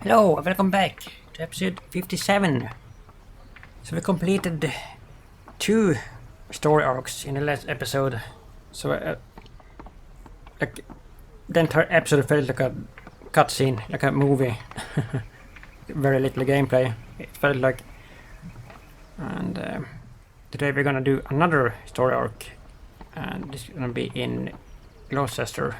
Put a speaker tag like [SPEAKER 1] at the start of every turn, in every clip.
[SPEAKER 1] Hello, and welcome back to episode 57. So we completed 2 story arcs in the last episode. So like the entire episode felt like a cutscene, like a movie. Very little gameplay. It felt like. And today we're gonna do another story arc, and this is gonna be in Gloucester.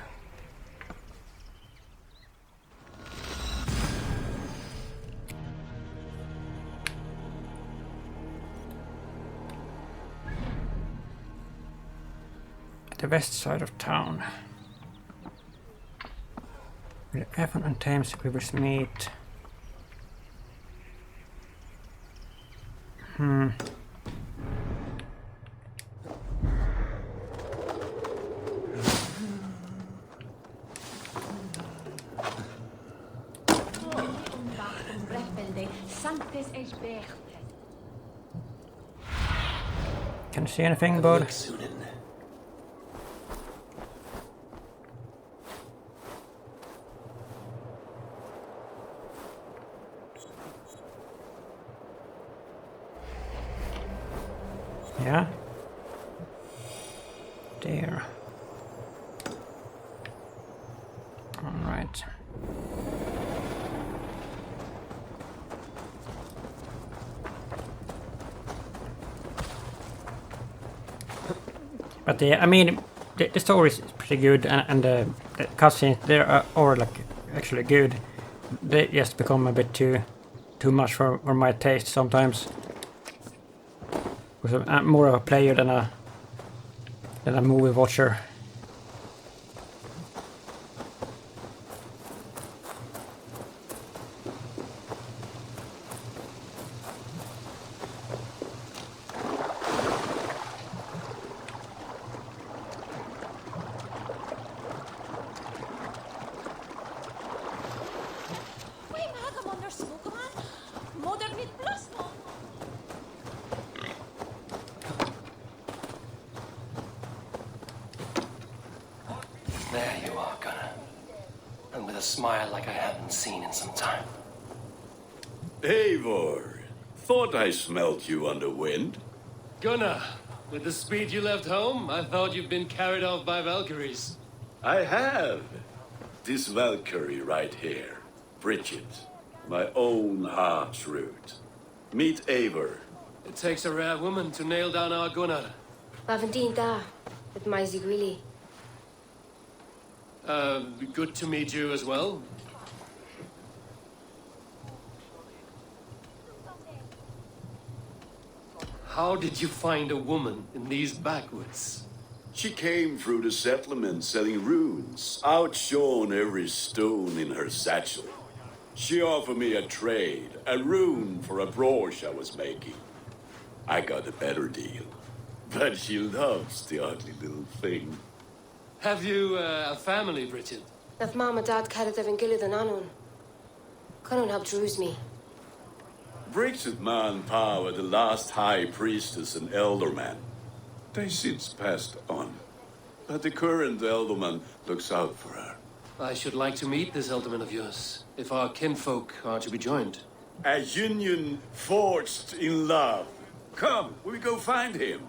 [SPEAKER 1] The west side of town, where the Avon and Thames rivers meet. Can you see anything, bud? Yeah. There. All right. But I mean, the story is pretty good, and the cutscenes there are like actually good. They just become a bit too much for my taste sometimes. Because I'm more of a player than a movie watcher.
[SPEAKER 2] There you are, Gunnar. And with a smile like I haven't seen in some time.
[SPEAKER 3] Eivor, thought I smelt you on the wind.
[SPEAKER 4] Gunnar, with the speed you left home, I thought you'd been carried off by Valkyries.
[SPEAKER 3] I have. This Valkyrie right here, Bridget, my own heart's root. Meet Eivor.
[SPEAKER 4] It takes a rare woman to nail down our Gunnar.
[SPEAKER 5] Bavendine da, with my Zigwili.
[SPEAKER 4] Good to meet you as well. How did you find a woman in these backwoods?
[SPEAKER 3] She came through the settlement selling runes, outshone every stone in her satchel. She offered me a trade, a rune for a brooch I was making. I got a better deal, but she loves the ugly little thing.
[SPEAKER 4] Have you a family, Bridget?
[SPEAKER 5] Naf mama dad carried evan gilid an anun. Cannon help druise me.
[SPEAKER 3] Bridget Man Pa were the last high priestess and elderman. They since passed on, but the current elderman looks out for her.
[SPEAKER 4] I should like to meet this elderman of yours, if our kinfolk are to be joined.
[SPEAKER 3] A union forged in love. Come, we go find him.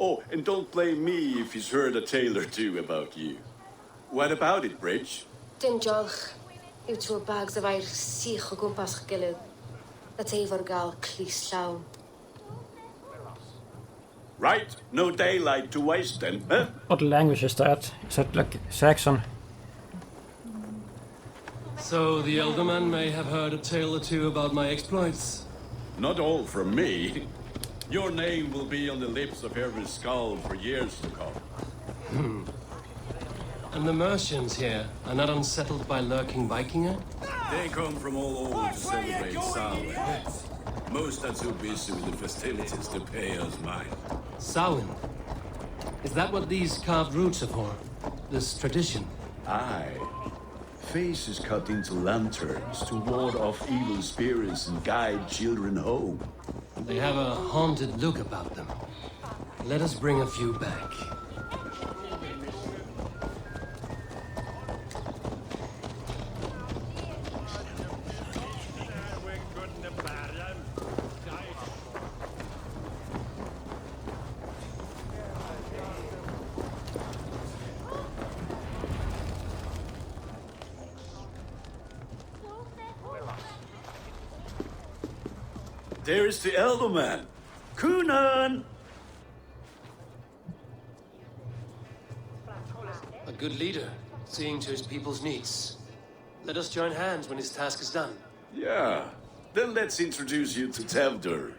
[SPEAKER 3] Oh, and don't blame me if he's heard a tale or two about you. What about it, Bridge?
[SPEAKER 5] Dim jolch. You two bags of air sich o gwmpas gilid. That's Eivor gal clis llawn.
[SPEAKER 3] Right, no daylight to waste then, huh?
[SPEAKER 1] What language is that? Is that like Saxon?
[SPEAKER 4] So the elderman may have heard a tale or two about my exploits.
[SPEAKER 3] Not all from me. Your name will be on the lips of every skull for years to come.
[SPEAKER 4] And the merchants here are not unsettled by lurking Vikinger?
[SPEAKER 3] They come from all over to celebrate Samhain. Most are too busy with the festivities to pay us mind.
[SPEAKER 4] Samhain? Is that what these carved roots are for? This tradition?
[SPEAKER 3] Aye. Faces cut into lanterns to ward off evil spirits and guide children home.
[SPEAKER 4] They have a haunted look about them. Let us bring a few back.
[SPEAKER 3] there is the Elderman. Kunan!
[SPEAKER 4] A good leader, seeing to his people's needs. Let us join hands when his task is done.
[SPEAKER 3] Yeah. Then let's introduce you to Tevder.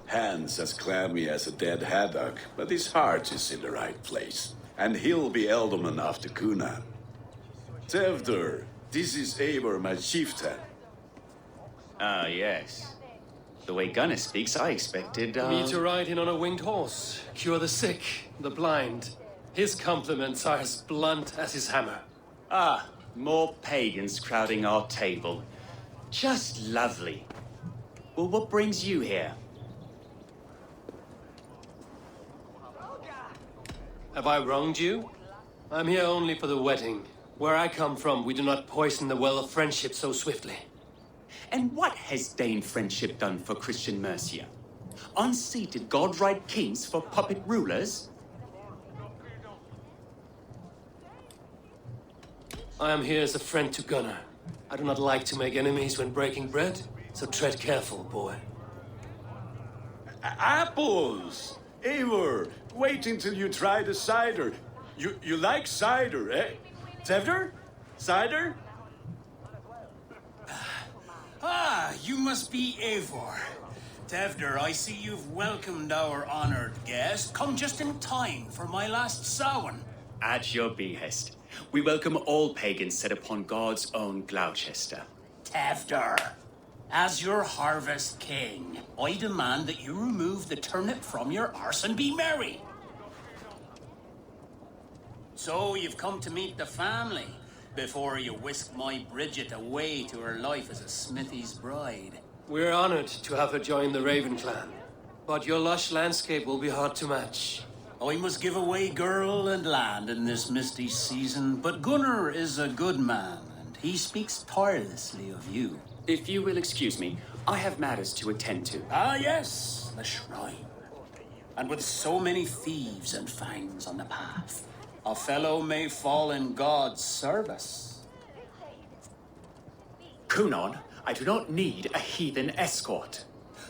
[SPEAKER 3] Hands as clammy as a dead haddock, but his heart is in the right place. And he'll be Elderman after Kunan. Tevder, this is Eivor, my chieftain.
[SPEAKER 6] Ah, yes. The way Gunnar speaks, I expected,
[SPEAKER 4] Me to ride in on a winged horse, cure the sick, the blind. His compliments are as blunt as his hammer.
[SPEAKER 6] Ah, more pagans crowding our table. Just lovely. Well, what brings you here?
[SPEAKER 4] Have I wronged you? I'm here only for the wedding. Where I come from, we do not poison the well of friendship so swiftly.
[SPEAKER 6] And what has Dane friendship done for Christian Mercia? Unseated godright kings for puppet rulers?
[SPEAKER 4] I am here as a friend to Gunnar. I do not like to make enemies when breaking bread, so tread careful, boy.
[SPEAKER 3] Apples! Eivor, wait until you try the cider. You like cider, eh? Tevder? Cider?
[SPEAKER 7] Ah, you must be Eivor. Tevder, I see you've welcomed our honored guest. Come just in time for my last Samhain.
[SPEAKER 6] At your behest. We welcome all pagans set upon God's own Gloucester.
[SPEAKER 7] Tevder, as your harvest king, I demand that you remove the turnip from your arse and be merry. So you've come to meet the family before you whisk my Bridget away to her life as a smithy's bride.
[SPEAKER 4] We're honored to have her join the Raven clan. But your lush landscape will be hard to match.
[SPEAKER 7] I must give away girl and land in this misty season, but Gunnar is a good man, and he speaks tirelessly of you.
[SPEAKER 6] If you will excuse me, I have matters to attend to.
[SPEAKER 7] Ah, yes, the shrine. And with so many thieves and fangs on the path, a fellow may fall in God's service.
[SPEAKER 6] Kunan, I do not need a heathen escort.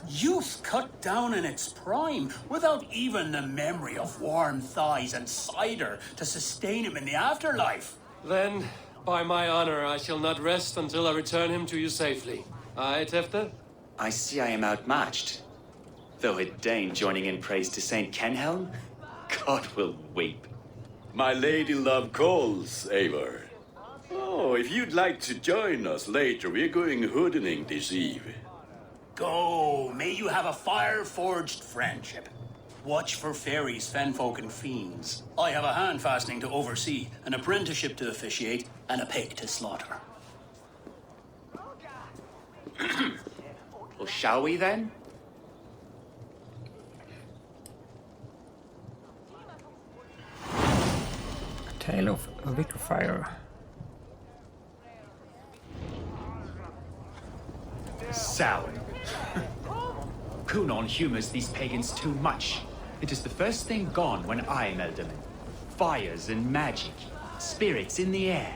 [SPEAKER 7] Youth cut down in its prime, without even the memory of warm thighs and cider to sustain him in the afterlife.
[SPEAKER 4] Then, by my honor, I shall not rest until I return him to you safely. Aye, Tefta?
[SPEAKER 6] I see I am outmatched. Though a Dane joining in praise to Saint Kenhelm, God will weep.
[SPEAKER 3] My lady love calls, Eivor. Oh, if you'd like to join us later, we're going hoodening this eve.
[SPEAKER 7] Go, may you have a fire-forged friendship. Watch for fairies, fenfolk, and fiends. I have a hand fastening to oversee, an apprenticeship to officiate, and a pig to slaughter.
[SPEAKER 6] Well, shall we then?
[SPEAKER 1] Tale of Wicker-Fire.
[SPEAKER 6] Samhain. Kunan humors these pagans too much. It is the first thing gone when I am Elderman. Fires and magic, spirits in the air.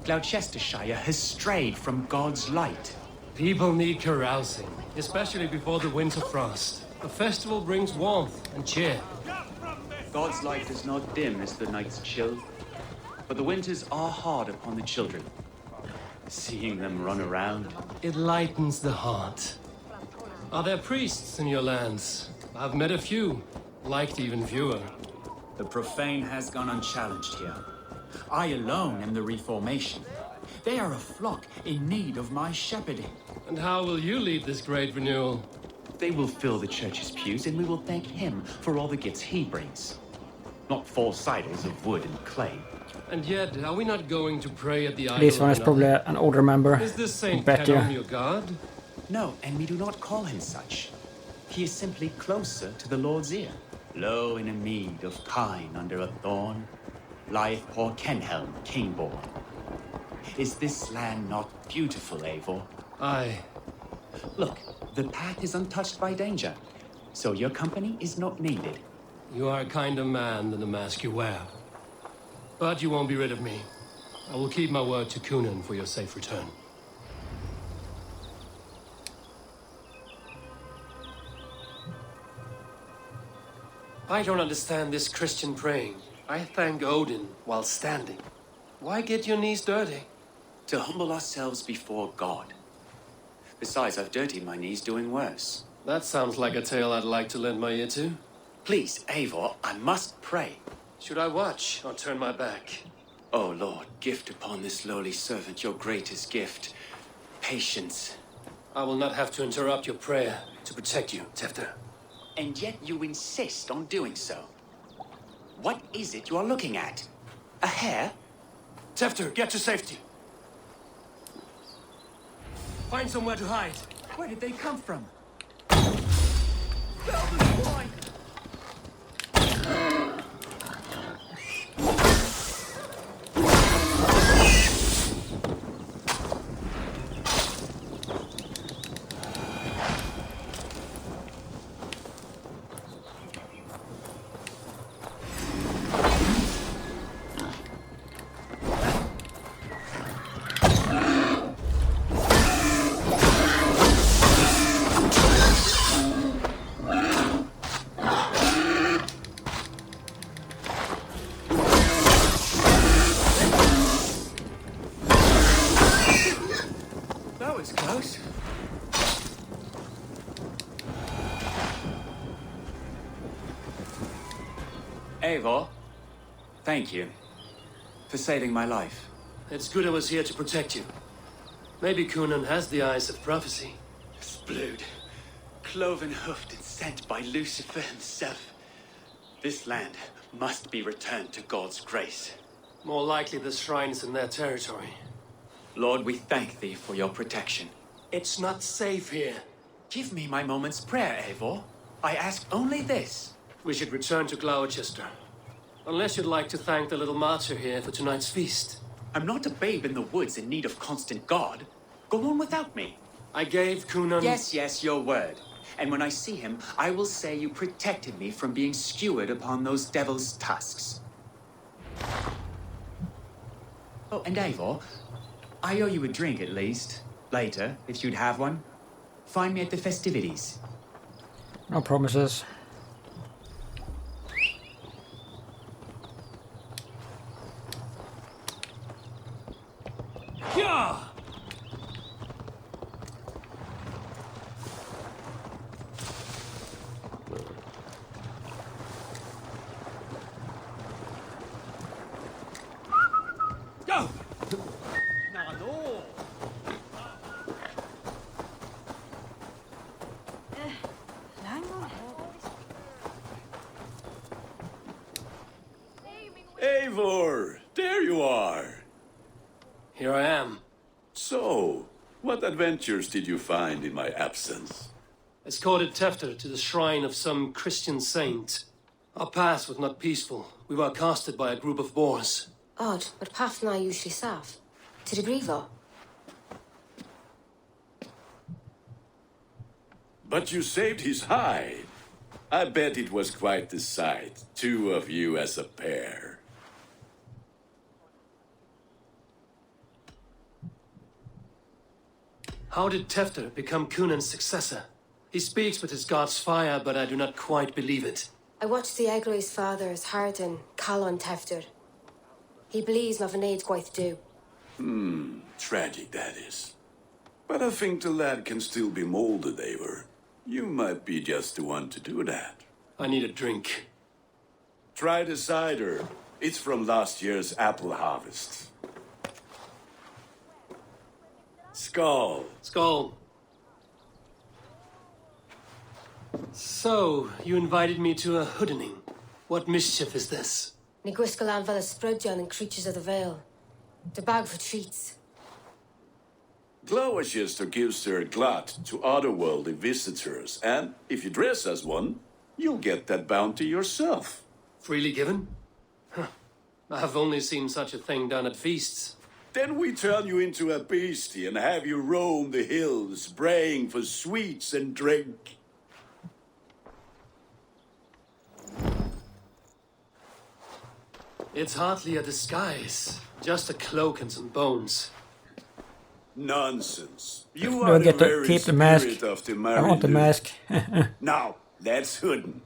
[SPEAKER 6] Gloucestershire has strayed from God's light.
[SPEAKER 4] People need carousing, especially before the winter frost. A festival brings warmth and cheer.
[SPEAKER 6] God's light does not dim as the nights chill, but the winters are hard upon the children. Seeing them run around.
[SPEAKER 4] It lightens the heart. Are there priests in your lands? I've met a few, liked even fewer.
[SPEAKER 6] The profane has gone unchallenged here. I alone am the reformation. They are a flock in need of my shepherding.
[SPEAKER 4] And how will you lead this great renewal?
[SPEAKER 6] They will fill the church's pews, and we will thank him for all the gifts he brings. Not false idols of wood and clay.
[SPEAKER 4] And yet, are we not going to pray at the idol
[SPEAKER 1] This one
[SPEAKER 4] of
[SPEAKER 1] is probably
[SPEAKER 4] another?
[SPEAKER 1] an older member.
[SPEAKER 4] Is this Saint
[SPEAKER 1] Bet you.
[SPEAKER 4] Canon your god?
[SPEAKER 6] No, and we do not call him such. He is simply closer to the Lord's ear. Low in a mead of kine under a thorn, lieth poor Kenhelm, king-born. Is this land not beautiful, Eivor?
[SPEAKER 4] Aye.
[SPEAKER 6] Look, the path is untouched by danger, so your company is not needed.
[SPEAKER 4] You are a kinder man than the mask you wear. But you won't be rid of me. I will keep my word to Kunan for your safe return. I don't understand this Christian praying. I thank Odin while standing. Why get your knees dirty?
[SPEAKER 6] To humble ourselves before God. Besides, I've dirtied my knees doing worse.
[SPEAKER 4] That sounds like a tale I'd like to lend my ear to.
[SPEAKER 6] Please, Eivor, I must pray.
[SPEAKER 4] Should I watch or turn my back?
[SPEAKER 6] Oh, Lord, gift upon this lowly servant your greatest gift. Patience.
[SPEAKER 4] I will not have to interrupt your prayer to protect you, Tefter.
[SPEAKER 6] And yet you insist on doing so. What is it you are looking at? A hare?
[SPEAKER 4] Tefter, get to safety. Find somewhere to hide.
[SPEAKER 6] Where did they come from? That was close. Eivor, thank you for saving my life.
[SPEAKER 4] It's good I was here to protect you. Maybe Kunan has the eyes of prophecy.
[SPEAKER 6] Splood, cloven-hoofed and sent by Lucifer himself. This land must be returned to God's grace.
[SPEAKER 4] More likely the shrine is in their territory.
[SPEAKER 6] Lord, we thank thee for your protection.
[SPEAKER 4] It's not safe here.
[SPEAKER 6] Give me my moment's prayer, Eivor. I ask only this.
[SPEAKER 4] We should return to Gloucester. Unless you'd like to thank the little martyr here for tonight's feast.
[SPEAKER 6] I'm not a babe in the woods in need of constant guard. Go on without me.
[SPEAKER 4] I gave Kunan...
[SPEAKER 6] Yes, your word. And when I see him, I will say you protected me from being skewered upon those devil's tusks. Oh, and Eivor, I owe you a drink at least. Later, if you'd have one. Find me at the festivities.
[SPEAKER 1] No promises.
[SPEAKER 4] Yeah! Go!
[SPEAKER 3] Eivor, there you are.
[SPEAKER 4] Here I am.
[SPEAKER 3] So, what adventures did you find in my absence?
[SPEAKER 4] Escorted Tefter to the shrine of some Christian saint. Our past was not peaceful. We were accosted by a group of boars.
[SPEAKER 5] Odd, but path na usually safe. To the Grievo.
[SPEAKER 3] But you saved his hide. I bet it was quite the sight, two of you as a pair.
[SPEAKER 4] How did Tefter become Kunan's successor? He speaks with his god's fire, but I do not quite believe it.
[SPEAKER 5] I watched the Egroy's father's heart and call on Tefter. He believes nothing aid quite do.
[SPEAKER 3] Tragic, that is. But I think the lad can still be molded, Eivor. You might be just the one to do that.
[SPEAKER 4] I need a drink.
[SPEAKER 3] Try the cider. It's from last year's apple harvest. Skull.
[SPEAKER 4] Skull. So, you invited me to a hoodening. What mischief is this?
[SPEAKER 5] Niguiscalan Vela Sprudjon and Creatures of the Vale. The bag for treats.
[SPEAKER 3] Gloucester gives their glut to otherworldly visitors, and if you dress as one, you'll get that bounty yourself.
[SPEAKER 4] Freely given? Huh. I have only seen such a thing done at feasts.
[SPEAKER 3] Then we turn you into a beastie and have you roam the hills, braying for sweets and drink.
[SPEAKER 4] It's hardly a disguise. Just a cloak and some bones.
[SPEAKER 3] Nonsense. You
[SPEAKER 1] Do
[SPEAKER 3] are
[SPEAKER 1] I
[SPEAKER 3] the
[SPEAKER 1] get to
[SPEAKER 3] very
[SPEAKER 1] keep the mask?
[SPEAKER 3] spirit of the
[SPEAKER 1] I
[SPEAKER 3] Mary
[SPEAKER 1] want the
[SPEAKER 3] Lou.
[SPEAKER 1] mask.
[SPEAKER 3] Now, that's hidden.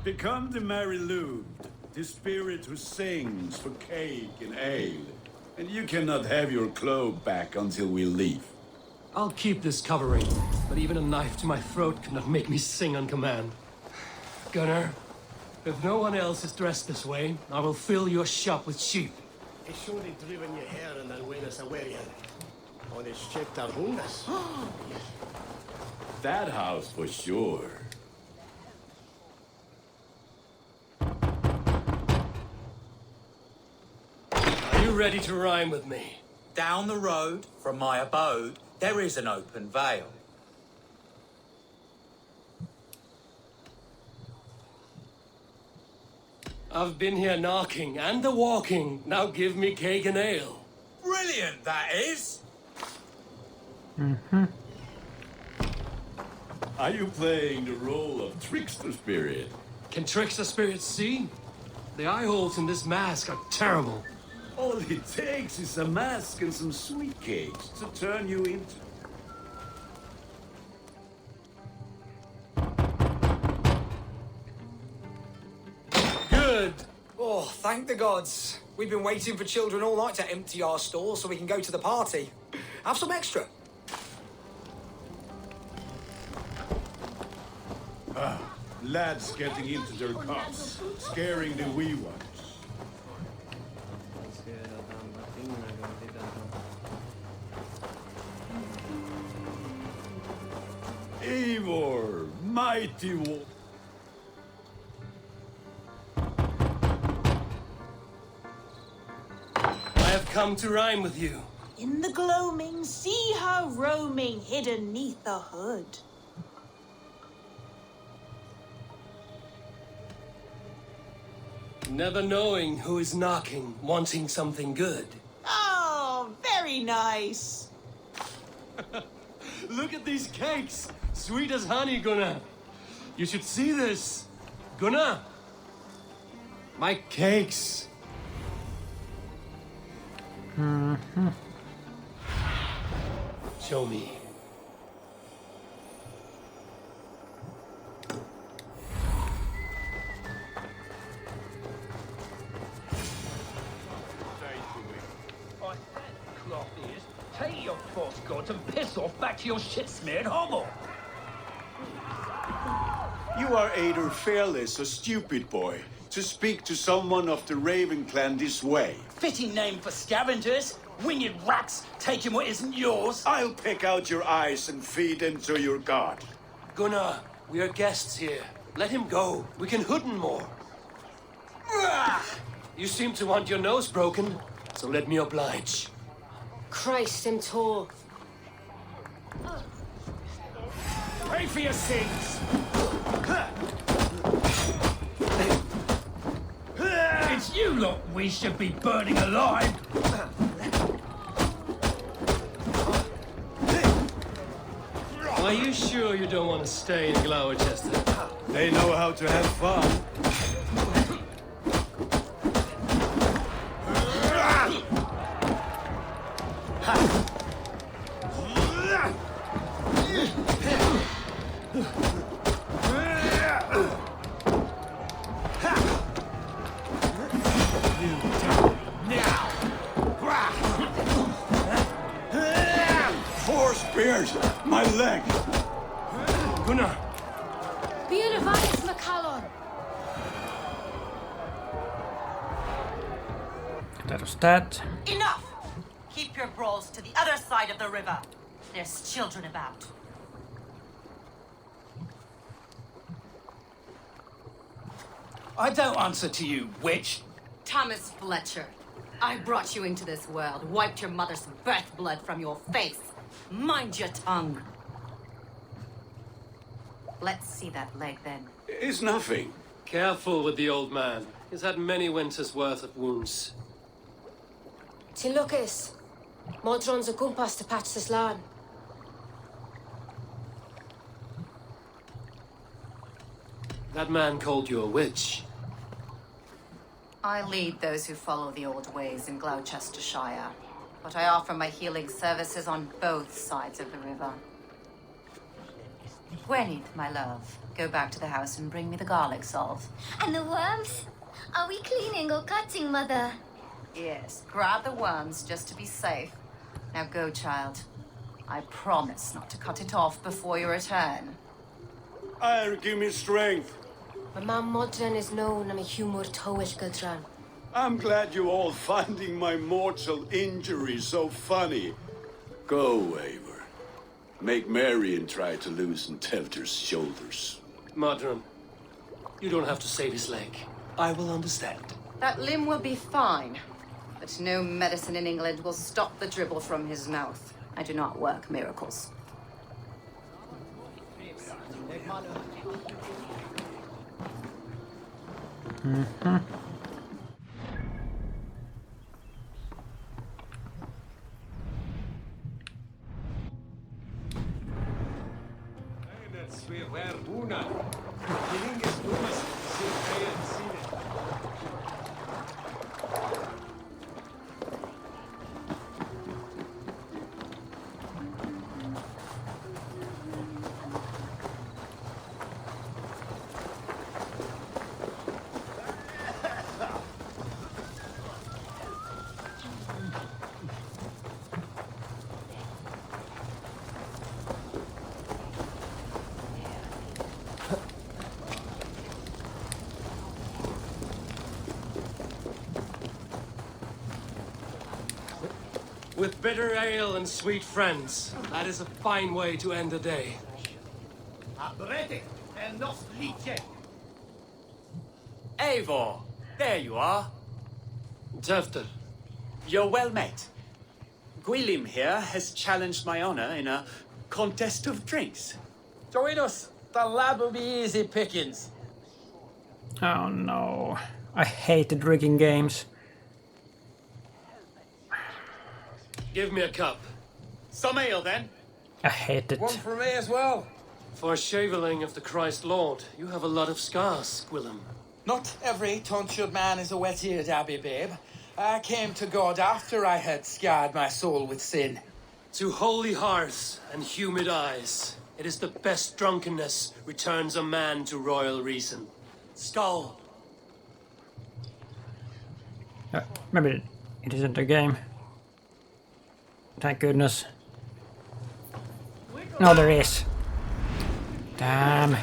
[SPEAKER 3] Become the Mary Lou, the spirit who sings for cake and ale. And you cannot have your cloak back until we leave.
[SPEAKER 4] I'll keep this covering, but even a knife to my throat cannot make me sing on command. Gunnar, if no one else is dressed this way, I will fill your shop with sheep.
[SPEAKER 8] He surely driven your hair and then win us away. On his ship to Hundas.
[SPEAKER 3] That house for sure.
[SPEAKER 4] Are you ready to rhyme with me?
[SPEAKER 9] Down the road from my abode, there is an open vale.
[SPEAKER 4] I've been here knocking and the walking. Now give me cake and ale.
[SPEAKER 9] Brilliant, that is!
[SPEAKER 3] Are you playing the role of trickster spirit?
[SPEAKER 4] Can trickster spirits see? The eye holes in this mask are terrible.
[SPEAKER 3] All it takes is a mask and some sweet cakes to turn you into...
[SPEAKER 4] Good.
[SPEAKER 10] Oh, thank the gods. We've been waiting for children all night to empty our stores so we can go to the party. Have some extra.
[SPEAKER 3] Lads getting into their cups, scaring the wee ones. Eivor, mighty war.
[SPEAKER 4] I have come to rhyme with you.
[SPEAKER 11] In the gloaming, see her roaming, hidden neath the hood.
[SPEAKER 4] Never knowing who is knocking, wanting something good.
[SPEAKER 11] Oh, very nice.
[SPEAKER 4] Look at these cakes! Sweet as honey, Gunnar. You should see this. Gunnar! My cakes! Show me.
[SPEAKER 7] Take your false gods and piss off back to your shit-smeared hovel.
[SPEAKER 3] You are either fearless or stupid, boy, to speak to someone of the Raven clan this way.
[SPEAKER 7] Fitting name for scavengers. Winged rats taking what isn't yours.
[SPEAKER 3] I'll pick out your eyes and feed into your god.
[SPEAKER 4] Gunnar, we are guests here. Let him go. We can hooden more. You seem to want your nose broken, so let me oblige.
[SPEAKER 5] Christ, him tall.
[SPEAKER 7] Pray for your sins. It's you lot we should be burning alive.
[SPEAKER 4] Are you sure you don't want to stay in Gloucester?
[SPEAKER 3] They know how to have fun. Four spears! My leg!
[SPEAKER 4] Gunnar!
[SPEAKER 5] Be advised, McCallum.
[SPEAKER 1] That was that.
[SPEAKER 11] Enough! Keep your brawls to the other side of the river. There's children about.
[SPEAKER 7] I don't answer to you, witch.
[SPEAKER 11] Thomas Fletcher, I brought you into this world, wiped your mother's birth blood from your face. Mind your tongue. Let's see that leg then.
[SPEAKER 3] It's nothing.
[SPEAKER 4] Careful with the old man. He's had many winters' worth of wounds.
[SPEAKER 5] Tin Lucas. Modron's a gumpas to patch this land.
[SPEAKER 4] That man called you a witch.
[SPEAKER 11] I lead those who follow the old ways in Gloucestershire, but I offer my healing services on both sides of the river. Gwyneth, my love, go back to the house and bring me the garlic salt.
[SPEAKER 12] And the worms? Are we cleaning or cutting, Mother?
[SPEAKER 11] Yes, grab the worms just to be safe. Now go, child. I promise not to cut it off before your return.
[SPEAKER 3] Give me strength.
[SPEAKER 5] My mam Modran is known am a humor towish Gudran.
[SPEAKER 3] I'm glad you all finding my mortal injury so funny. Go, Eivor. Make Marion try to loosen Telter's shoulders.
[SPEAKER 4] Modron, you don't have to save his leg. I will understand.
[SPEAKER 11] That limb will be fine, but no medicine in England will stop the dribble from his mouth. I do not work miracles.
[SPEAKER 4] With bitter ale and sweet friends, that is a fine way to end a day.
[SPEAKER 6] Eivor, there you are.
[SPEAKER 4] Tefter.
[SPEAKER 6] You're well met. Gwilym here has challenged my honor in a contest of drinks.
[SPEAKER 13] Join us. The lab will be easy pickings.
[SPEAKER 1] Oh no. I hate the drinking games.
[SPEAKER 4] Give me a cup.
[SPEAKER 6] Some ale, then.
[SPEAKER 1] I hate it.
[SPEAKER 13] One for me as well.
[SPEAKER 4] For shaveling of the Christ Lord, you have a lot of scars, Gwilym.
[SPEAKER 13] Not every tonsured man is a wet-eared abbey, babe. I came to God after I had scarred my soul with sin.
[SPEAKER 4] To holy hearths and humid eyes, it is the best drunkenness returns a man to royal reason. Skull.
[SPEAKER 1] Maybe it isn't a game. Thank goodness. No, there is. Damn.
[SPEAKER 7] I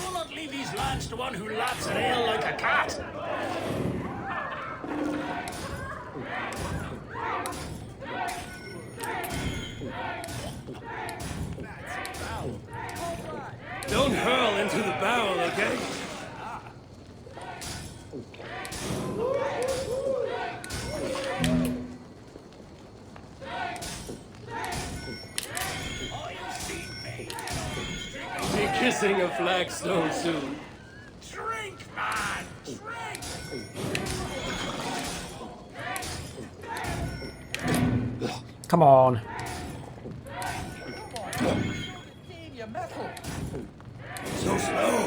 [SPEAKER 7] will not leave these lads to one who laps at ale like a cat.
[SPEAKER 4] Don't hurl into the barrel, okay? Be kissing a flagstone soon.
[SPEAKER 7] Drink, man! Drink!
[SPEAKER 1] Come on.
[SPEAKER 7] So slow.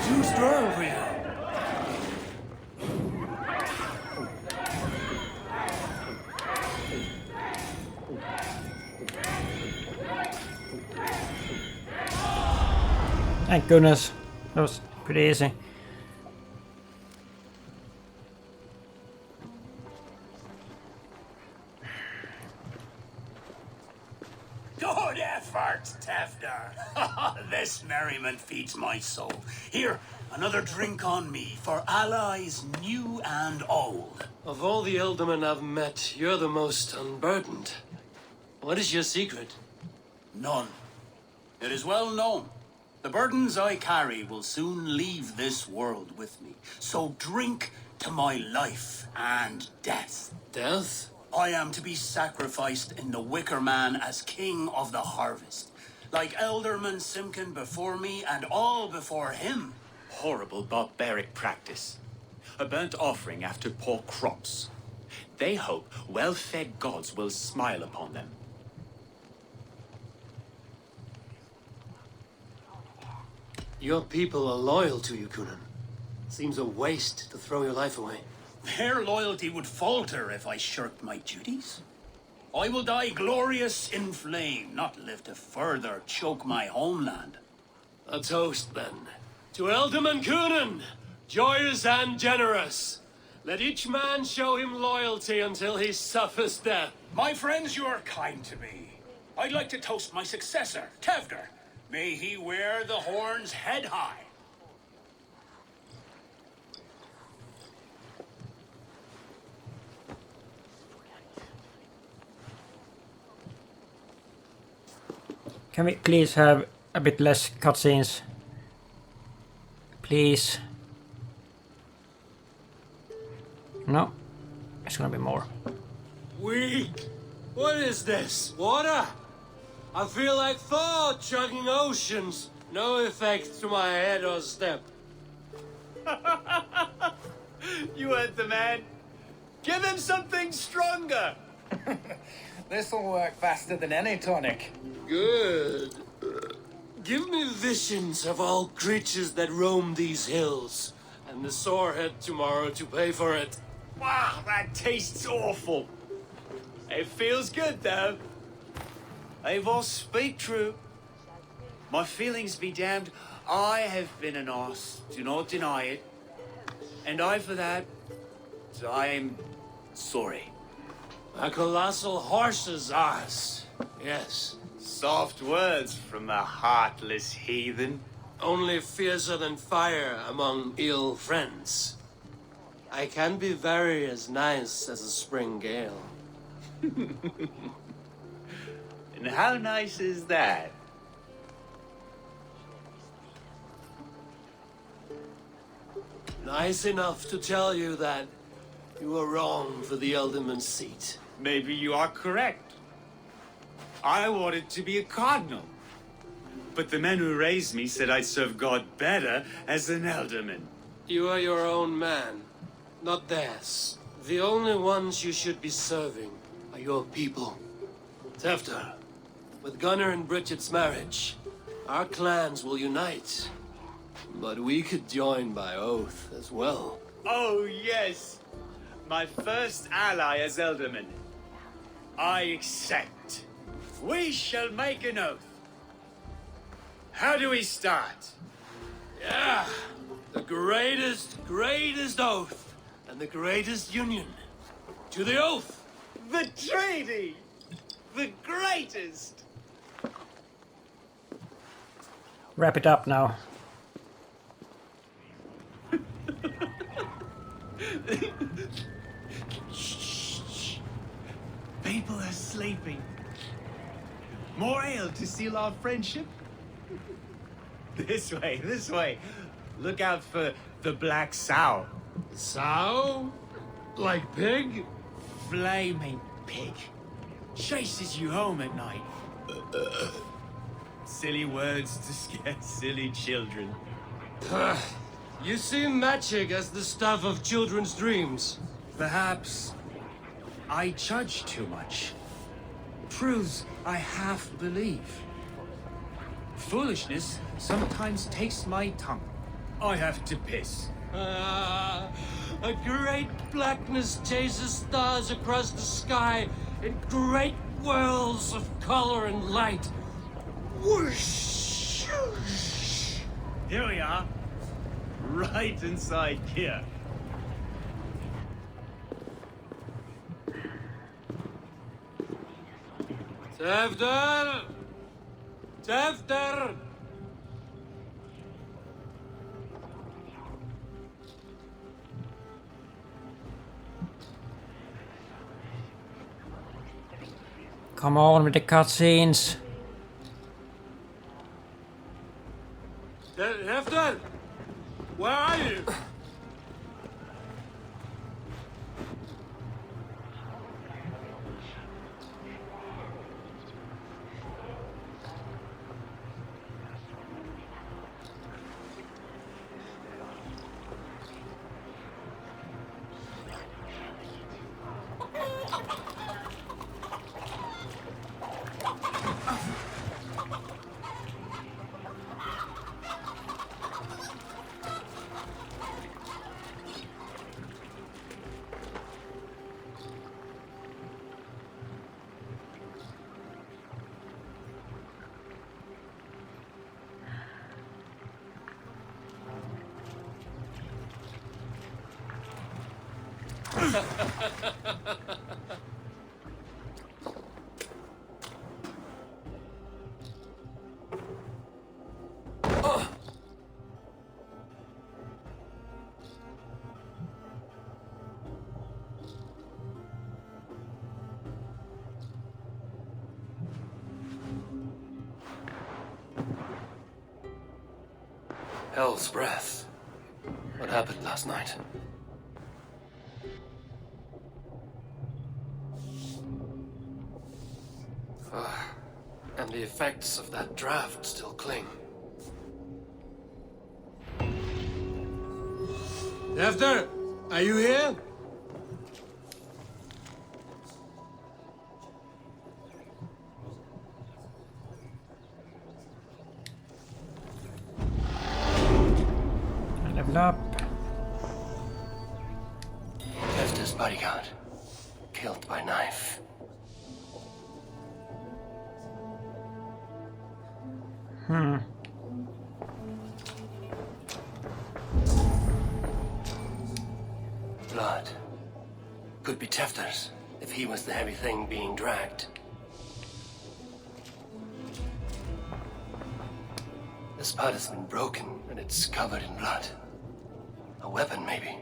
[SPEAKER 4] Too strong for you.
[SPEAKER 1] Thank goodness. That was pretty easy.
[SPEAKER 7] Good effort, Tefner. This merriment feeds my soul. Here, another drink on me for allies new and old.
[SPEAKER 4] Of all the ealdormen I've met, you're the most unburdened. What is your secret?
[SPEAKER 7] None. It is well known. The burdens I carry will soon leave this world with me. So drink to my life and death.
[SPEAKER 4] Death?
[SPEAKER 7] I am to be sacrificed in the Wicker Man as king of the harvest. like Elderman Simkin before me and all before him.
[SPEAKER 6] Horrible barbaric practice. A burnt offering after poor crops. They hope well-fed gods will smile upon them.
[SPEAKER 4] Your people are loyal to you, Kunan. Seems a waste to throw your life away.
[SPEAKER 7] Their loyalty would falter if I shirked my duties. I will die glorious in flame, not live to further choke my homeland.
[SPEAKER 4] A toast, then. To Elderman Kunan, joyous and generous. Let each man show him loyalty until he suffers death.
[SPEAKER 7] My friends, you are kind to me. I'd like to toast my successor, Tevder. May he wear the horns head high.
[SPEAKER 1] Can we please have a bit less cutscenes? Please. No, it's gonna be more.
[SPEAKER 4] Weak! What is this? Water? I feel like Thor chugging oceans. No effect to my head or step.
[SPEAKER 9] You heard the man. Give him something stronger. This'll work faster than any tonic.
[SPEAKER 4] Good. Give me visions of all creatures that roam these hills, and the sorehead tomorrow to pay for it.
[SPEAKER 9] Wow, that tastes awful. It feels good, though.
[SPEAKER 6] Eivor, speak true. My feelings be damned. I have been an arse. Do not deny it. And I, for that, I am sorry.
[SPEAKER 4] A colossal horse's arse. Yes.
[SPEAKER 6] Soft words from the heartless heathen.
[SPEAKER 4] Only fiercer than fire among ill friends. I can be very as nice as a spring gale.
[SPEAKER 6] And how nice is that?
[SPEAKER 4] Nice enough to tell you that you were wrong for the Elderman's seat.
[SPEAKER 6] Maybe you are correct. I wanted to be a cardinal. But the men who raised me said I'd serve God better as an alderman.
[SPEAKER 4] You are your own man, not theirs. The only ones you should be serving are your people. Tefter, with Gunnar and Bridget's marriage, our clans will unite. But we could join by oath as well.
[SPEAKER 6] Oh, yes. My first ally as Elderman. I accept. We shall make an oath. How do we start?
[SPEAKER 4] Yeah, the greatest oath and the greatest union. To the oath!
[SPEAKER 6] The treaty! The greatest!
[SPEAKER 1] Wrap it up now.
[SPEAKER 6] Shh. People are sleeping. More ale to seal our friendship? This way. Look out for the black sow.
[SPEAKER 4] Sow? Like pig?
[SPEAKER 6] Flaming pig. Chases you home at night. Silly words to scare silly children.
[SPEAKER 4] You see magic as the stuff of children's dreams.
[SPEAKER 6] Perhaps I judge too much. Proves I half believe. Foolishness sometimes takes my tongue. I have to piss.
[SPEAKER 4] A great blackness chases stars across the sky in great whirls of color and light. Whoosh!
[SPEAKER 6] Here we are. Right inside here.
[SPEAKER 4] Tefter! Tefter!
[SPEAKER 1] Come on with the cutscenes.
[SPEAKER 4] Tefter! Where are you?
[SPEAKER 2] Hell's breath. What happened last night? And the effects of that draft still cling.
[SPEAKER 4] Tefter, are you here?
[SPEAKER 1] Level up.
[SPEAKER 2] Tefter's bodyguard. Killed by knife. Blood. Could be Tefter's, if he was the heavy thing being dragged. The spud has been broken, and it's covered in blood. A weapon, maybe.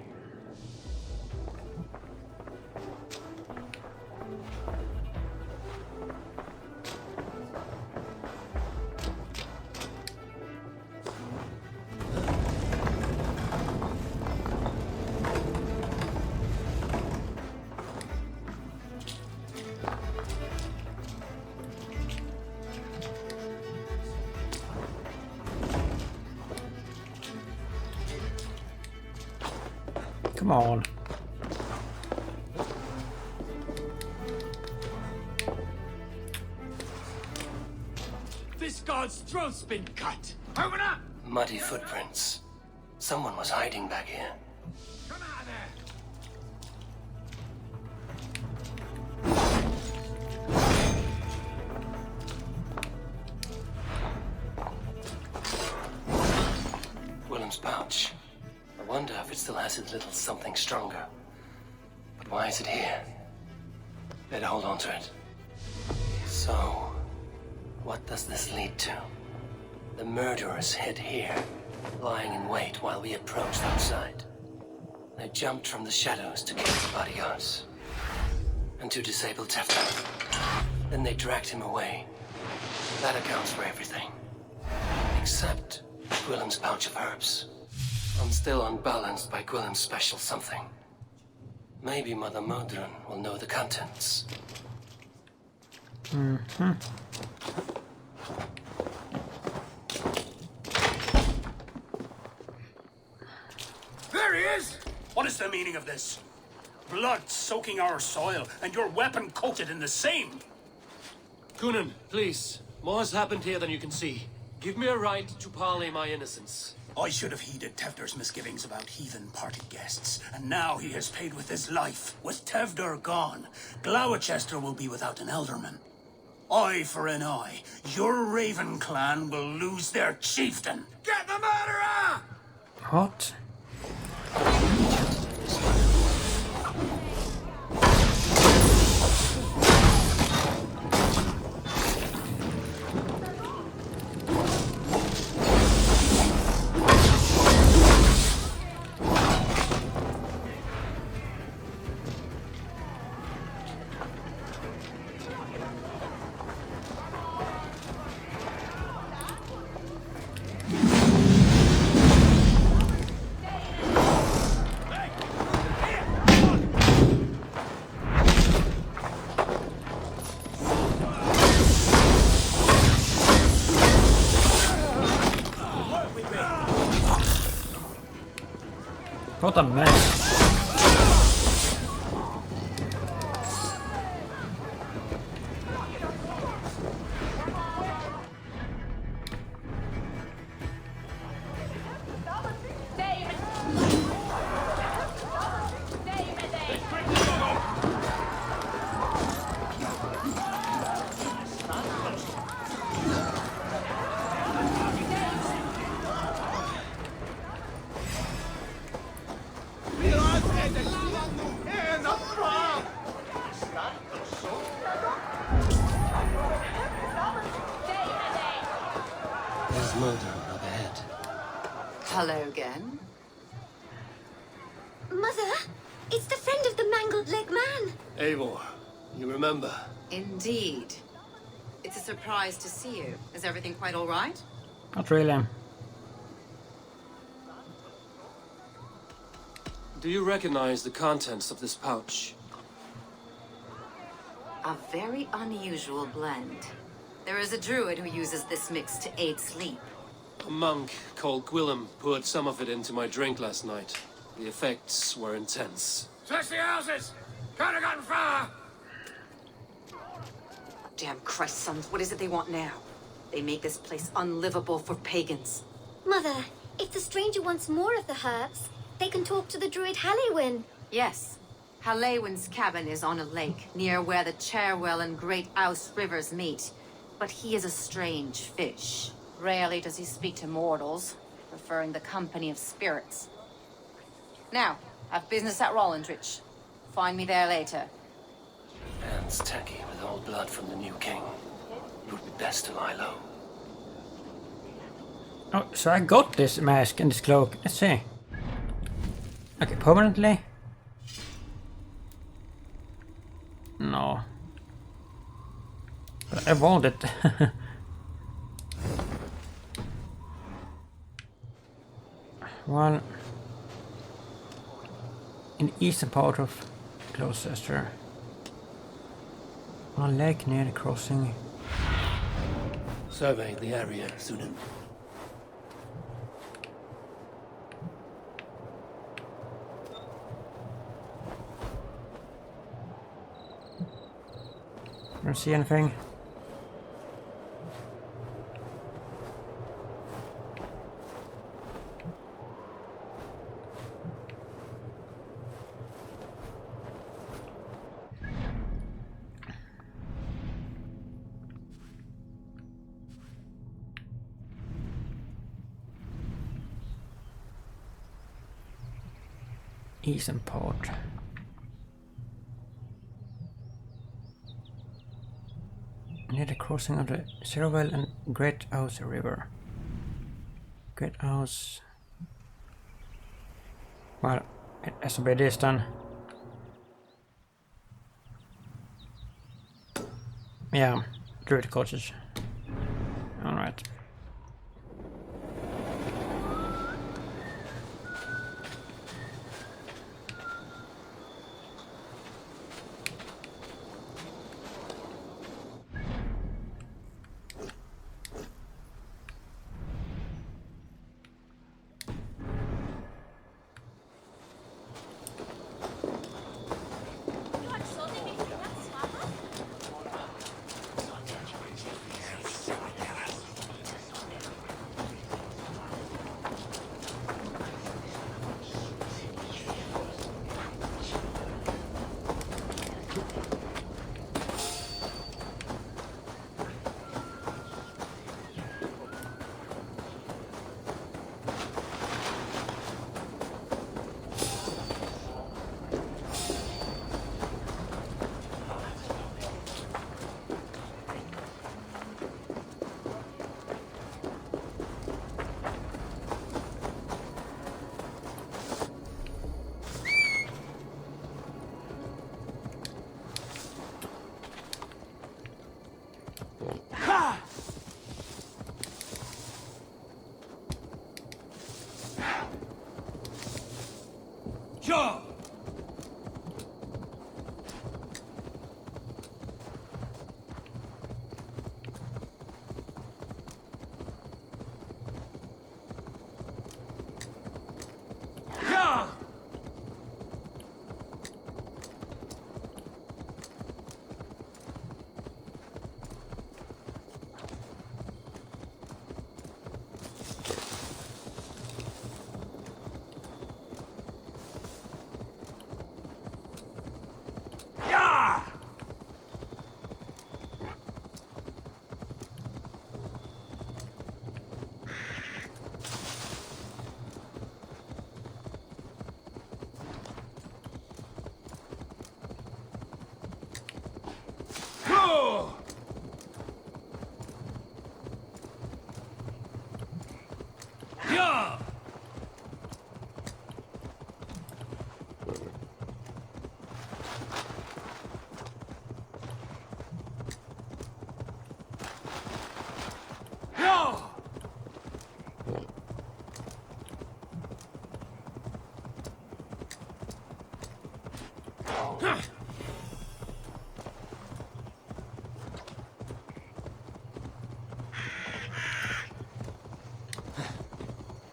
[SPEAKER 1] Come on.
[SPEAKER 13] This god's throat's been cut. Open up!
[SPEAKER 2] Muddy footprints. Someone was hiding back here.
[SPEAKER 13] Come out there!
[SPEAKER 2] Willem's pouch. I wonder if it still has its little something stronger. But why is it here? Better hold on to it. So, what does this lead to? The murderers hid here, lying in wait while we approached outside. They jumped from the shadows to kill the bodyguards. And to disable Tefter. Then they dragged him away. That accounts for everything. Except Gwillem's pouch of herbs. I'm still unbalanced by Gwillem's special something. Maybe Mother Modron will know the contents.
[SPEAKER 13] There he is!
[SPEAKER 7] What is the meaning of this? Blood soaking our soil, and your weapon coated in the same!
[SPEAKER 4] Kunin, please. More has happened here than you can see. Give me a right to parley my innocence.
[SPEAKER 7] I should have heeded Tevder's misgivings about heathen party guests, and now he has paid with his life. With Tevder gone, Gloucester will be without an elderman. Eye for an eye. Your Raven clan will lose their chieftain.
[SPEAKER 13] Get the murderer!
[SPEAKER 1] What? What a mess.
[SPEAKER 13] Realize
[SPEAKER 11] Hello again.
[SPEAKER 12] Mother, it's the friend of the mangled leg man.
[SPEAKER 4] Eivor, you remember?
[SPEAKER 11] Indeed. It's a surprise to see you. Is everything quite all right?
[SPEAKER 1] Not really.
[SPEAKER 4] Do you recognize the contents of this pouch?
[SPEAKER 11] A very unusual blend. There is a druid who uses this mix to aid sleep.
[SPEAKER 4] A monk called Gwillem poured some of it into my drink last night. The effects were intense.
[SPEAKER 10] Search the houses! Could have gotten far!
[SPEAKER 11] Damn Christ, sons, what is it they want now? They make this place unlivable for pagans.
[SPEAKER 12] Mother, if the stranger wants more of the herbs, they can talk to the druid Halewyn.
[SPEAKER 11] Yes. Halewyn's cabin is on a lake, near where the Cherwell and Great Ouse rivers meet. But he is a strange fish. Rarely does he speak to mortals, preferring the company of spirits. Now, I've business at Rollindrich. Find me there later.
[SPEAKER 2] Hands tacky with old blood from the new king. It would be best to lie low.
[SPEAKER 1] Oh, so I got this mask and this cloak. Let's see. Okay, permanently? No. But I want it. Well, in the eastern part of Gloucester, on a lake near the crossing.
[SPEAKER 2] Survey the area, Sunan.
[SPEAKER 1] Don't see anything. Eastern part. Near the crossing of the Cherwell and Great Ouse River. Great Ouse. Well, it has to be this then. Yeah, Druid Cottage. Alright.
[SPEAKER 10] Sure! Yeah!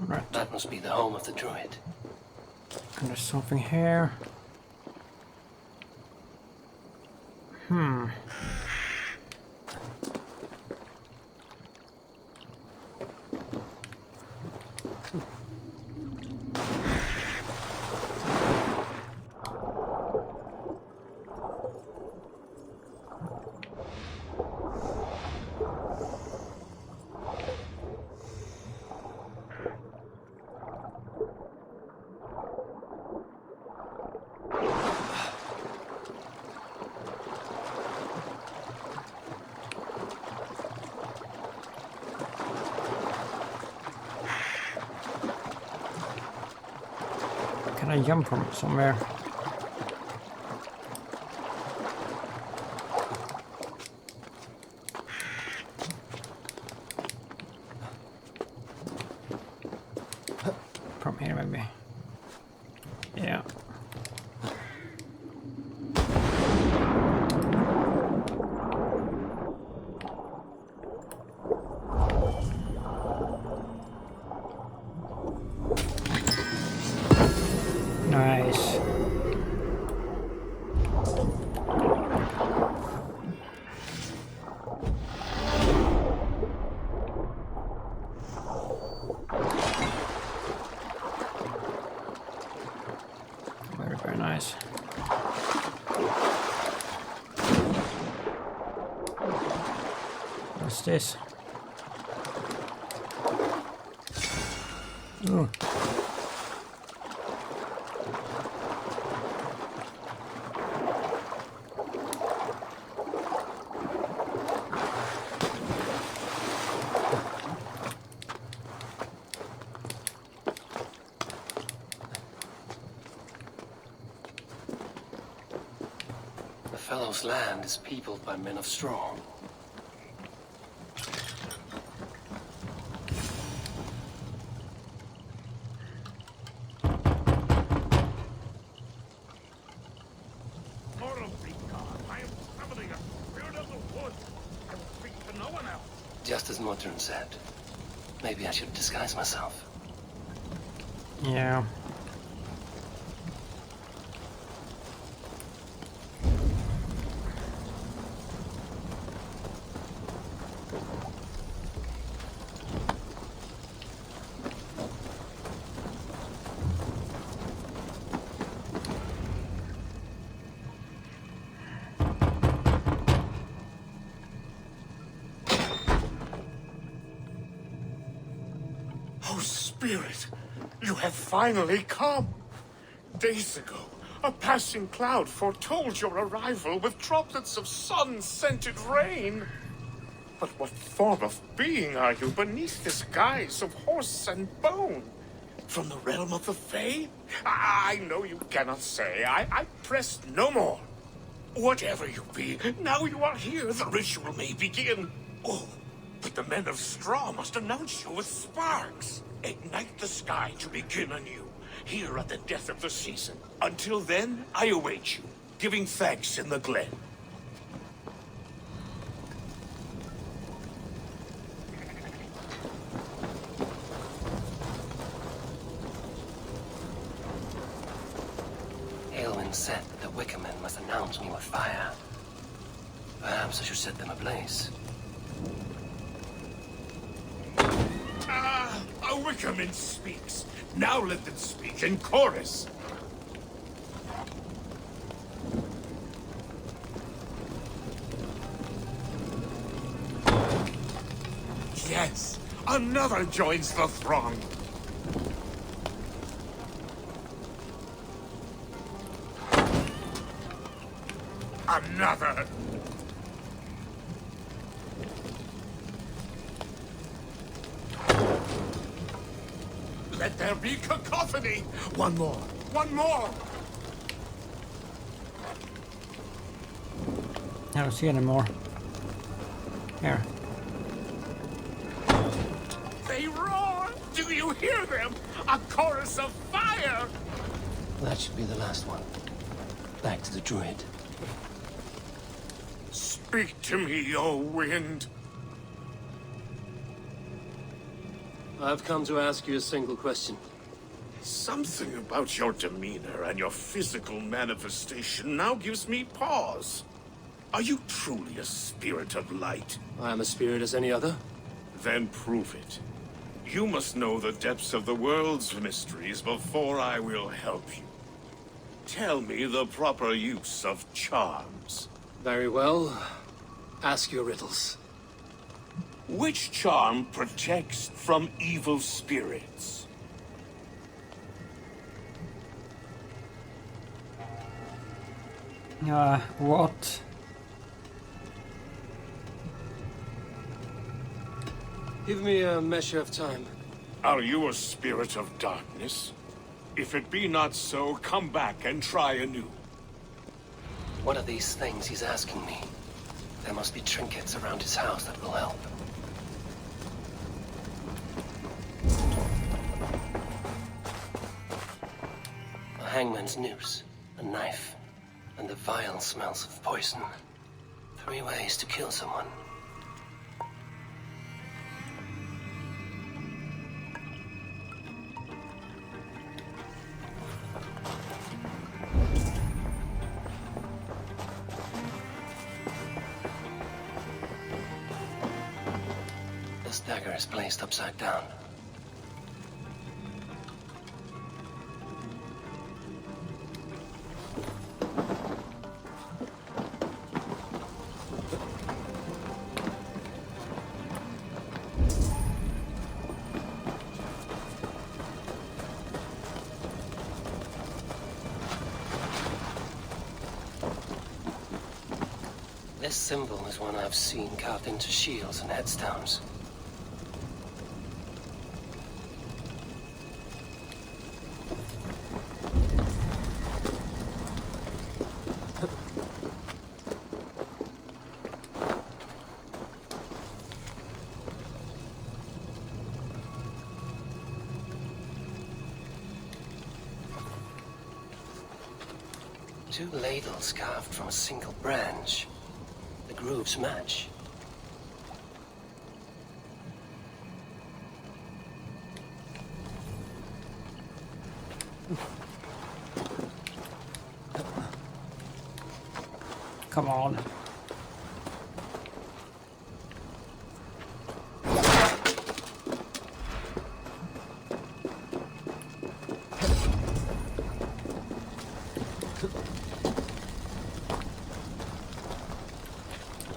[SPEAKER 1] Right.
[SPEAKER 2] That must be the home of the druid.
[SPEAKER 1] And there's something here. Can I jump from somewhere? From here maybe. Yeah. Nice. Very, very nice. What's this? Ooh.
[SPEAKER 2] The fellow's land is peopled by men of straw. Just as Modron said. Maybe I should disguise myself.
[SPEAKER 1] Yeah.
[SPEAKER 14] Oh, Spirit, you have finally come. Days ago, a passing cloud foretold your arrival with droplets of sun-scented rain. But what form of being are you beneath this guise of horse and bone? From the realm of the Fae? I know you cannot say. I press no more. Whatever you be, now you are here, the ritual may begin. Oh, but the men of straw must announce you with sparks. Ignite the sky to begin anew, here at the death of the season. Until then, I await you, giving thanks in the glen.
[SPEAKER 2] Aelwyn said that the Wickermen must announce me with fire. Perhaps I should set them ablaze.
[SPEAKER 14] A Wickerman speaks. Now let them speak in chorus. Yes, another joins the throng. Another. Let there be cacophony. One more. One more.
[SPEAKER 1] I don't see any more. Here.
[SPEAKER 14] They roar. Do you hear them? A chorus of fire.
[SPEAKER 2] That should be the last one. Back to the druid.
[SPEAKER 14] Speak to me, O wind.
[SPEAKER 4] I've come to ask you a single question.
[SPEAKER 14] Something about your demeanor and your physical manifestation now gives me pause. Are you truly a spirit of light?
[SPEAKER 4] I am a spirit as any other.
[SPEAKER 14] Then prove it. You must know the depths of the world's mysteries before I will help you. Tell me the proper use of charms.
[SPEAKER 4] Very well. Ask your riddles.
[SPEAKER 14] Which charm protects from evil spirits?
[SPEAKER 1] What?
[SPEAKER 4] Give me a measure of time.
[SPEAKER 14] Are you a spirit of darkness? If it be not so, come back and try anew.
[SPEAKER 2] What are these things he's asking me? There must be trinkets around his house that will help. A hangman's noose, a knife, and the vile smells of poison. 3 ways to kill someone. This dagger is placed upside down. This symbol is one I've seen carved into shields and headstones. Two ladles carved from a single branch. The grooves match.
[SPEAKER 1] Come on.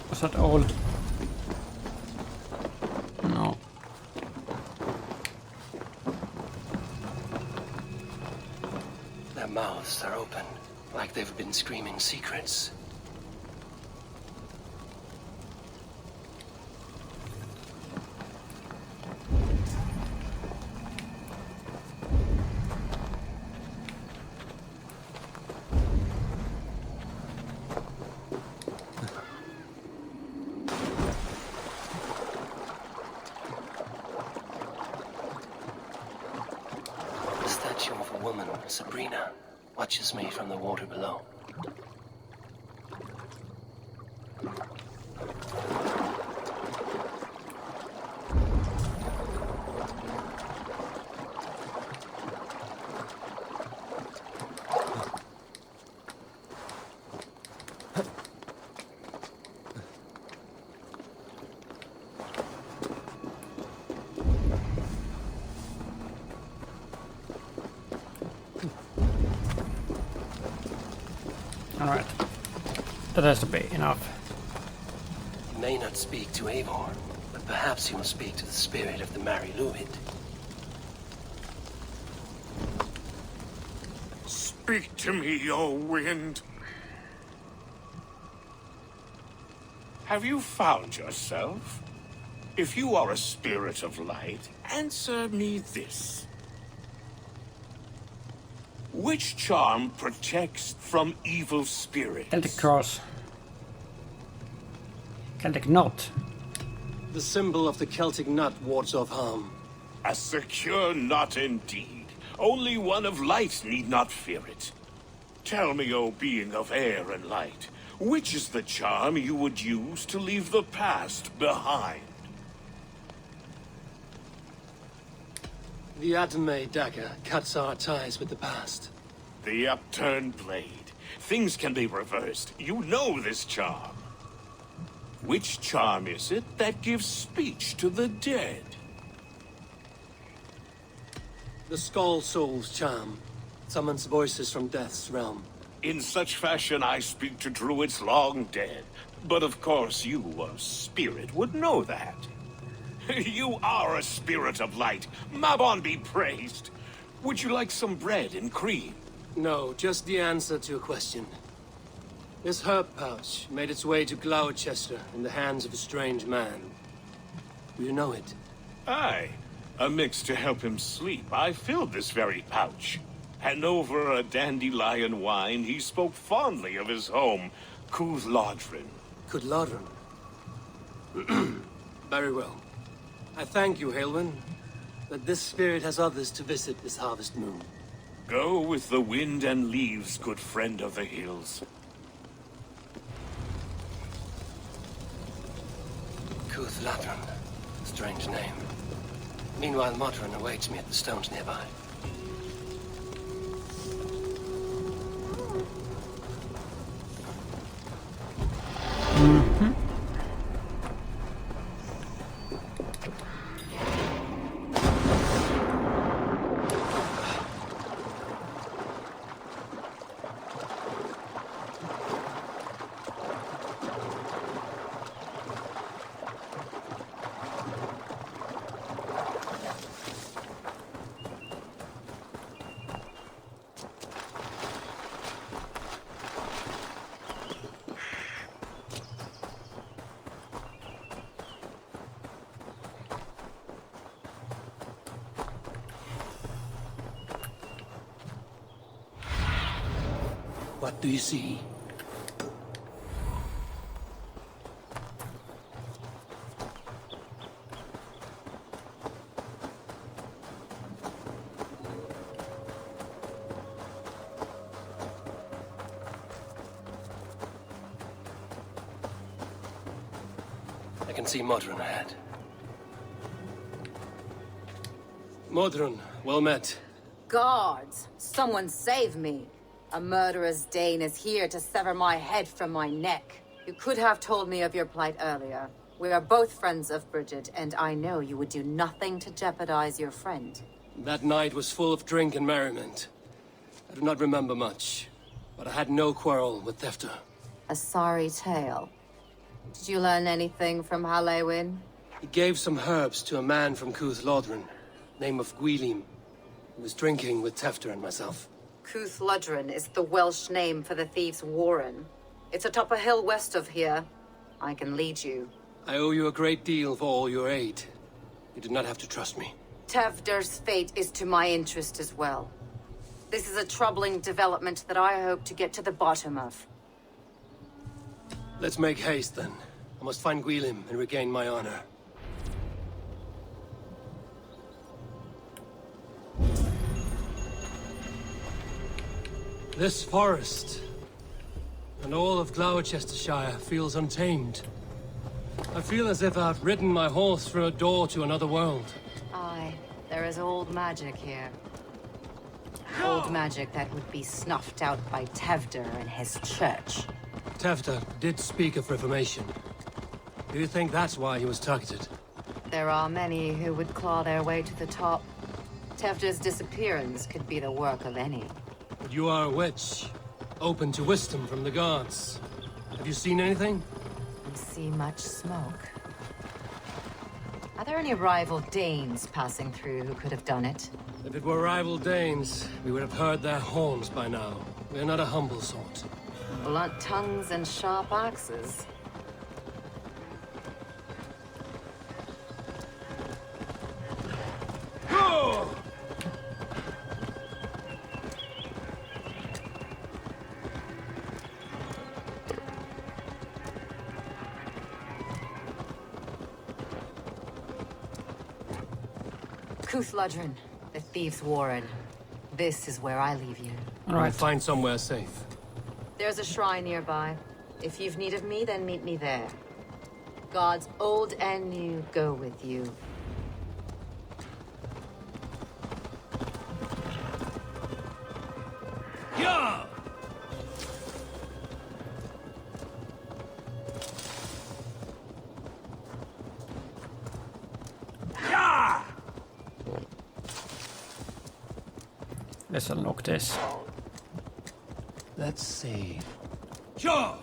[SPEAKER 1] Was that old? No.
[SPEAKER 2] Their mouths are open, like they've been screaming secrets. The statue of a woman, Sabrina, watches me from the water below.
[SPEAKER 1] Alright. That has to be enough.
[SPEAKER 2] He may not speak to Eivor, but perhaps he will speak to the spirit of the Mary Luid.
[SPEAKER 14] Speak to me, O wind. Have you found yourself? If you are a spirit of light, answer me this. Which charm protects from evil spirits?
[SPEAKER 1] Celtic cross. Celtic knot.
[SPEAKER 4] The symbol of the Celtic nut wards off harm.
[SPEAKER 14] A secure knot indeed. Only one of light need not fear it. Tell me, O being of air and light, which is the charm you would use to leave the past behind?
[SPEAKER 4] The Atame dagger cuts our ties with the past.
[SPEAKER 14] The upturned blade. Things can be reversed. You know this charm. Which charm is it that gives speech to the dead?
[SPEAKER 4] The Skull Soul's charm summons voices from Death's realm.
[SPEAKER 14] In such fashion, I speak to druids long dead. But of course, you, a spirit, would know that. You are a spirit of light. Mabon be praised. Would you like some bread and cream?
[SPEAKER 4] No, just the answer to a question. This herb pouch made its way to Gloucester in the hands of a strange man. Do you know it?
[SPEAKER 14] Aye. A mix to help him sleep. I filled this very pouch. And over a dandelion wine, he spoke fondly of his home, Cooth-Lodrin.
[SPEAKER 4] Cooth-Lodrin? Very well. I thank you, Halwyn, but this spirit has others to visit this harvest moon.
[SPEAKER 14] Go with the wind and leaves, good friend of the hills.
[SPEAKER 2] Cooth-Lodrin. Strange name. Meanwhile, Modron awaits me at the stones nearby.
[SPEAKER 4] What do you see?
[SPEAKER 2] I can see Modron ahead.
[SPEAKER 4] Modron, well met.
[SPEAKER 11] Guards! Someone save me! A murderous Dane is here to sever my head from my neck. You could have told me of your plight earlier. We are both friends of Bridget, and I know you would do nothing to jeopardize your friend.
[SPEAKER 4] That night was full of drink and merriment. I do not remember much, but I had no quarrel with Thefter.
[SPEAKER 11] A sorry tale. Did you learn anything from Halewin?
[SPEAKER 4] He gave some herbs to a man from Cooth-Lodrin, name of Gwylim. He was drinking with Tefter and myself.
[SPEAKER 11] Cooth-Lodrin is the Welsh name for the thieves' warren. It's atop a hill west of here. I can lead you.
[SPEAKER 4] I owe you a great deal for all your aid. You do not have to trust me.
[SPEAKER 11] Tevder's fate is to my interest as well. This is a troubling development that I hope to get to the bottom of.
[SPEAKER 4] Let's make haste, then. I must find Gwylim and regain my honor. This forest, and all of Gloucestershire, feels untamed. I feel as if I've ridden my horse through a door to another world.
[SPEAKER 11] Aye, there is old magic here. Old magic that would be snuffed out by Tevder and his church.
[SPEAKER 4] Tefter did speak of reformation. Do you think that's why he was targeted?
[SPEAKER 11] There are many who would claw their way to the top. Tevder's disappearance could be the work of any.
[SPEAKER 4] But you are a witch, open to wisdom from the gods. Have you seen anything?
[SPEAKER 11] And see much smoke. Are there any rival Danes passing through who could have done it?
[SPEAKER 4] If it were rival Danes, we would have heard their horns by now. We are not a humble sort.
[SPEAKER 11] Blunt tongues and sharp axes. Cooth-Lodrin, the thieves' warren. This is where I leave you.
[SPEAKER 4] All right. Find somewhere safe.
[SPEAKER 11] There's a shrine nearby. If you've need of me, then meet me there. Gods old and new go with you.
[SPEAKER 1] Let's unlock this.
[SPEAKER 2] Let's see.
[SPEAKER 9] Sure!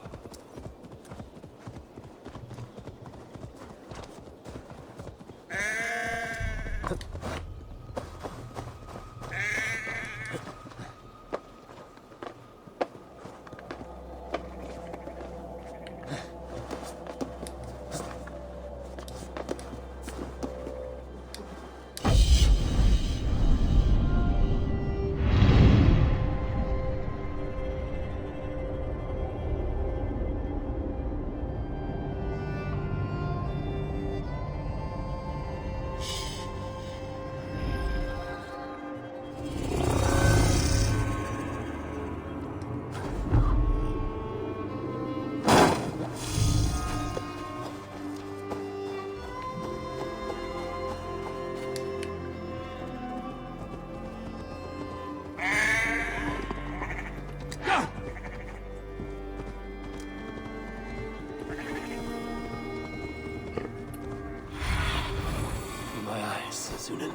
[SPEAKER 2] My eyes, Sunan.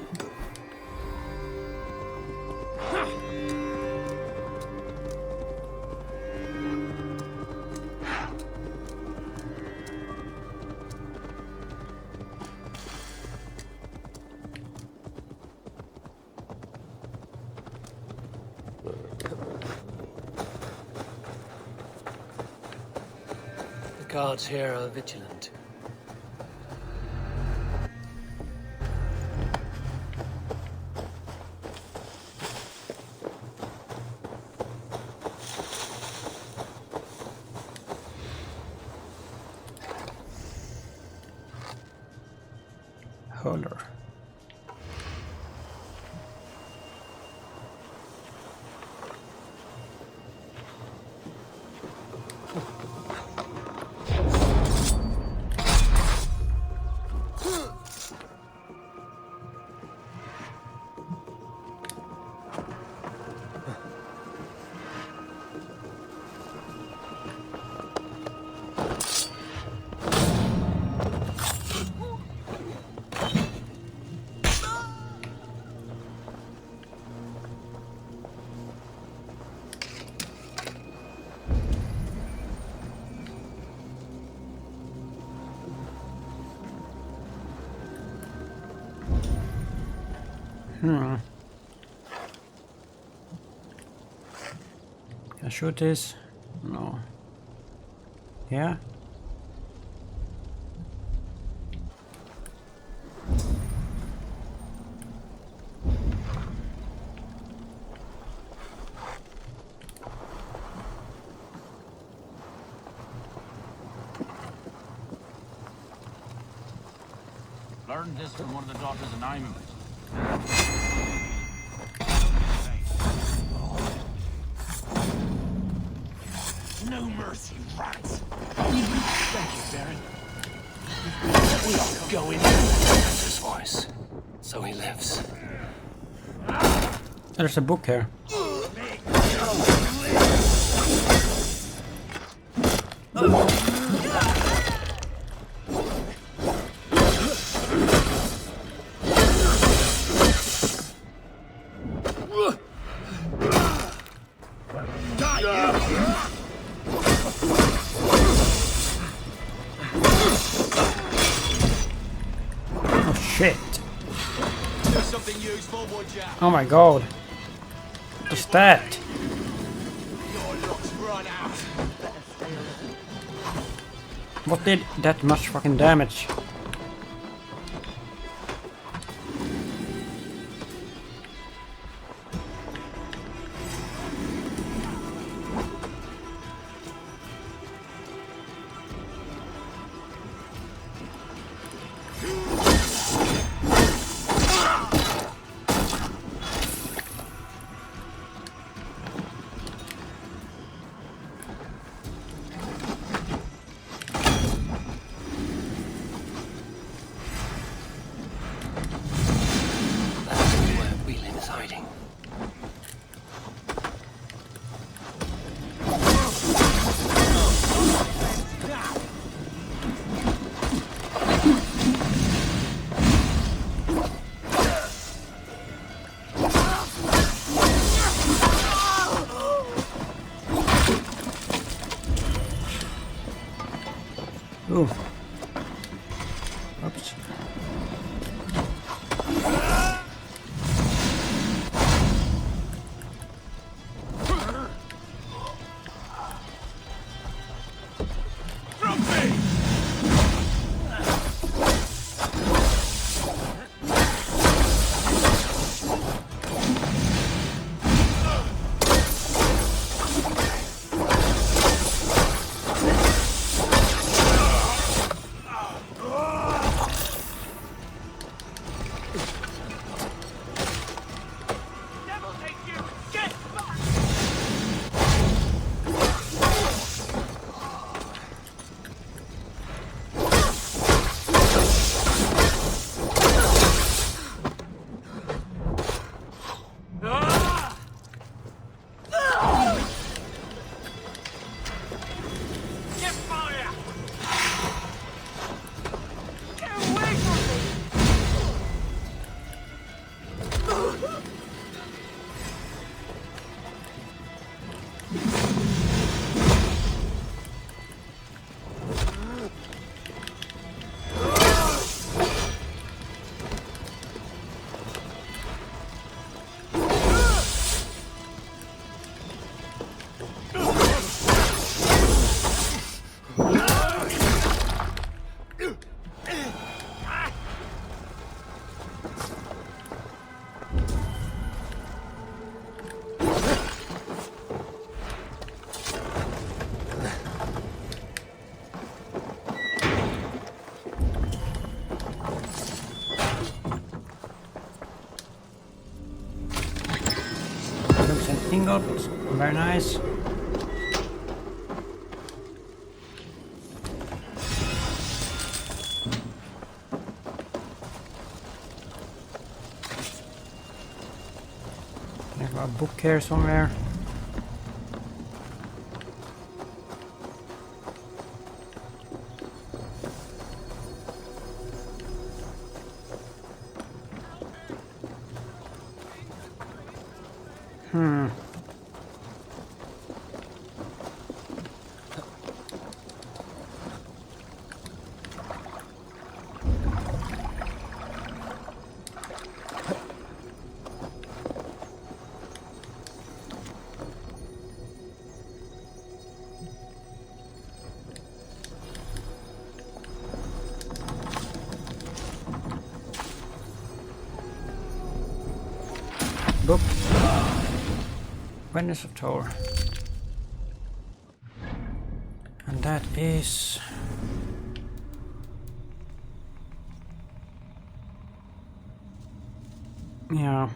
[SPEAKER 4] The guards here are vigilant.
[SPEAKER 1] Holder. Can I shoot this? No. Yeah?
[SPEAKER 15] Learned this from one of the daughters of Naimu.
[SPEAKER 14] No mercy, rats!
[SPEAKER 2] Thank you, Baron. We are going. That's his voice. So he lives.
[SPEAKER 1] There's a book here. Oh shit. Oh my god. What's that? What did that much fucking damage? Ooh. Oops. Ingot, very nice. I have a book here somewhere. Book. Witness of Thor. And that is... Yeah.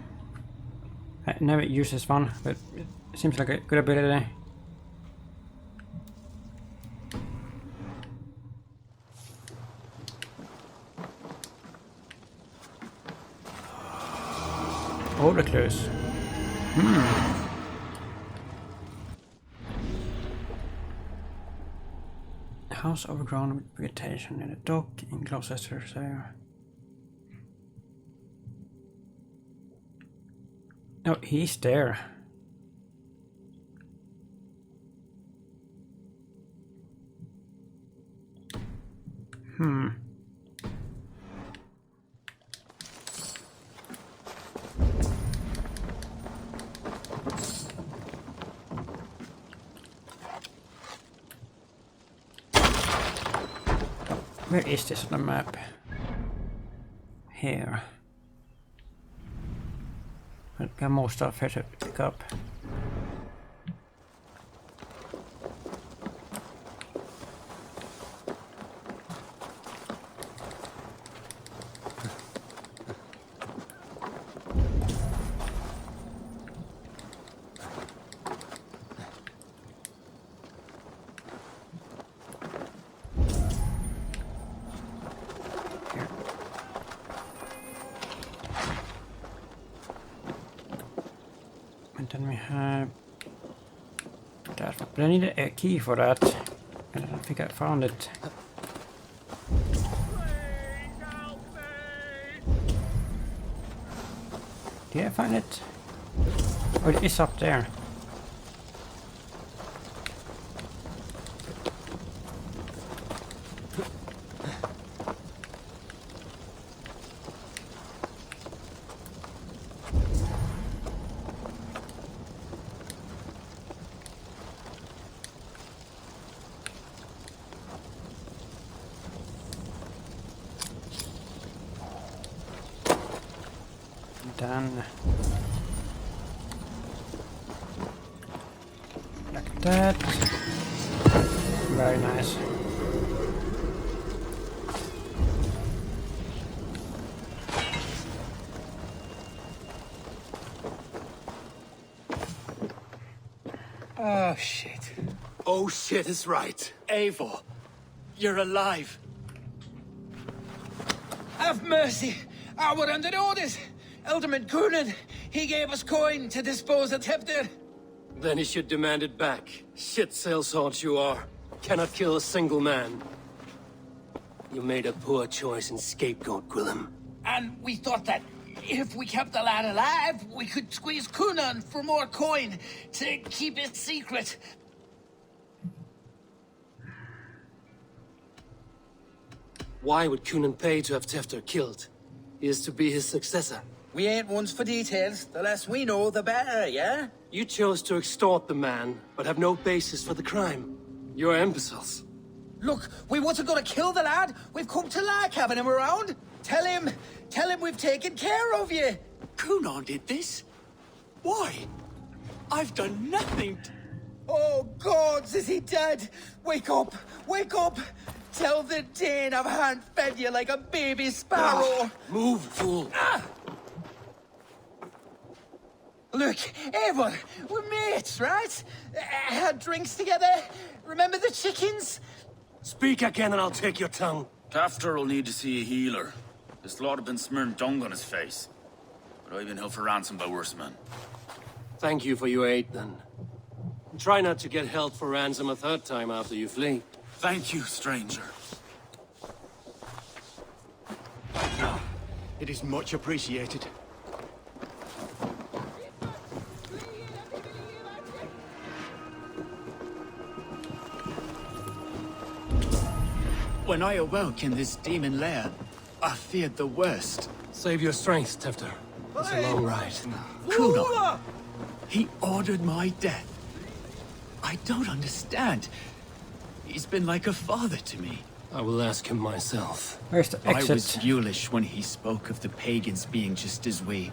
[SPEAKER 1] I never use this one, but it seems like a good ability. Recluse. House overgrown with vegetation in a dock in Gloucestershire. Oh, he's there. Where is this on the map? Here. I've got more stuff here to pick up. And then we have that, but I need a key for that, and I don't think I found it. Did I find it? Oh, it is up there. Like that. Very nice.
[SPEAKER 13] Oh, shit.
[SPEAKER 4] Oh, shit is right.
[SPEAKER 13] Eivor, you're alive. Have mercy. I were under orders. Alderman Coonan, he gave us coin to dispose of Tefter.
[SPEAKER 4] Then he should demand it back. Shit sellsword you are. Cannot kill a single man. You made a poor choice in scapegoat, Gwillem.
[SPEAKER 13] And we thought that if we kept the lad alive, we could squeeze Coonan for more coin to keep it secret.
[SPEAKER 4] Why would Coonan pay to have Tefter killed? He is to be his successor.
[SPEAKER 13] We ain't ones for details. The less we know, the better, yeah?
[SPEAKER 4] You chose to extort the man, but have no basis for the crime. You're imbeciles.
[SPEAKER 13] Look, we wasn't gonna kill the lad. We've come to like having him around. Tell him we've taken care of you.
[SPEAKER 6] Coonan did this? Why? I've done nothing.
[SPEAKER 13] Oh, gods, is he dead? Wake up! Wake up! Tell the Dane I've hand-fed you like a baby sparrow.
[SPEAKER 4] Move, fool.
[SPEAKER 13] Look, Eivor, we're mates, right? Had drinks together. Remember the chickens?
[SPEAKER 4] Speak again and I'll take your tongue.
[SPEAKER 15] Tafter will need to see a healer. This lot have been smearing dung on his face. But I've been held for ransom by worse men.
[SPEAKER 4] Thank you for your aid, then. Try not to get held for ransom a third time after you flee.
[SPEAKER 15] Thank you, stranger.
[SPEAKER 14] It is much appreciated.
[SPEAKER 6] When I awoke in this demon lair, I feared the worst.
[SPEAKER 4] Save your strength, Tefter. It's a long ride.
[SPEAKER 6] Coonan, he ordered my death. I don't understand. He's been like a father to me.
[SPEAKER 4] I will ask him myself.
[SPEAKER 1] Where's the exit?
[SPEAKER 6] I was Yulish when he spoke of the pagans being just as we.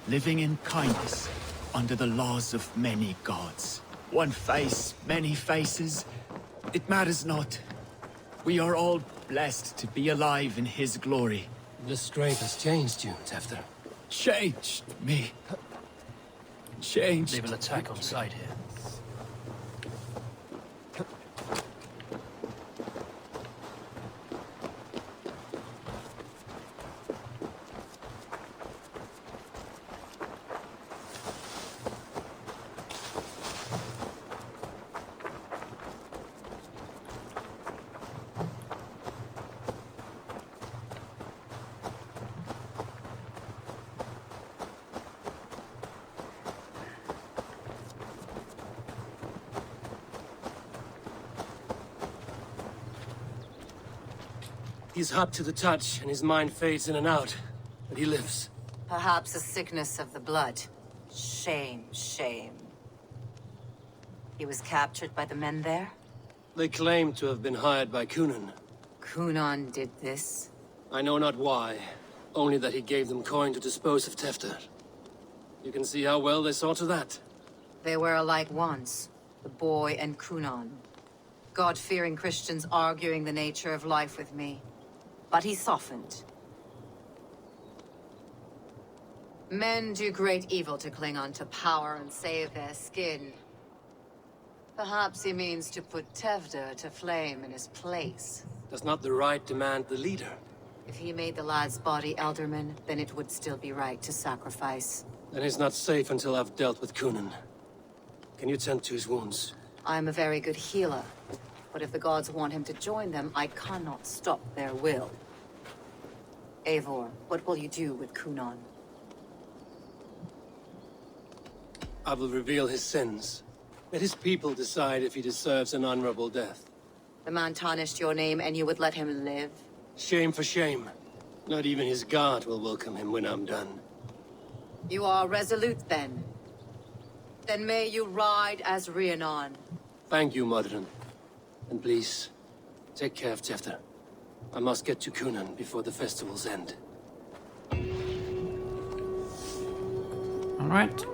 [SPEAKER 6] Living in kindness, under the laws of many gods. One face, many faces. It matters not. We are all blessed to be alive in his glory.
[SPEAKER 4] The Strafe has changed you, Tefter.
[SPEAKER 6] Changed me. Changed.
[SPEAKER 2] They will attack on sight here.
[SPEAKER 4] He's hot to the touch, and his mind fades in and out. But he lives.
[SPEAKER 11] Perhaps a sickness of the blood. Shame, shame. He was captured by the men there?
[SPEAKER 4] They claim to have been hired by Coonan.
[SPEAKER 11] Coonan did this?
[SPEAKER 4] I know not why. Only that he gave them coin to dispose of Tefter. You can see how well they saw to that.
[SPEAKER 11] They were alike once, the boy and Coonan. God-fearing Christians arguing the nature of life with me. But he softened. Men do great evil to cling on to power and save their skin. Perhaps he means to put Tefter to flame in his place.
[SPEAKER 4] Does not the right demand the leader?
[SPEAKER 11] If he made the lad's body Elderman, then it would still be right to sacrifice.
[SPEAKER 4] Then he's not safe until I've dealt with Coonan. Can you tend to his wounds?
[SPEAKER 11] I'm a very good healer. But if the gods want him to join them, I cannot stop their will. Eivor, what will you do with Coonan?
[SPEAKER 4] I will reveal his sins. Let his people decide if he deserves an honorable death.
[SPEAKER 11] The man tarnished your name and you would let him live?
[SPEAKER 4] Shame for shame. Not even his guard will welcome him when I'm done.
[SPEAKER 11] You are resolute then. Then may you ride as Rhiannon.
[SPEAKER 4] Thank you, Modron. And please, take care of Tefter. I must get to Coonan before the festival's end.
[SPEAKER 1] Alright.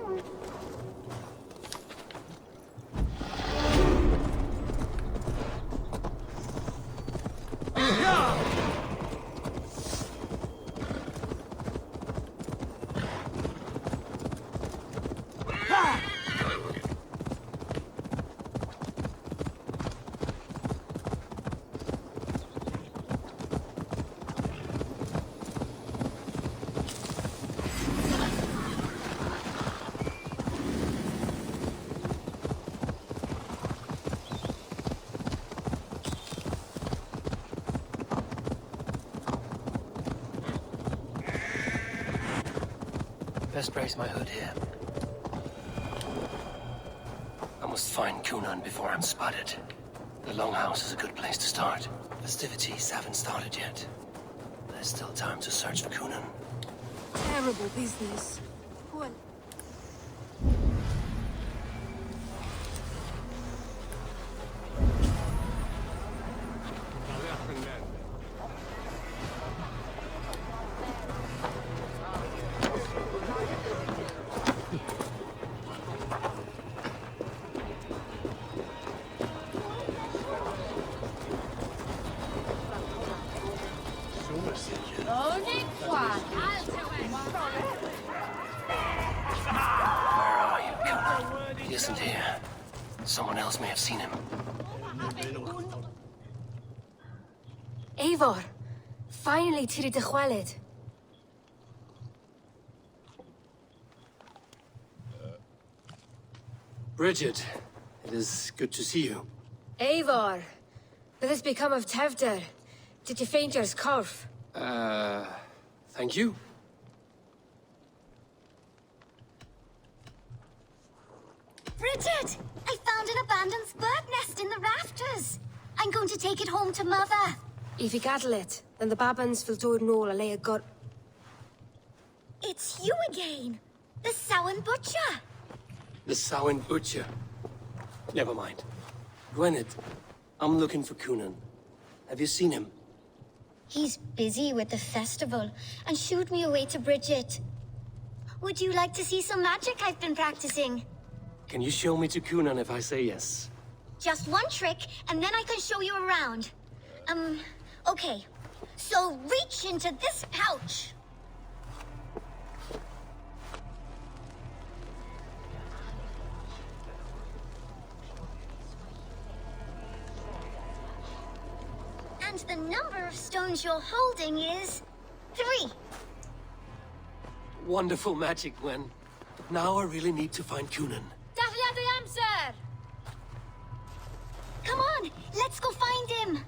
[SPEAKER 2] Best brace my hood here. I must find Cunan before I'm spotted. The Longhouse is a good place to start. Festivities haven't started yet. There's still time to search for Cunan.
[SPEAKER 5] Terrible business. Well,
[SPEAKER 2] Where are you, Cunan? He isn't here. Someone else may have seen him.
[SPEAKER 5] Eivor, finally tiri de chwaled.
[SPEAKER 4] Bridget, it is good to see you.
[SPEAKER 5] Eivor, what has become of Tevder? Did you faint your scarf?
[SPEAKER 4] Thank you.
[SPEAKER 12] Bridget! I found an abandoned bird nest in the rafters. I'm going to take it home to Mother.
[SPEAKER 5] If you cattle it, then the babans will do no a got.
[SPEAKER 12] It's you again. The Samhain Butcher.
[SPEAKER 4] The Samhain Butcher. Never mind. Gwyneth, I'm looking for Cunan. Have you seen him?
[SPEAKER 12] He's busy with the festival and shooed me away to Bridget. Would you like to see some magic I've been practicing?
[SPEAKER 4] Can you show me to Cunan if I say yes?
[SPEAKER 12] Just one trick, and then I can show you around. Okay. So reach into this pouch. And the number of stones you're holding is 3.
[SPEAKER 4] Wonderful magic, Gwen. Now I really need to find Cunan.
[SPEAKER 12] Come on, let's go find him.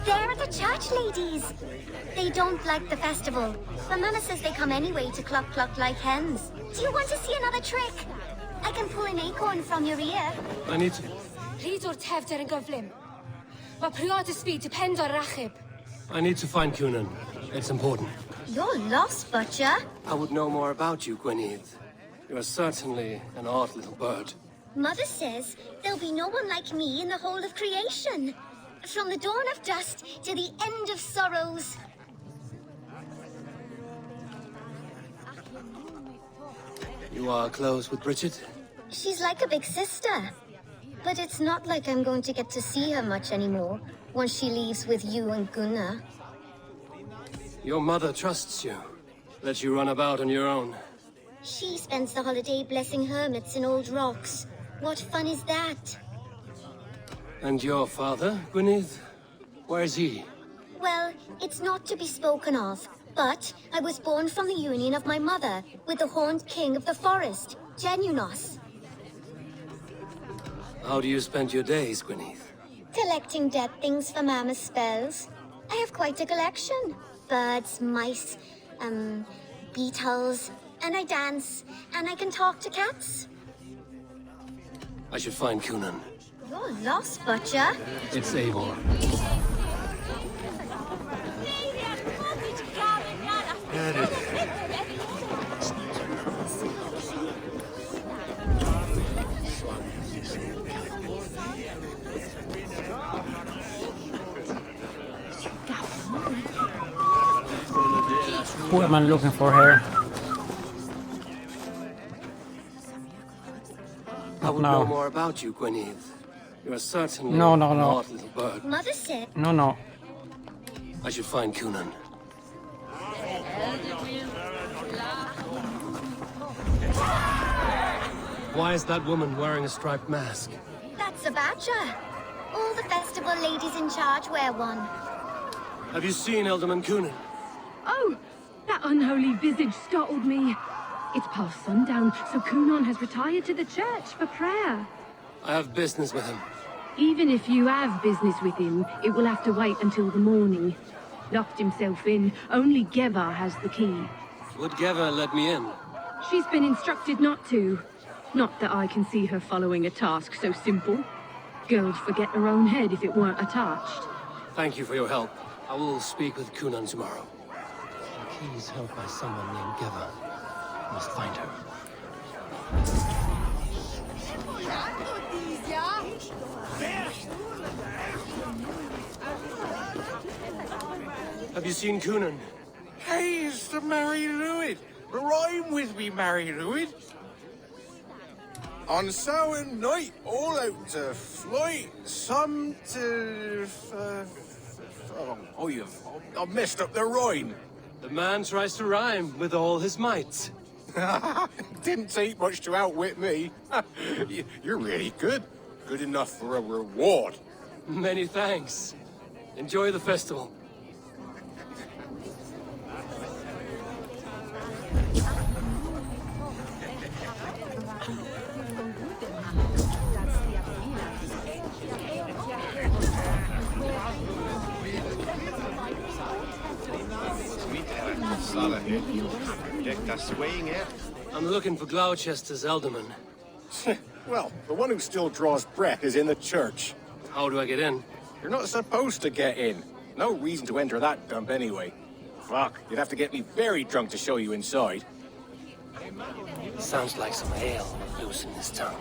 [SPEAKER 12] There are the church ladies. They don't like the festival, but Mama says they come anyway to cluck cluck like hens. Do you want to see another trick? I can pull an acorn from your ear.
[SPEAKER 4] I need to...
[SPEAKER 5] Please or Tevder and Govlim. But prior to speed depends on Rachib.
[SPEAKER 4] I need to find Cunan. It's important.
[SPEAKER 12] You're lost, Butcher.
[SPEAKER 4] I would know more about you, Gwyneth. You are certainly an odd little bird.
[SPEAKER 12] Mother says there'll be no one like me in the whole of creation. From the dawn of dust to the end of sorrows.
[SPEAKER 4] You are close with Bridget?
[SPEAKER 12] She's like a big sister. But it's not like I'm going to get to see her much anymore once she leaves with you and Gunnar.
[SPEAKER 4] Your mother trusts you. Lets you run about on your own.
[SPEAKER 12] She spends the holiday blessing hermits in old rocks. What fun is that?
[SPEAKER 4] And your father, Gwyneth? Where's he?
[SPEAKER 12] Well, it's not to be spoken of, but I was born from the union of my mother with the horned king of the forest, Genunos.
[SPEAKER 4] How do you spend your days, Gwyneth?
[SPEAKER 12] Collecting dead things for Mama's spells. I have quite a collection. Birds, mice, beetles, and I dance, and I can talk to cats.
[SPEAKER 4] I should find Cunan.
[SPEAKER 12] You're lost, Butcher.
[SPEAKER 4] It's Eivor.
[SPEAKER 1] Who am I looking for here?
[SPEAKER 4] would
[SPEAKER 1] now.
[SPEAKER 4] know more about you, Gwyneth. You are certainly
[SPEAKER 1] No.
[SPEAKER 4] an odd little bird.
[SPEAKER 12] Mother said...
[SPEAKER 1] No.
[SPEAKER 4] I should find Cunan. Why is that woman wearing a striped mask?
[SPEAKER 12] That's a badger. All the festival ladies in charge wear one.
[SPEAKER 4] Have you seen Elderman Cunan?
[SPEAKER 16] Oh, that unholy visage startled me. It's past sundown, so Cunan has retired to the church for prayer.
[SPEAKER 4] I have business with him.
[SPEAKER 16] Even if you have business with him, it will have to wait until the morning. Locked himself in. Only Geva has the key.
[SPEAKER 4] Would Geva let me in?
[SPEAKER 16] She's been instructed not to. Not that I can see her following a task so simple. Girl'd forget her own head if it weren't attached.
[SPEAKER 4] Thank you for your help. I will speak with Cunan tomorrow. The key is held by someone named Geva. I must find her. Have you seen Cunan?
[SPEAKER 14] Hey, it's the Mary Lewid. Rhyme with me, Mary Lewid. On Samhain night, all out to flight, some to... I've messed up the rhyme.
[SPEAKER 4] The man tries to rhyme with all his might.
[SPEAKER 14] Didn't take much to outwit me. You're really good. Good enough for a reward.
[SPEAKER 4] Many thanks. Enjoy the festival. I'm looking for Gloucester's Elderman.
[SPEAKER 14] Well, the one who still draws breath is in the church.
[SPEAKER 4] How do I get in?
[SPEAKER 14] You're not supposed to get in. No reason to enter that dump anyway. Fuck, you'd have to get me very drunk to show you inside.
[SPEAKER 2] Sounds like some ale loose in this town.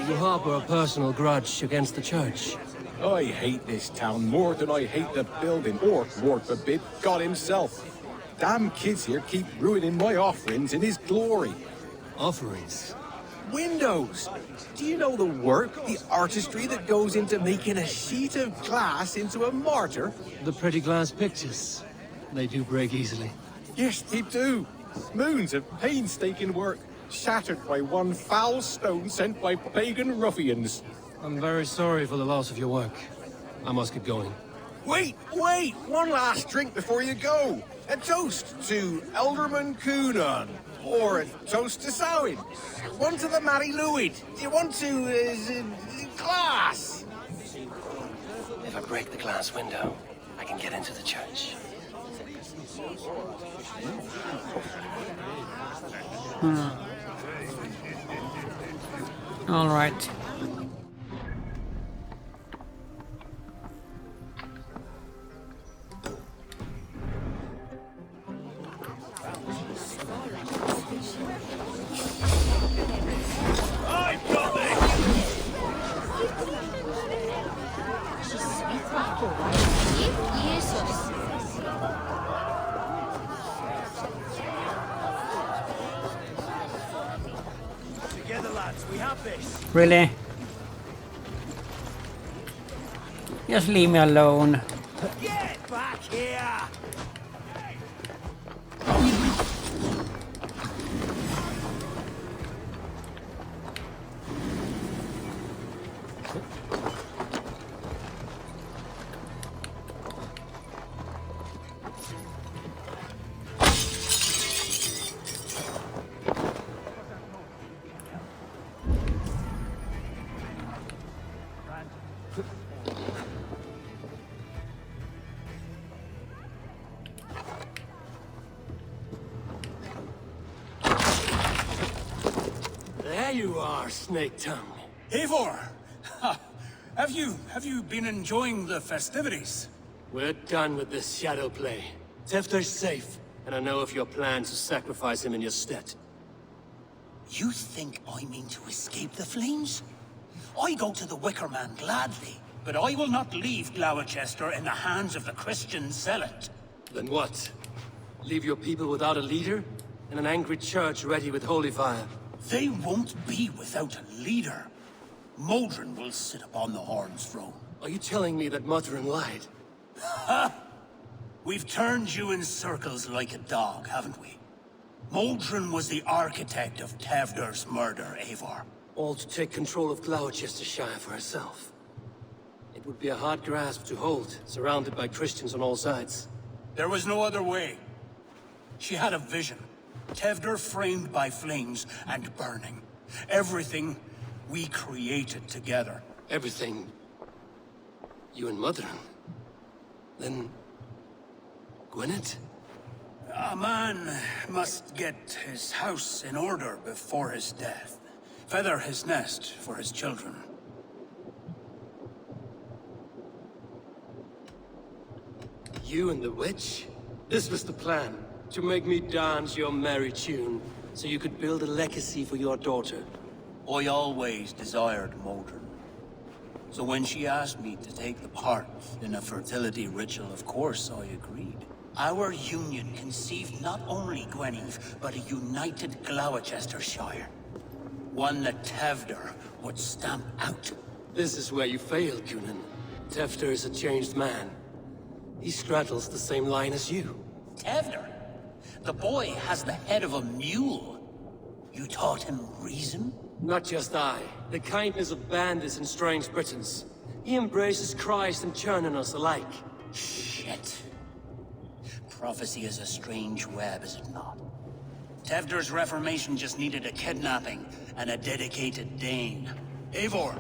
[SPEAKER 4] You harbor a personal grudge against the church.
[SPEAKER 14] I hate this town more than I hate the building, or, Lord forbid, God himself. Damn kids here keep ruining my offerings in his glory.
[SPEAKER 4] Offerings?
[SPEAKER 14] Windows! Do you know the work, the artistry that goes into making a sheet of glass into a mortar?
[SPEAKER 4] The pretty glass pictures. They do break easily.
[SPEAKER 14] Yes, they do. Moons of painstaking work, shattered by one foul stone sent by pagan ruffians.
[SPEAKER 4] I'm very sorry for the loss of your work. I must get going.
[SPEAKER 14] Wait! One last drink before you go. A toast to Elderman Cunan. Or a toast to Samhain. One to the Mary Lewid. Do you want to, glass?
[SPEAKER 2] If I break the glass window, I can get into the church.
[SPEAKER 1] All right.
[SPEAKER 9] Together, lads, we have this.
[SPEAKER 1] Really? Just leave me alone.
[SPEAKER 9] Get back here!
[SPEAKER 4] There you are, Snake Tongue.
[SPEAKER 7] Eivor! Have you been enjoying the festivities?
[SPEAKER 4] We're done with this shadow play. Tefter's safe. and I know of your plan to sacrifice him in your stead.
[SPEAKER 7] You think I mean to escape the flames? I go to the Wicker Man gladly, but I will not leave Gloucester in the hands of the Christian zealot.
[SPEAKER 4] Then what? Leave your people without a leader? And an angry church ready with holy fire?
[SPEAKER 7] They won't be without a leader. Modron will sit upon the Horn's throne.
[SPEAKER 4] Are you telling me that Modron lied?
[SPEAKER 7] Ha! We've turned you in circles like a dog, haven't we? Modron was the architect of Tevder's murder, Eivor.
[SPEAKER 4] All to take control of Gloucestershire for herself. It would be a hard grasp to hold, surrounded by Christians on all sides.
[SPEAKER 7] There was no other way. She had a vision. Tevder framed by flames and burning. Everything we created together.
[SPEAKER 4] Everything? You and Modron? Then... Gwynedd?
[SPEAKER 7] A man must get his house in order before his death. Feather his nest for his children.
[SPEAKER 4] You and the witch? This was the plan. To make me dance your merry tune, so you could build a legacy for your daughter.
[SPEAKER 7] I always desired Modron. So when she asked me to take the part in a fertility ritual, of course I agreed. Our union conceived not only Gweneve, but a united Gloucestershire. One that Tevder would stamp out.
[SPEAKER 4] This is where you failed, Cunan. Tevder is a changed man. He straddles the same line as you.
[SPEAKER 7] Tevder? The boy has the head of a mule. You taught him reason?
[SPEAKER 4] Not just I. The kindness of bandits and strange Britons. He embraces Christ and Chernonus alike.
[SPEAKER 7] Shit. Prophecy is a strange web, is it not? Tevder's reformation just needed a kidnapping and a dedicated Dane. Eivor,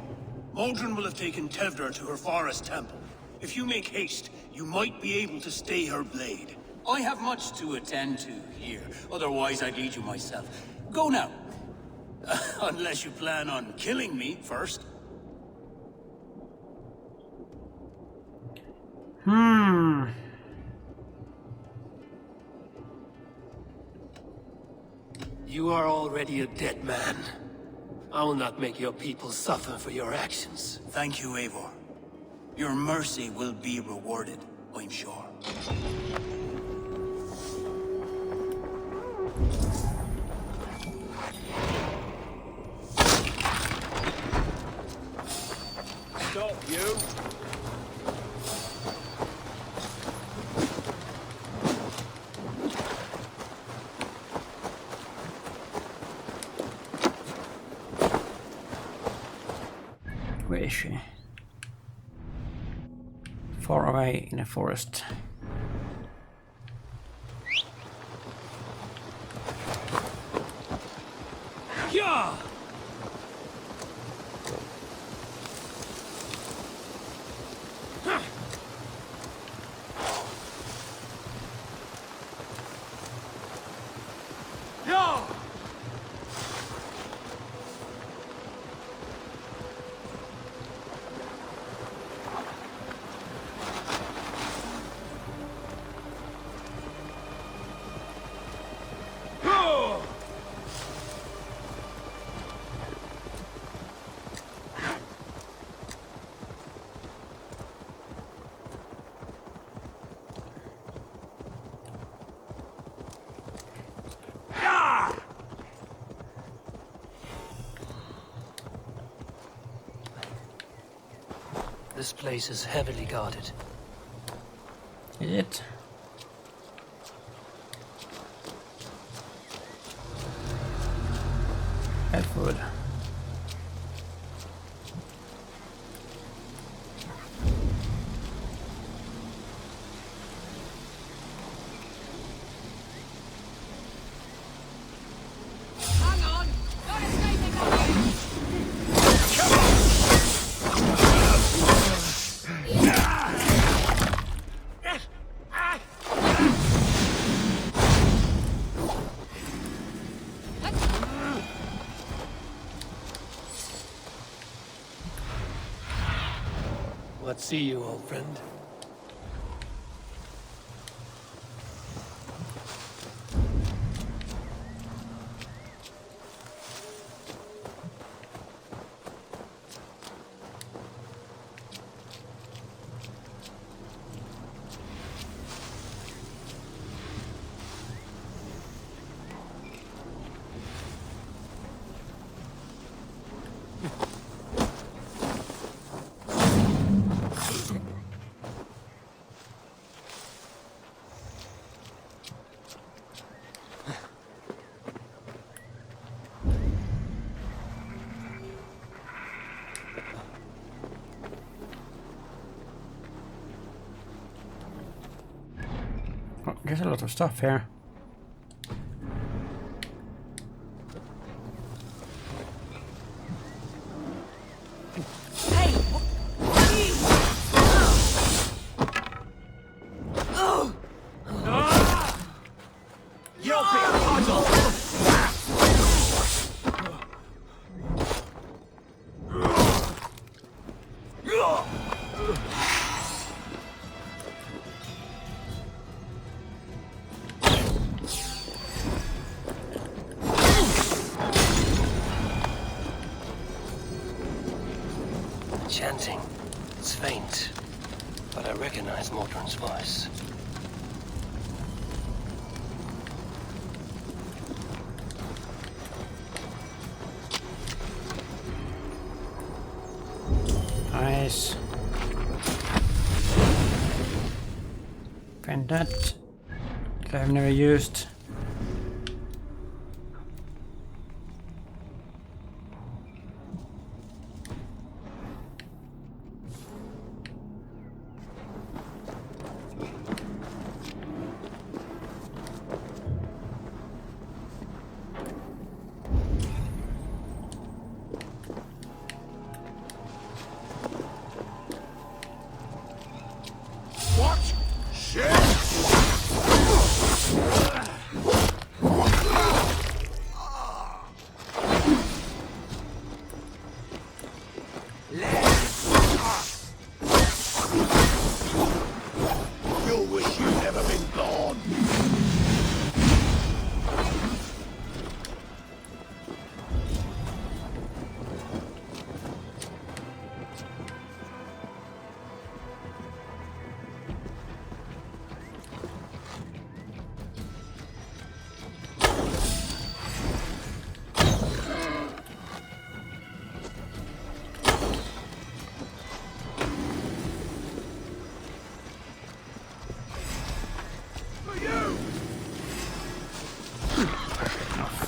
[SPEAKER 7] Modron will have taken Tevder to her forest temple. If you make haste, you might be able to stay her blade. I have much to attend to here, otherwise I'd lead you myself. Go now. Unless you plan on killing me first.
[SPEAKER 4] You are already a dead man. I will not make your people suffer for your actions.
[SPEAKER 7] Thank you, Eivor. Your mercy will be rewarded, I'm sure.
[SPEAKER 9] Stop, you!
[SPEAKER 1] Where is she? Far away in the forest.
[SPEAKER 4] Yeah! This place is heavily guarded.
[SPEAKER 1] Is it? Helpful.
[SPEAKER 17] Hang on! Not escaping the
[SPEAKER 4] What see you, old friend?
[SPEAKER 1] Oh, there's a lot of stuff here.
[SPEAKER 2] Chanting. It's faint, but I recognize Mordrin's voice.
[SPEAKER 1] Nice. Find that I've never used.
[SPEAKER 14] What? Shit! You wish you'd never been born.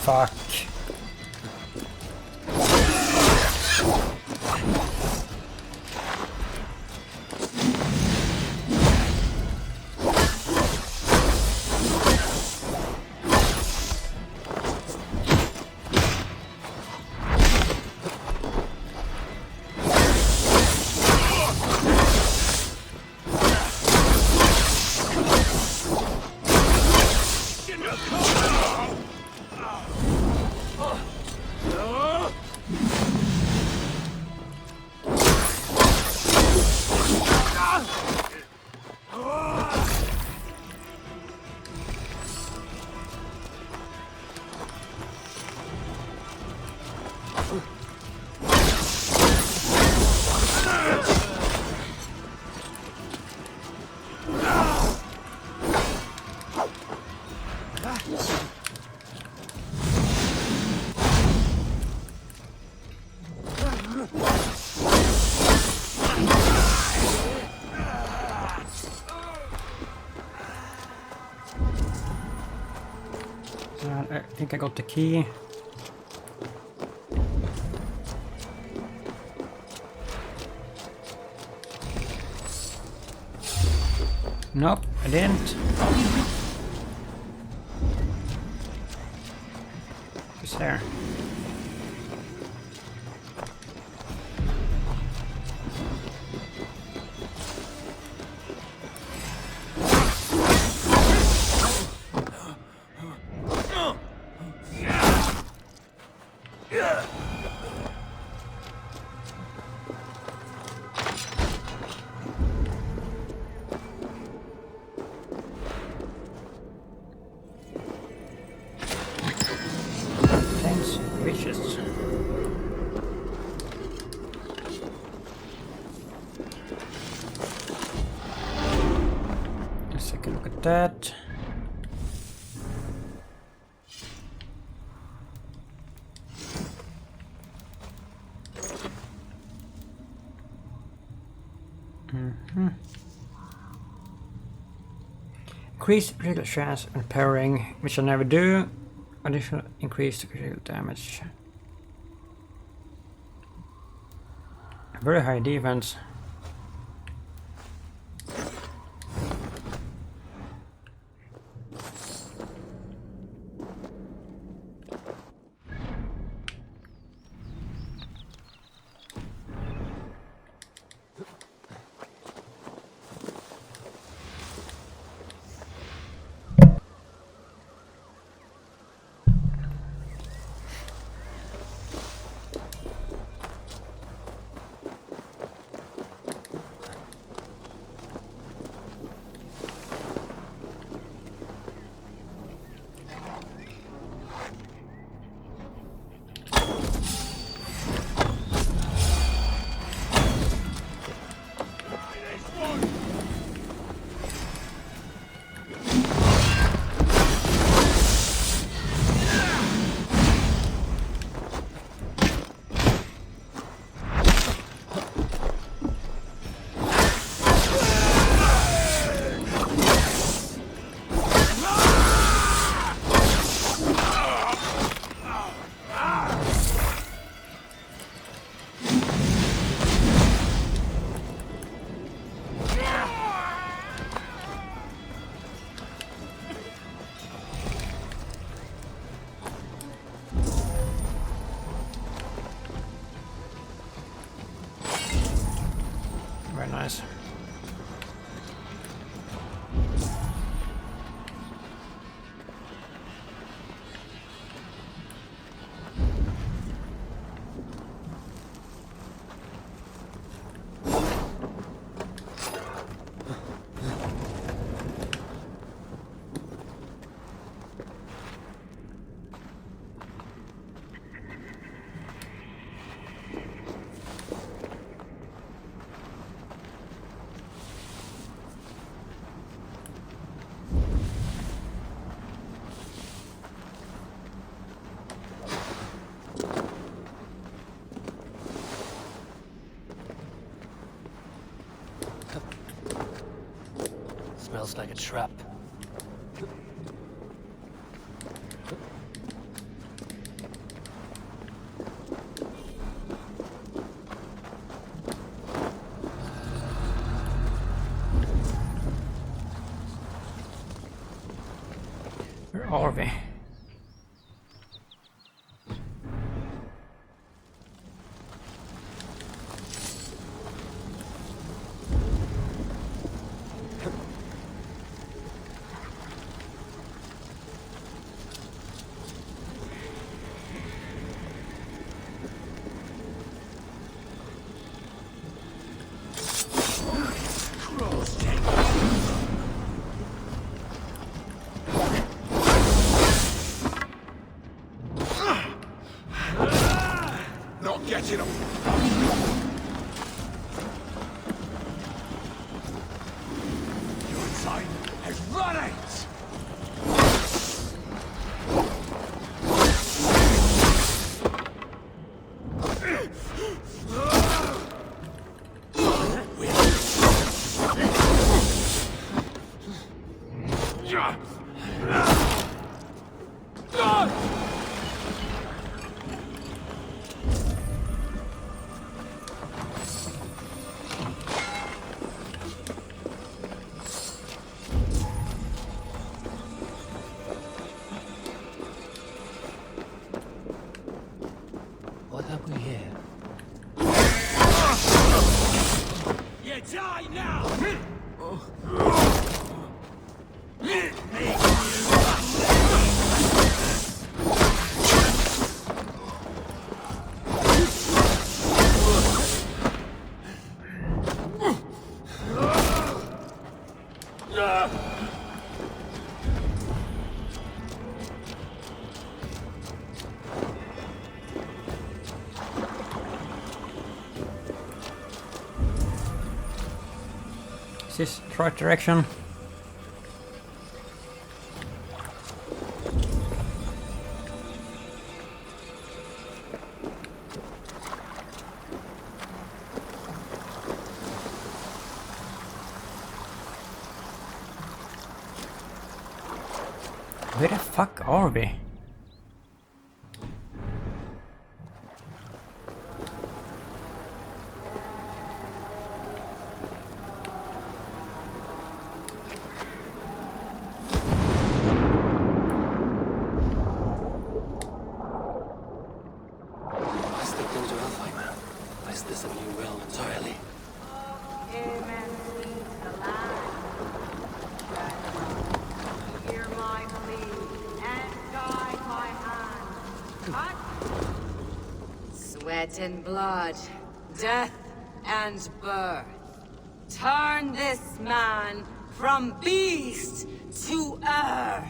[SPEAKER 1] Fuck. I think I got the key. Nope, I didn't. It's there. Thanks, vicious. Let's take a look at that. Increase critical chance and powering, which I never do. Additional increased critical damage. Very high defense.
[SPEAKER 4] smells like a trap.
[SPEAKER 1] Where are we?
[SPEAKER 14] Not getting them. Your time has run out.
[SPEAKER 4] What have we here?
[SPEAKER 14] You die now!
[SPEAKER 1] Is this the right direction? Where the fuck are we?
[SPEAKER 4] What's the clue to Olof, man? Or is this a new realm entirely?
[SPEAKER 17] Hear my plea and guide my hand.
[SPEAKER 11] Sweat and blood, death and birth. Turn this man from beast to earth.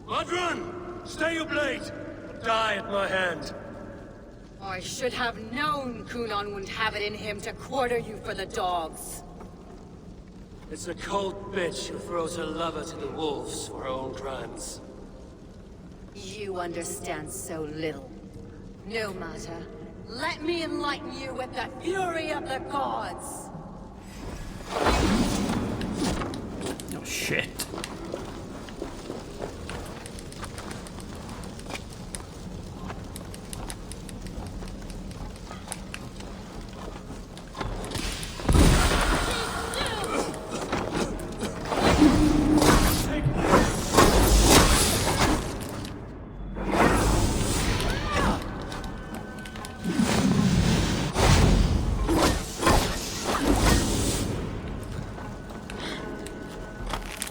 [SPEAKER 4] Madrun! Stay your blade! Or die at my hand!
[SPEAKER 11] I should have known Kunon wouldn't have it in him to quarter you for the dogs.
[SPEAKER 4] It's a cold bitch who throws her lover to the wolves for her own crimes.
[SPEAKER 11] You understand so little. No matter. Let me enlighten you with the fury of the gods!
[SPEAKER 1] Oh shit.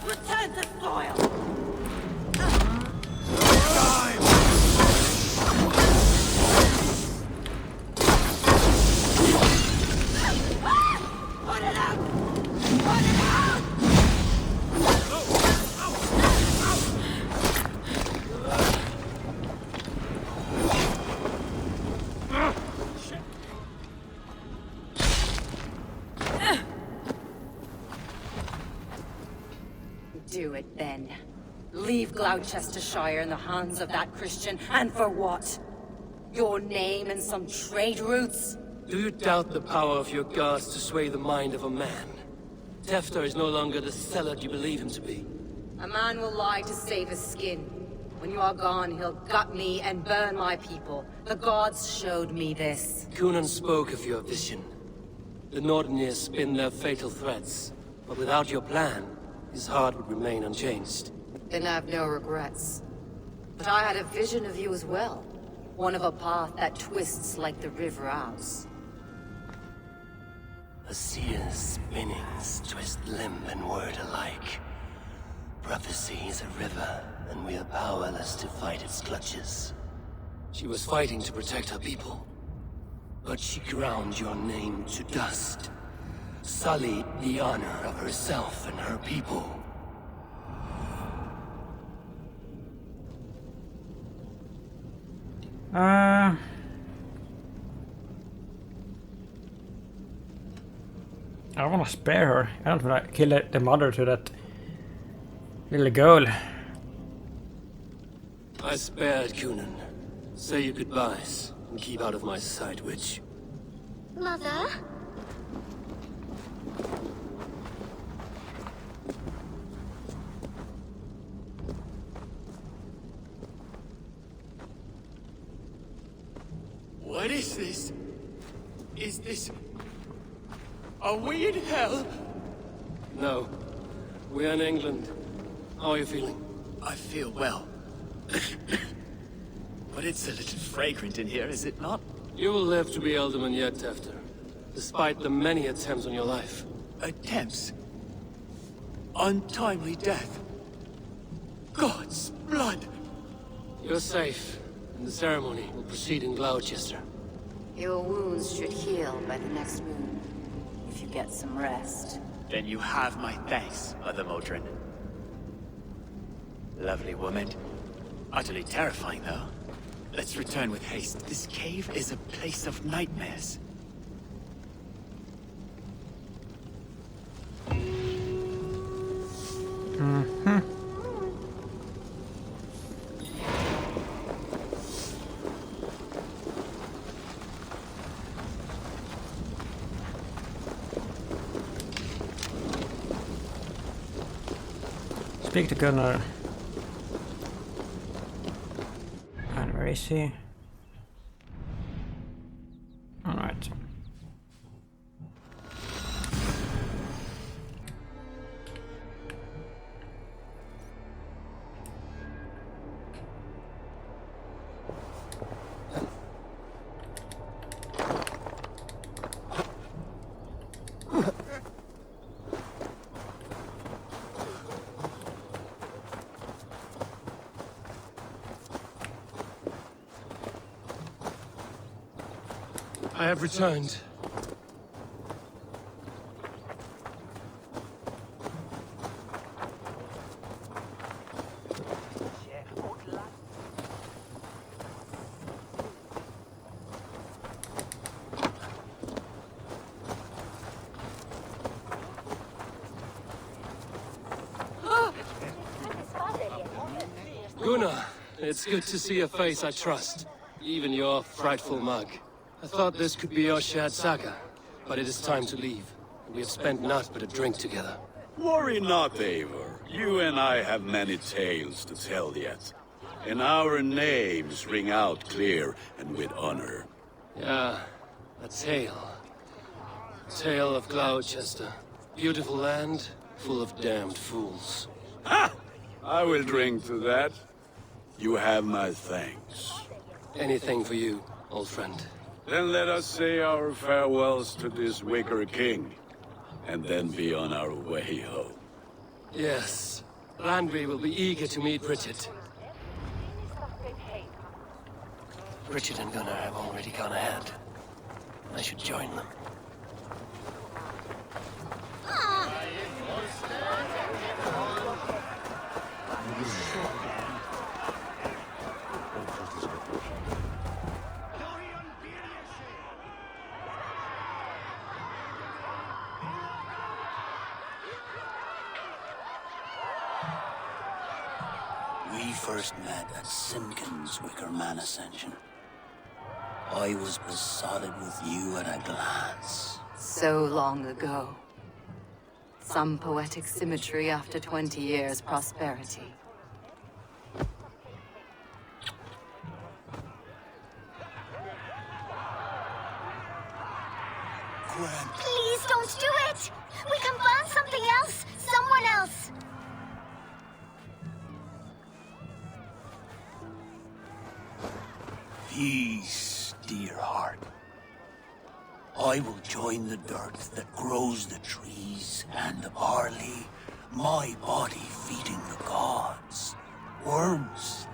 [SPEAKER 11] Return to soil! Put it out! Put it out! Do it then. Leave Gloucestershire in the hands of that Christian, and for what? Your name and some trade routes?
[SPEAKER 4] Do you doubt the power of your gods to sway the mind of a man? Tefter is no longer the zealot you believe him to be.
[SPEAKER 11] A man will lie to save his skin. When you are gone, he'll gut me and burn my people. The gods showed me this.
[SPEAKER 4] Cunan spoke of your vision. The Nordenir spin their fatal threats, but without your plan, his heart would remain unchanged.
[SPEAKER 11] Then I have no regrets. But I had a vision of you as well. One of a path that twists like the river Ouse.
[SPEAKER 2] A seer's spinnings twist limb and word alike. Prophecy is a river, and we are powerless to fight its clutches.
[SPEAKER 4] She was fighting to protect her people. But she ground your name to dust. Sullied the honor of herself and her people.
[SPEAKER 1] I don't want to spare her. I don't want to kill the mother to that little girl.
[SPEAKER 4] I spared Cunan. Say your goodbyes and keep out of my sight, witch.
[SPEAKER 12] Mother?
[SPEAKER 13] What is this? Is this... Are we in hell?
[SPEAKER 4] No. We're in England. How are you feeling?
[SPEAKER 13] I feel well. But it's a little fragrant in here, is it not?
[SPEAKER 4] You will live to be Alderman yet, Tefter. Despite the many attempts on your life.
[SPEAKER 13] Attempts? Untimely death? God's blood!
[SPEAKER 4] You're safe, and the ceremony will proceed in Gloucester.
[SPEAKER 11] Your wounds should heal by the next moon, if you get some rest.
[SPEAKER 6] Then you have my thanks, Mother Modron. Lovely woman. Utterly terrifying, though. Let's return with haste. This cave is a place of nightmares.
[SPEAKER 1] Mm-hmm. Speak to Gunnar. And where is he? Alright.
[SPEAKER 4] I have returned. Gunnar, it's good to see a face I trust, even your frightful mug. I thought this could be our shared saga, but it is time to leave. We have spent naught but a drink together.
[SPEAKER 3] Worry not, Eivor. You and I have many tales to tell yet. And our names ring out clear and with honor.
[SPEAKER 4] Yeah, a tale. Tale of Gloucester. Beautiful land, full of damned fools.
[SPEAKER 3] Ha! I will drink to that. You have my thanks.
[SPEAKER 4] Anything for you, old friend.
[SPEAKER 3] Then let us say our farewells to this Wicker King, and then be on our way home.
[SPEAKER 4] Yes, Landry will be eager to meet Bridget. Bridget and Gunnar have already gone ahead. I should join them.
[SPEAKER 7] We first met at Simpkins' Wicker Man Ascension. I was besotted with you at a glance.
[SPEAKER 11] So long ago. Some poetic symmetry after 20 years' prosperity.
[SPEAKER 12] Please don't do it! We can find something else! Someone else!
[SPEAKER 7] Peace, dear heart. I will join the dirt that grows the trees and the barley, my body feeding the gods, worms,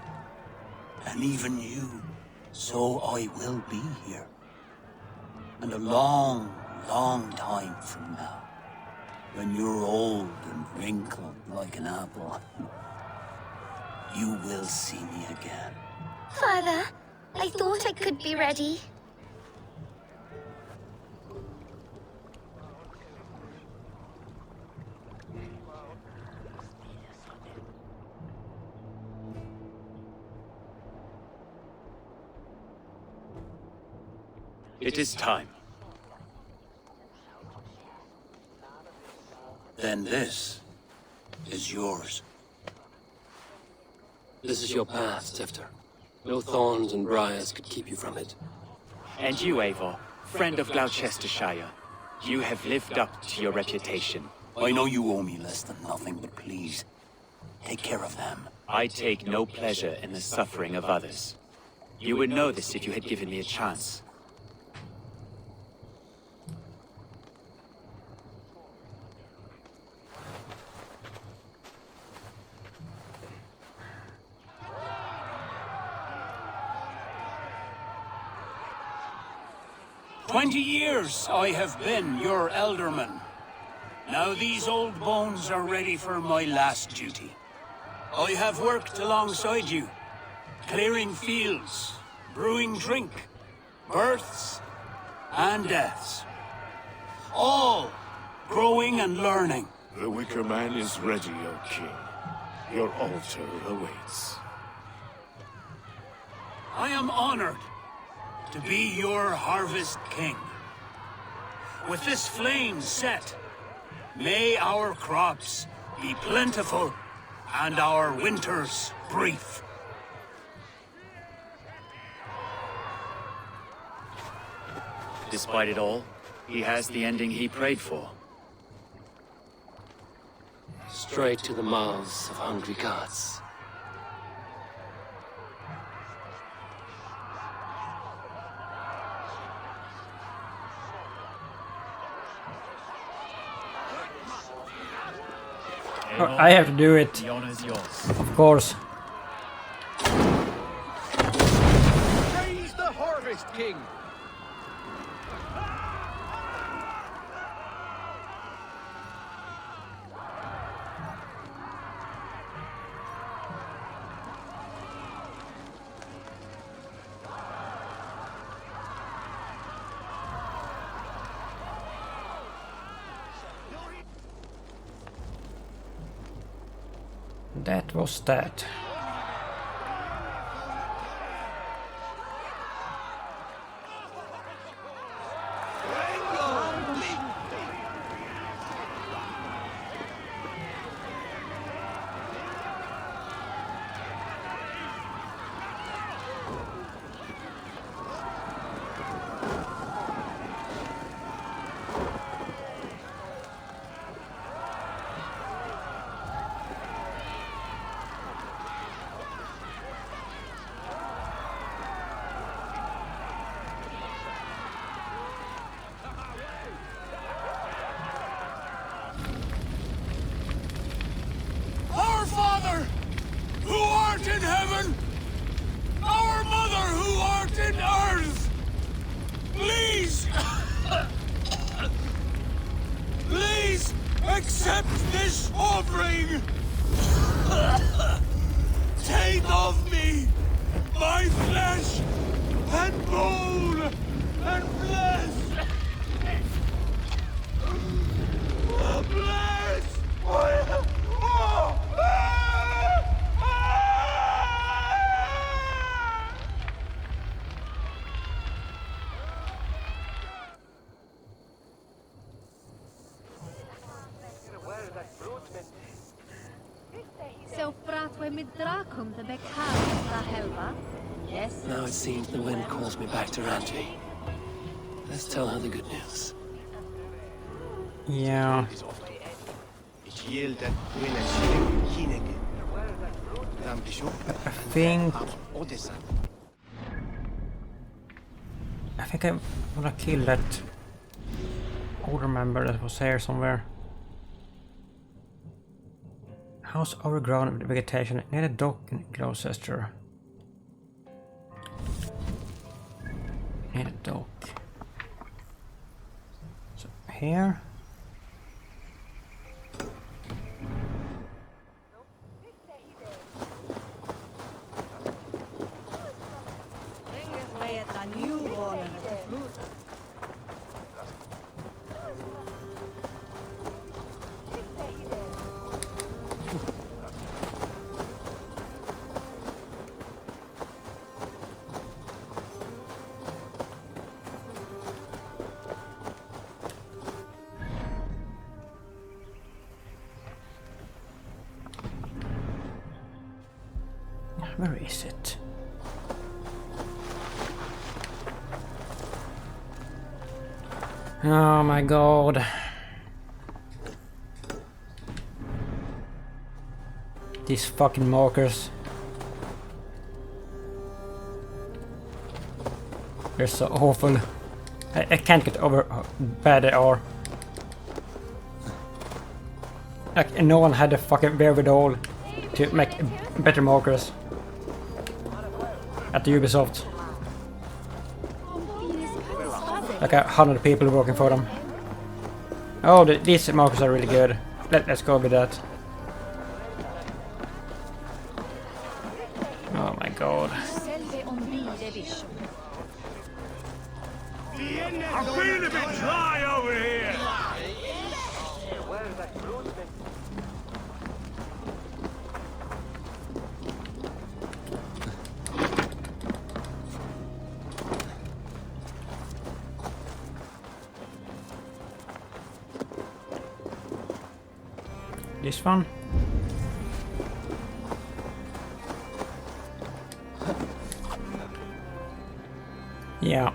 [SPEAKER 7] and even you. So I will be here. And a long, long time from now, when you're old and wrinkled like an apple, you will see me again.
[SPEAKER 12] Father, I thought I could be ready.
[SPEAKER 6] It is time.
[SPEAKER 7] Then this is yours.
[SPEAKER 4] This is your path, Tifter. No thorns and briars could keep you from it.
[SPEAKER 6] And you, Eivor, friend of Gloucestershire, you have lived up to your reputation.
[SPEAKER 7] I know you owe me less than nothing, but please, take care of them.
[SPEAKER 6] I take no pleasure in the suffering of others. You would know this if you had given me a chance.
[SPEAKER 7] "20 years I have been your elderman. Now these old bones are ready for my last duty. I have worked alongside you, clearing fields, brewing drink, births and deaths. All growing and learning.
[SPEAKER 14] The Wicker Man is ready, O King. Your altar awaits.
[SPEAKER 7] I am honored to be your Harvest King. With this flame set, may our crops be plentiful and our winters brief.
[SPEAKER 6] Despite it all, he has the ending he prayed for.
[SPEAKER 4] Straight to the mouths of hungry gods.
[SPEAKER 1] Oh, I have to do it.
[SPEAKER 6] The honor is yours.
[SPEAKER 1] Of course.
[SPEAKER 9] Praise the Harvest King!
[SPEAKER 1] That was that.
[SPEAKER 7] Our Father, who art in heaven, our Mother, who art in earth, please, please accept this offering. Take of me my flesh and bone and flesh. Bless.
[SPEAKER 4] Now it seems the wind calls me back to Ranji. Let's tell her the good news.
[SPEAKER 1] Yeah. I think I'm gonna kill that older member that was here somewhere. House overgrown with vegetation near the dock in Gloucester. Near the dock. So here. Where is it? Oh my god. These fucking markers. They're so awful. I can't get over how bad they are. Like, no one had the fucking wherewithal to make better markers at the Ubisoft. Like 100 people working for them. Oh, these markers are really good. Let's go with that. Oh my god.
[SPEAKER 14] I'm feeling a bit dry over here.
[SPEAKER 1] This one. Yeah.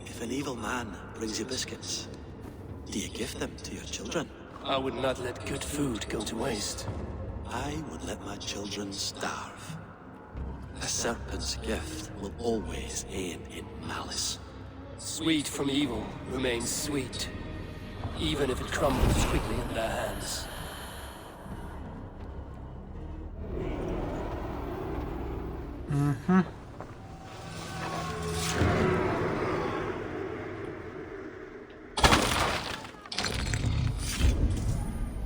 [SPEAKER 18] If an evil man brings you biscuits, do you give them to your children?
[SPEAKER 4] I would not let good food go to waste.
[SPEAKER 18] I would let my children starve. A serpent's gift will always end in malice.
[SPEAKER 4] Sweet from evil remains sweet, even if it crumbles quickly in their hands.
[SPEAKER 1] Mm-hmm.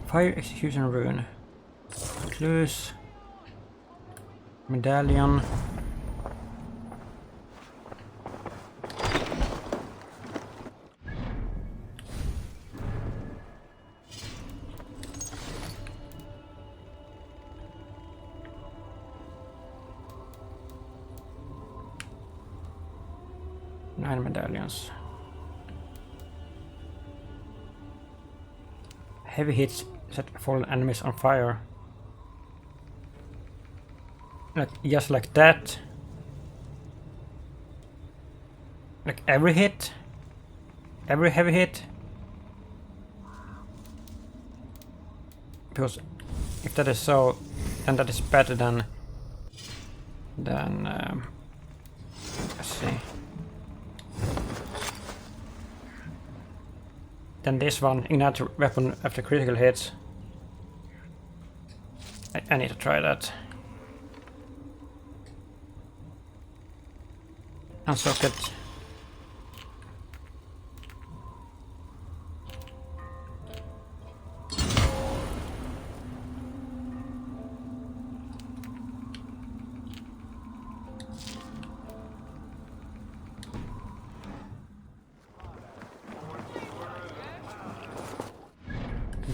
[SPEAKER 1] Fire execution rune. Clues. Medallion. Nine medallions. Heavy hits set fallen enemies on fire. Like, just like that. Like every hit. Every heavy hit. Because if that is so, then that is better than let's see. Then this one, ignite weapon after critical hits. I need to try that. Unsock it.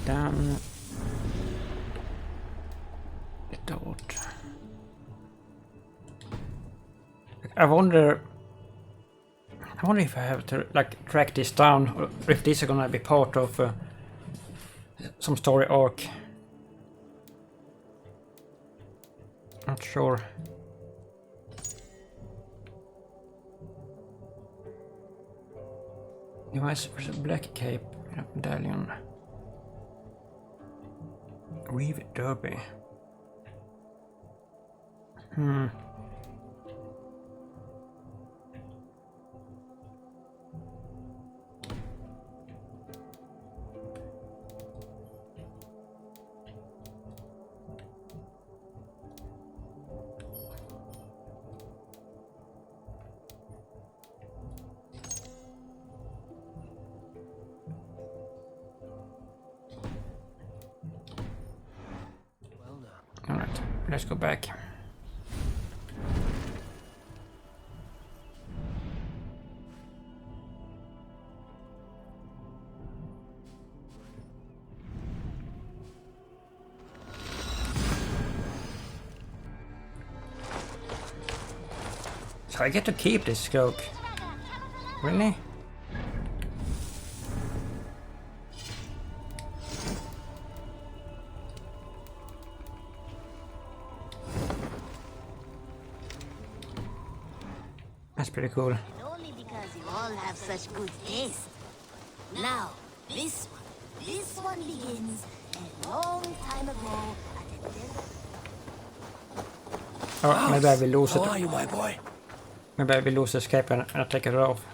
[SPEAKER 1] Then the dot. I wonder if I have to like track this down, or if this is gonna be part of some story arc. Not sure. Device versus black cape in a medallion. Reeve Derby. Alright, let's go back. So I get to keep this cloak. Really? That's pretty cool.
[SPEAKER 12] Only because you all have such good taste. Now, this one begins a long time ago at a desert.
[SPEAKER 1] Oh, maybe I will lose it.
[SPEAKER 4] How are you, my boy?
[SPEAKER 1] Maybe I will lose the escape and I'll take it off.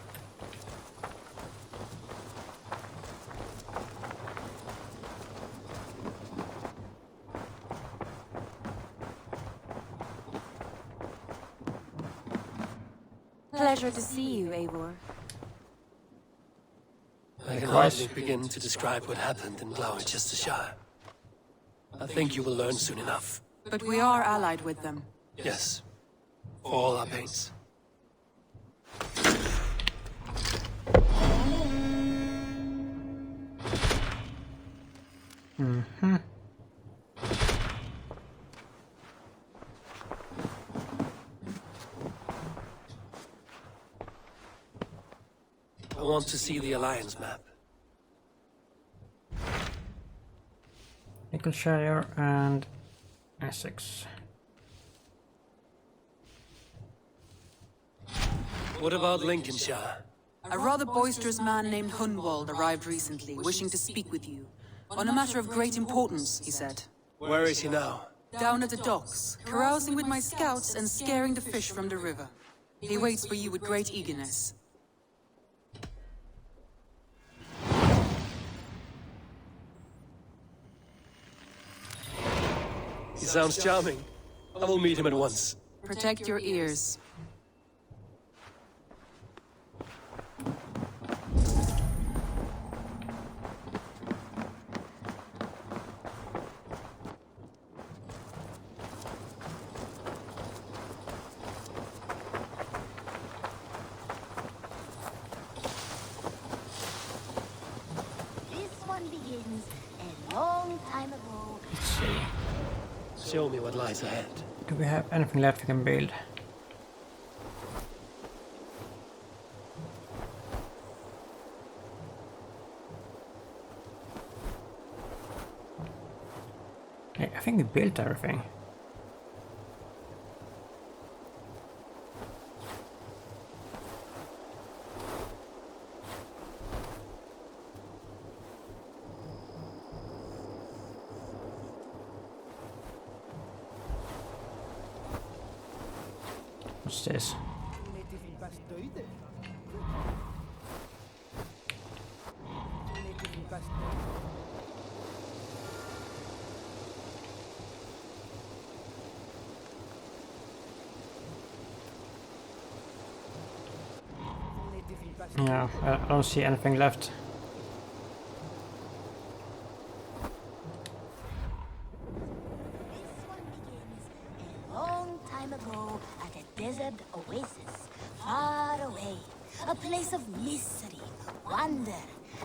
[SPEAKER 11] Pleasure to see you, Eivor.
[SPEAKER 4] I can hardly begin to describe what happened in Gloucestershire. I think you will learn soon enough.
[SPEAKER 19] But we are allied with them.
[SPEAKER 4] Yes. For all our pains.
[SPEAKER 1] Mm-hmm.
[SPEAKER 4] I want to see the Alliance map.
[SPEAKER 1] Wicker-Fire and Essex.
[SPEAKER 4] What about Lincolnshire?
[SPEAKER 19] A rather boisterous man named Hunwald arrived recently, wishing to speak with you. On a matter of great importance, he said.
[SPEAKER 4] Where is he now?
[SPEAKER 19] Down at the docks, carousing with my scouts and scaring the fish from the river. He waits for you with great eagerness.
[SPEAKER 4] He sounds charming. I will meet him at once.
[SPEAKER 19] Protect your ears.
[SPEAKER 4] Show me what lies ahead.
[SPEAKER 1] Do we have anything left we can build? Hey, I think we built everything. What's this? Yeah, I don't see anything left.
[SPEAKER 12] Long time ago at a desert oasis, far away. A place of mystery, wonder,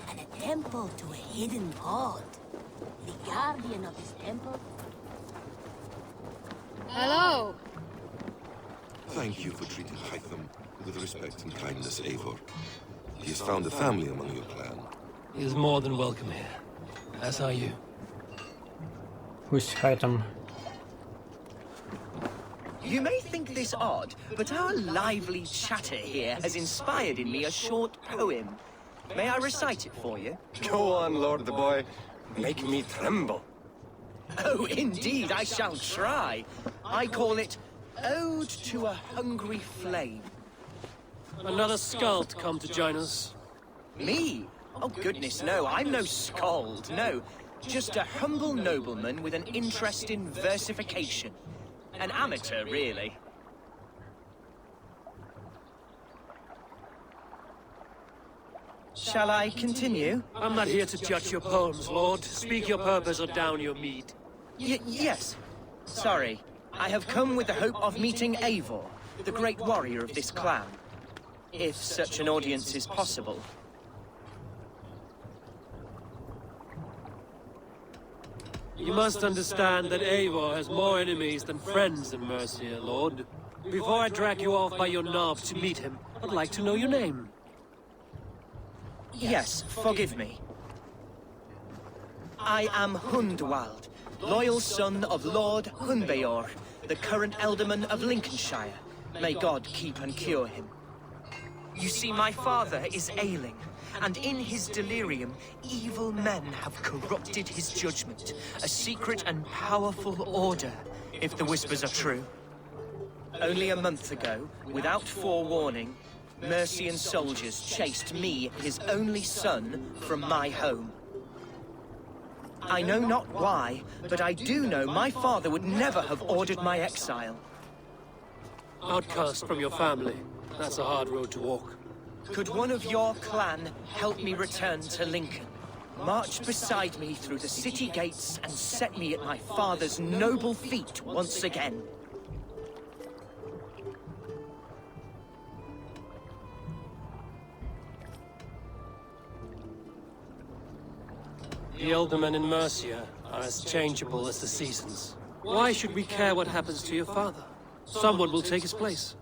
[SPEAKER 12] and a temple to a hidden god. The guardian of this temple.
[SPEAKER 20] Hello. Thank you for treating Hytham with respect and kindness, Eivor. He has found a family among your clan.
[SPEAKER 4] He is more than welcome here. As are you.
[SPEAKER 1] Who's Hytham?
[SPEAKER 21] You may think this odd, but our lively chatter here has inspired in me a short poem. May I recite it for you?
[SPEAKER 9] Go on, Lord the Boy. Make me tremble.
[SPEAKER 21] Oh, indeed, I shall try. I call it Ode to a Hungry Flame.
[SPEAKER 4] Another skald come to join us.
[SPEAKER 21] Me? Oh, goodness, no. I'm no skald, no. Just a humble nobleman with an interest in versification. An amateur, really. Shall I continue?
[SPEAKER 4] I'm not here to judge your poems, Lord. Speak your purpose or down your mead.
[SPEAKER 21] Yes. Sorry. I have come with the hope of meeting Eivor, the great warrior of this clan. If such an audience is possible.
[SPEAKER 4] You must understand that Eivor has more enemies than friends in Mercia, Lord. Before I drag you off by your knob to meet him, I'd like to know your name.
[SPEAKER 21] Yes, forgive me. I am Hundwald, loyal son of Lord Hunbeor, the current Elderman of Lincolnshire. May God keep and cure him. You see, my father is ailing, and in his delirium, evil men have corrupted his judgment. A secret and powerful order, if the whispers are true. Only a month ago, without forewarning, Mercian soldiers chased me, his only son, from my home. I know not why, but I do know my father would never have ordered my exile.
[SPEAKER 4] Outcast from your family. That's a hard road to walk.
[SPEAKER 21] Could one of your clan help me return to Lincoln? March beside me through the city gates and set me at my father's noble feet once again.
[SPEAKER 4] The Eldermen in Mercia are as changeable as the seasons. Why should we care what happens to your father? Someone will take his place.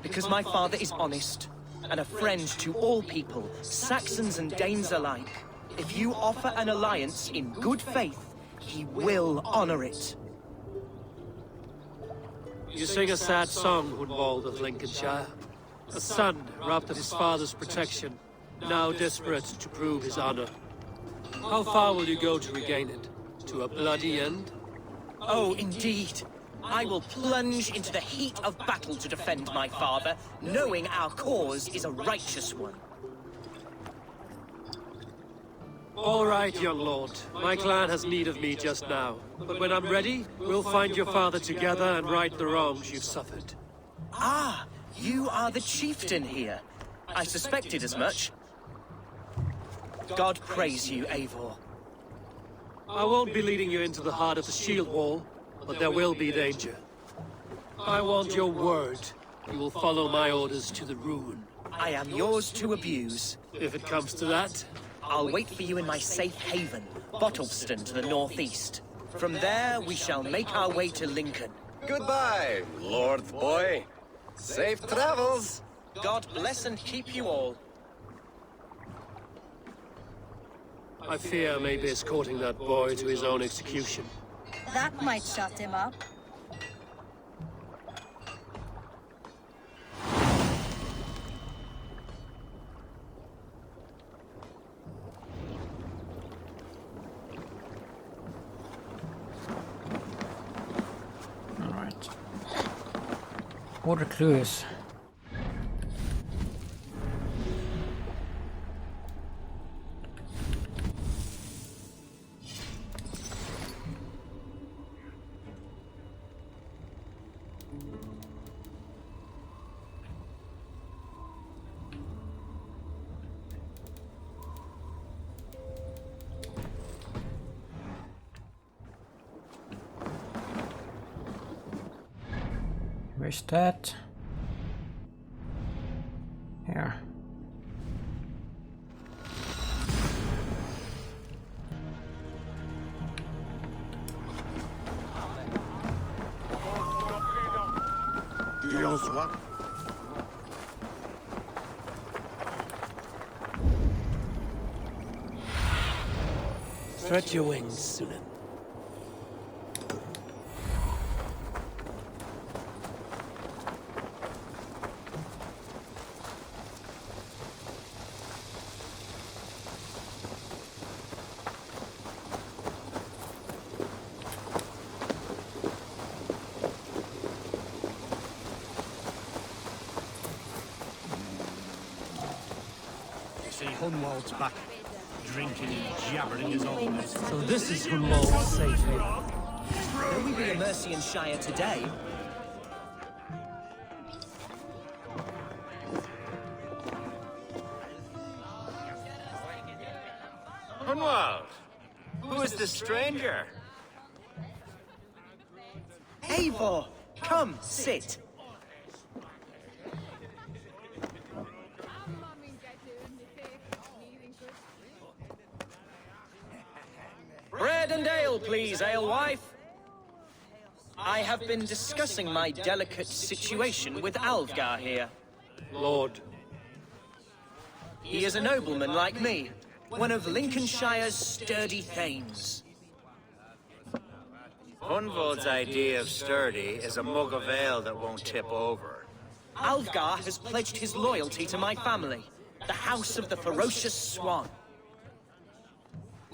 [SPEAKER 21] Because my father is honest, and a friend to all people, Saxons and Danes alike. If you offer an alliance in good faith, he will honor it.
[SPEAKER 4] You sing a sad song, Hundwald of Lincolnshire. A son robbed of his father's protection, now desperate to prove his honor. How far will you go to regain it? To a bloody end?
[SPEAKER 21] Oh, indeed. I will plunge into the heat of battle to defend my father, knowing our cause is a righteous one.
[SPEAKER 4] All right, young lord. My clan has need of me just now. But when I'm ready, we'll find your father together and right the wrongs you've suffered.
[SPEAKER 21] Ah, you are the chieftain here. I suspected as much. God praise you, Eivor.
[SPEAKER 4] I won't be leading you into the heart of the shield wall, but there will be danger. I want your word. You will follow my orders to the ruin.
[SPEAKER 21] I am yours to abuse.
[SPEAKER 4] If it comes to that,
[SPEAKER 21] I'll wait for you in my safe haven, Bottleston to the northeast. From there, we shall make our way to Lincoln.
[SPEAKER 9] Goodbye, Lord Boy. Safe travels.
[SPEAKER 21] God bless and keep you all.
[SPEAKER 4] I fear I may be escorting that boy to his own execution.
[SPEAKER 12] That might shut him up.
[SPEAKER 1] All right. Water clues. Where's that? Here.
[SPEAKER 14] The Swan.
[SPEAKER 4] Stretch your wings, Sunan.
[SPEAKER 8] See, Hunwald's back, drinking and jabbering as always.
[SPEAKER 4] So this is Hunwald's safe haven.
[SPEAKER 21] Will we be in Mercian Shire today?
[SPEAKER 9] Hunwald, who is this stranger?
[SPEAKER 21] Eivor, come, sit. Bread and ale, please, alewife. I have been discussing my delicate situation with Alfgar here.
[SPEAKER 4] Lord.
[SPEAKER 21] He is a nobleman like me, one of Lincolnshire's sturdy thanes.
[SPEAKER 9] Hunwald's idea of sturdy is a mug of ale that won't tip over.
[SPEAKER 21] Alfgar has pledged his loyalty to my family, the House of the Ferocious Swan.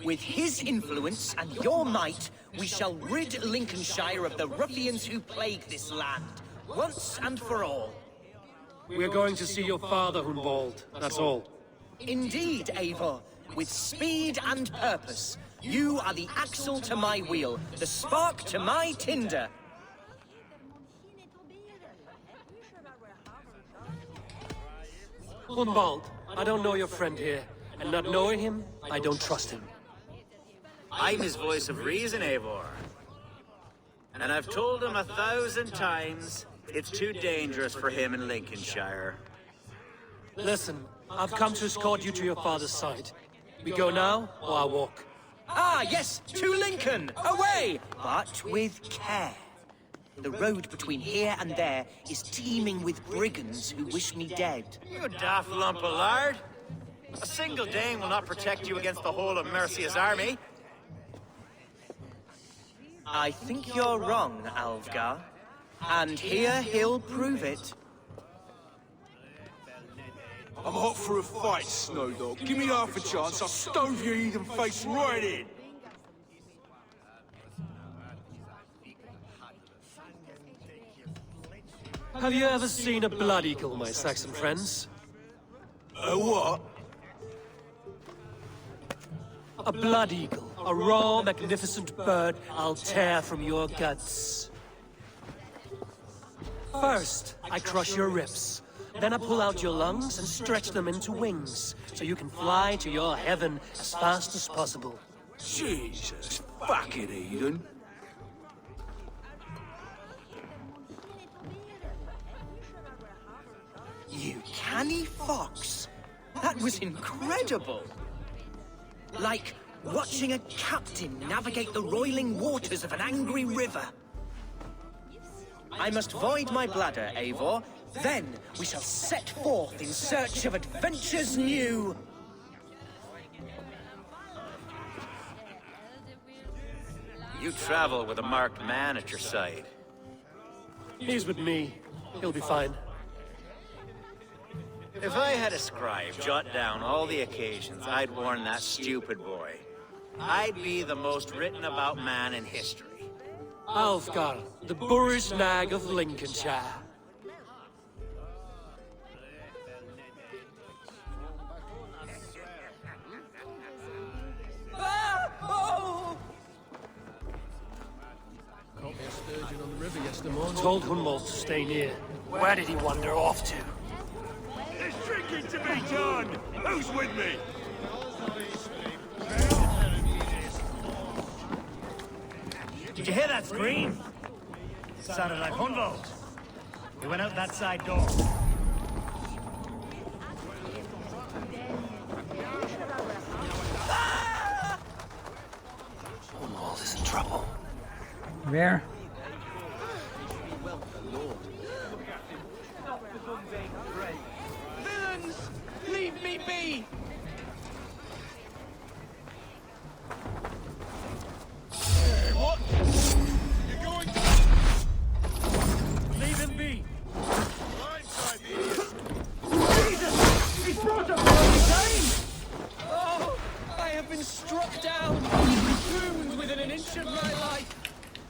[SPEAKER 21] With his influence and your might, we shall rid Lincolnshire of the ruffians who plague this land, once and for all.
[SPEAKER 4] We're going to see your father, Hunwald. That's all.
[SPEAKER 21] Indeed, Eivor. With speed and purpose, you are the axle to my wheel, the spark to my tinder.
[SPEAKER 4] Hunwald, I don't know your friend here, and not knowing him, I don't trust him.
[SPEAKER 9] I'm his voice of reason, Eivor. And I've told him 1,000 times it's too dangerous for him in Lincolnshire.
[SPEAKER 4] Listen, I've come to escort you to your father's side. We go now, or I walk?
[SPEAKER 21] Ah, yes, to Lincoln! Away! But with care. The road between here and there is teeming with brigands who wish me dead.
[SPEAKER 9] You daft lump of lard! A single Dane will not protect you against the whole of Mercia's army.
[SPEAKER 21] I think you're wrong, Alfgar. And here he'll prove it.
[SPEAKER 22] I'm hot for a fight, Snowdog. Give me half a chance, I'll stove your heathen face right in.
[SPEAKER 4] Have you ever seen a blood eagle, my Saxon friends?
[SPEAKER 22] A what?
[SPEAKER 4] A blood eagle. A raw, magnificent bird I'll tear from your guts. First, I crush your ribs. Then I pull out your lungs and stretch them into wings, so you can fly to your heaven as fast as possible.
[SPEAKER 22] Jesus fucking Eden.
[SPEAKER 21] You canny fox. That was incredible. Like watching a captain navigate the roiling waters of an angry river. I must void my bladder, Eivor. Then we shall set forth in search of adventures new.
[SPEAKER 9] You travel with a marked man at your side.
[SPEAKER 4] He's with me. He'll be fine.
[SPEAKER 9] If I had a scribe jot down all the occasions I'd warn that stupid boy, I'd be the most written about man in history.
[SPEAKER 4] Alfgar, the boorish nag of Lincolnshire.
[SPEAKER 23] Caught me a sturgeon on the river yesterday morning.
[SPEAKER 4] Told Hunwald to stay near. Where did he wander off to?
[SPEAKER 22] There's drinking to be done! Who's with me?
[SPEAKER 8] Did you hear that scream? Sounded like Hunwald. He went out that side door.
[SPEAKER 2] Hunwald is in trouble.
[SPEAKER 1] Where?
[SPEAKER 21] Villains! Leave me be!
[SPEAKER 8] What? You're going... Leave him be.
[SPEAKER 21] Jesus! He's brought up Oh! I have been struck down, doomed within an inch of my life.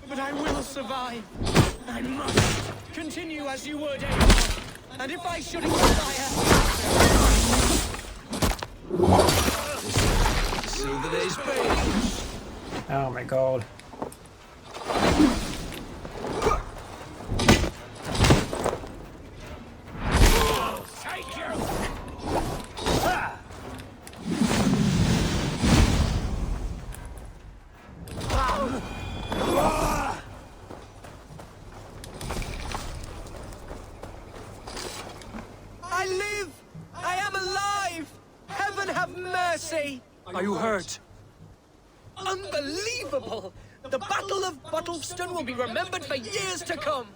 [SPEAKER 21] But I will survive. I must continue as you would, Eivor. And if I should expire...
[SPEAKER 8] Silver days paid.
[SPEAKER 1] Oh my god.
[SPEAKER 8] Take your...
[SPEAKER 21] I live! I am alive! Heaven have mercy!
[SPEAKER 4] Are you hurt?
[SPEAKER 21] Unbelievable! The Battle of Bottleston will be remembered for years to come!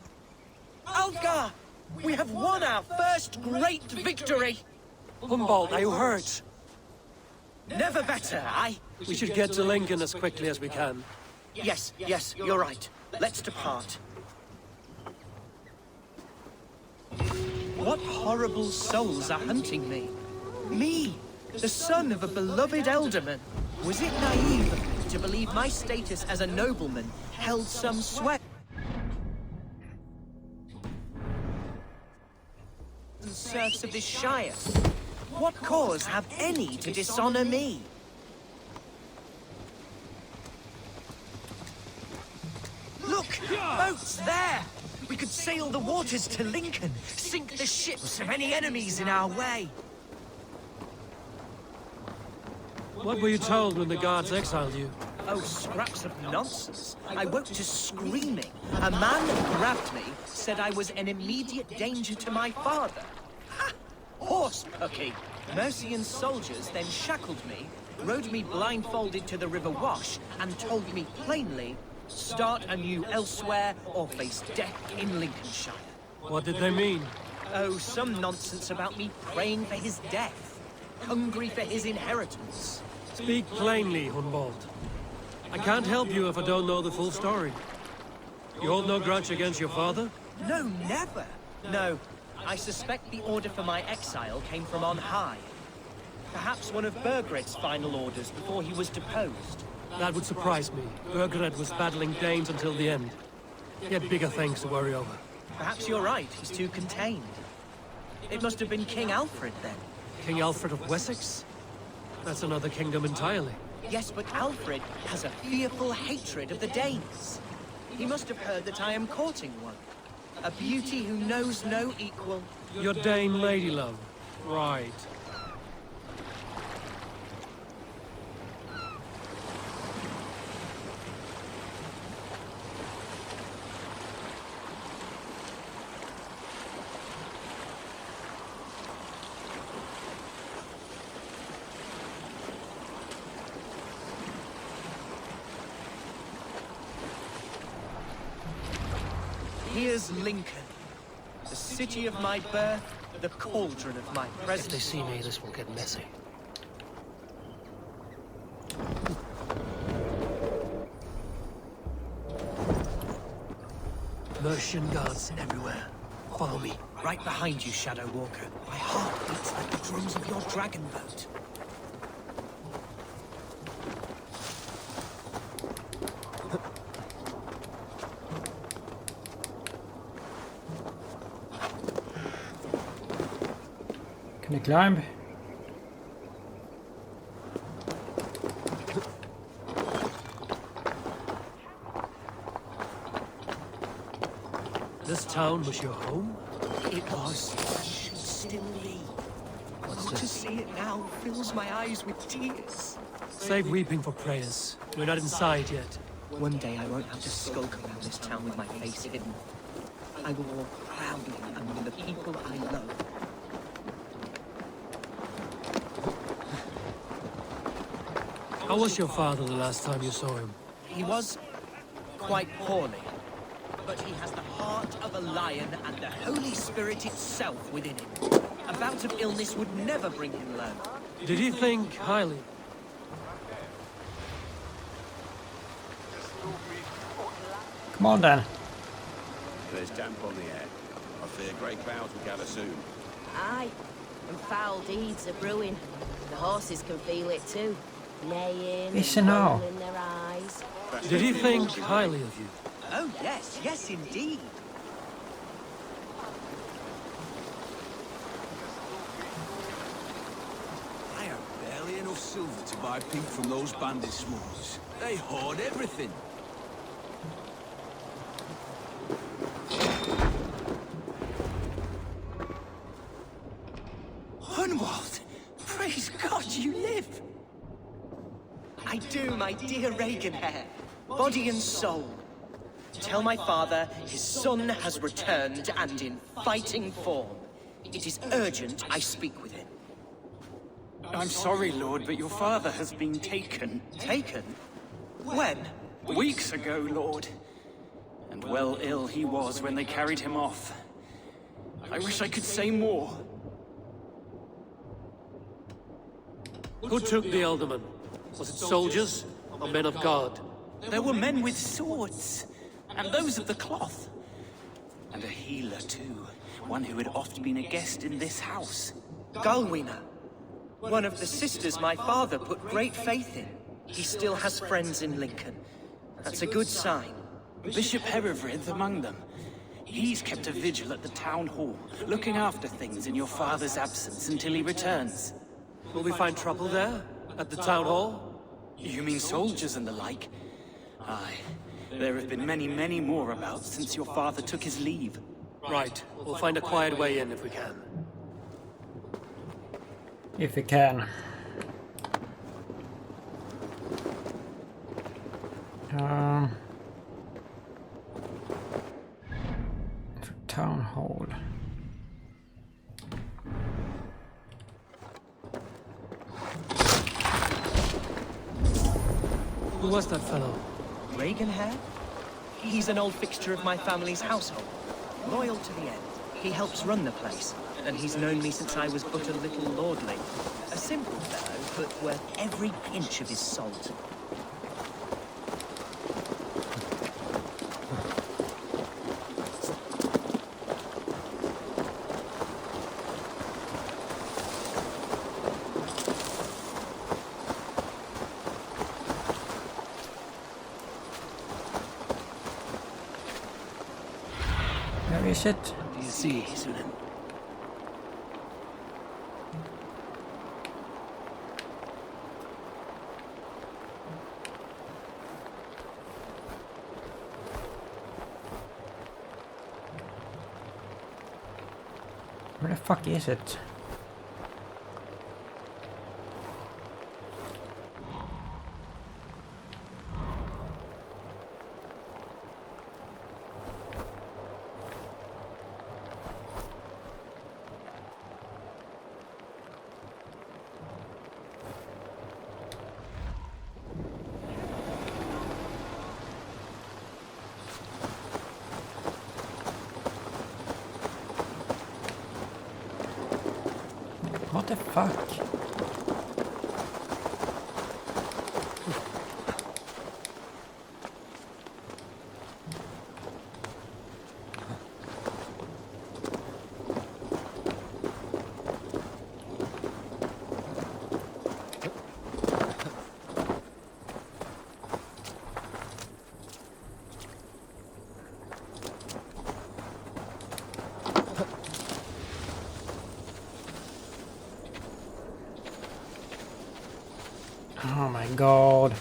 [SPEAKER 21] Algar! We have won our first great victory!
[SPEAKER 4] Humboldt, are you hurt?
[SPEAKER 21] Never better,
[SPEAKER 4] We should get to Lincoln as quickly as we can.
[SPEAKER 21] Yes, you're right. Let's depart. What horrible souls are hunting me? Me, the son of a beloved elderman. Was it naive of me to believe my status as a nobleman held some sway? The serfs of this shire. What cause have any to dishonor me? Look! Boats there! We could sail the waters to Lincoln, sink the ships of any enemies in our way.
[SPEAKER 4] What were you told when the guards exiled you?
[SPEAKER 21] Oh, scraps of nonsense. I woke to screaming. A man grabbed me, said I was an immediate danger to my father. Ha! Horse-pucky! Mercian soldiers then shackled me, rode me blindfolded to the River Wash, and told me plainly, start anew elsewhere or face death in Lincolnshire.
[SPEAKER 4] What did they mean?
[SPEAKER 21] Oh, some nonsense about me praying for his death, hungry for his inheritance.
[SPEAKER 4] Speak plainly, Humboldt. I can't help you if I don't know the full story. You hold no grudge against your father?
[SPEAKER 21] No, never. No, I suspect the order for my exile came from on high. Perhaps one of Burgred's final orders before he was deposed.
[SPEAKER 4] That would surprise me. Burgred was battling Danes until the end. He had bigger things to worry over.
[SPEAKER 21] Perhaps you're right, he's too contained. It must have been King Alfred, then.
[SPEAKER 4] King Alfred of Wessex? That's another kingdom entirely.
[SPEAKER 21] Yes, but Alfred has a fearful hatred of the Danes. He must have heard that I am courting one. A beauty who knows no equal.
[SPEAKER 4] Your Dane lady love. Right.
[SPEAKER 21] Here's Lincoln, the city of my birth, the cauldron of my presence.
[SPEAKER 4] If they see me, this will get messy. Mercian guards everywhere. Follow me.
[SPEAKER 21] Right behind you, Shadow Walker. My heart beats like the drums of your dragon boat.
[SPEAKER 1] Can I climb?
[SPEAKER 4] This town was your home?
[SPEAKER 21] It was. Should still be. To see it now fills my eyes with tears.
[SPEAKER 4] Save weeping for prayers. We're not inside yet.
[SPEAKER 21] One day I won't have to skulk around this town with my face hidden. I will walk proudly among the people I love.
[SPEAKER 4] How was your father the last time you saw him?
[SPEAKER 21] He was quite poorly. but he has the heart of a lion and the Holy Spirit itself within him. A bout of illness would never bring him low.
[SPEAKER 23] Did he think highly?
[SPEAKER 1] Come on then.
[SPEAKER 5] There's damp on the air. I fear great clouds will gather soon.
[SPEAKER 12] Aye, and foul deeds are brewing. The horses can feel it too. Neighing
[SPEAKER 1] Listen
[SPEAKER 12] and
[SPEAKER 1] now.
[SPEAKER 12] rolling their eyes.
[SPEAKER 23] Did he think highly of you?
[SPEAKER 21] Oh, yes, yes, indeed.
[SPEAKER 5] I have barely enough silver to buy pink from those bandit smugglers. They hoard everything.
[SPEAKER 21] Hunwald! Praise God you live! I do, my dear Reaganhair. Body and soul. Tell my father his son has returned and in fighting form. It is urgent I speak with him.
[SPEAKER 6] I'm sorry, Lord, but your father has been taken.
[SPEAKER 21] Taken? When?
[SPEAKER 6] Weeks ago, Lord. And well ill he was when they carried him off. I wish I could say more.
[SPEAKER 23] Who took the Elderman? Was it soldiers or men of God?
[SPEAKER 6] There were men with swords, and those of the cloth. And a healer, too. One who had oft been a guest in this house.
[SPEAKER 21] Galwina. One of the sisters my father put great faith in. He still has friends in Lincoln. That's a good sign.
[SPEAKER 6] Bishop Herefrith among them. He's kept a vigil at the town hall, looking after things in your father's absence until he returns.
[SPEAKER 23] Will we find trouble there? At the town hall?
[SPEAKER 6] You mean soldiers and the like? Aye. There have been many, many more about since your father took his leave.
[SPEAKER 23] Right. We'll find a quiet way in if we can.
[SPEAKER 1] If we can. Town hall.
[SPEAKER 23] Who was that fellow?
[SPEAKER 21] Reaganhair? He's an old fixture of my family's household. Loyal to the end. He helps run the place, and he's known me since I was but a little lordly. A simple fellow, but worth every pinch of his salt.
[SPEAKER 1] Where is it?
[SPEAKER 23] Do you see, Sunan?
[SPEAKER 1] Where the fuck is it? What the fuck? Oh my god.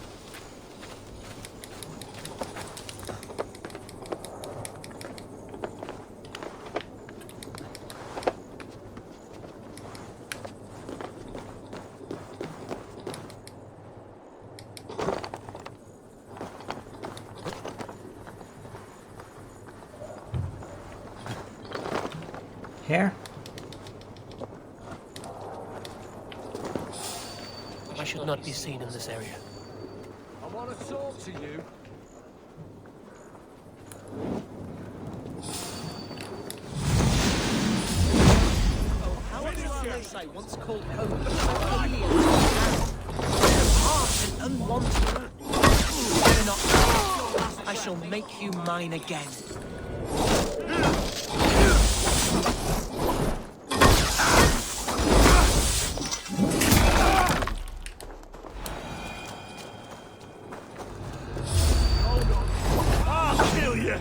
[SPEAKER 1] Here?
[SPEAKER 23] I should not be seen in this area.
[SPEAKER 14] I want to talk to you.
[SPEAKER 21] place I once called home, but an alien harsh and unwanted. Fear not, I shall make you mine again.
[SPEAKER 14] I'll kill you!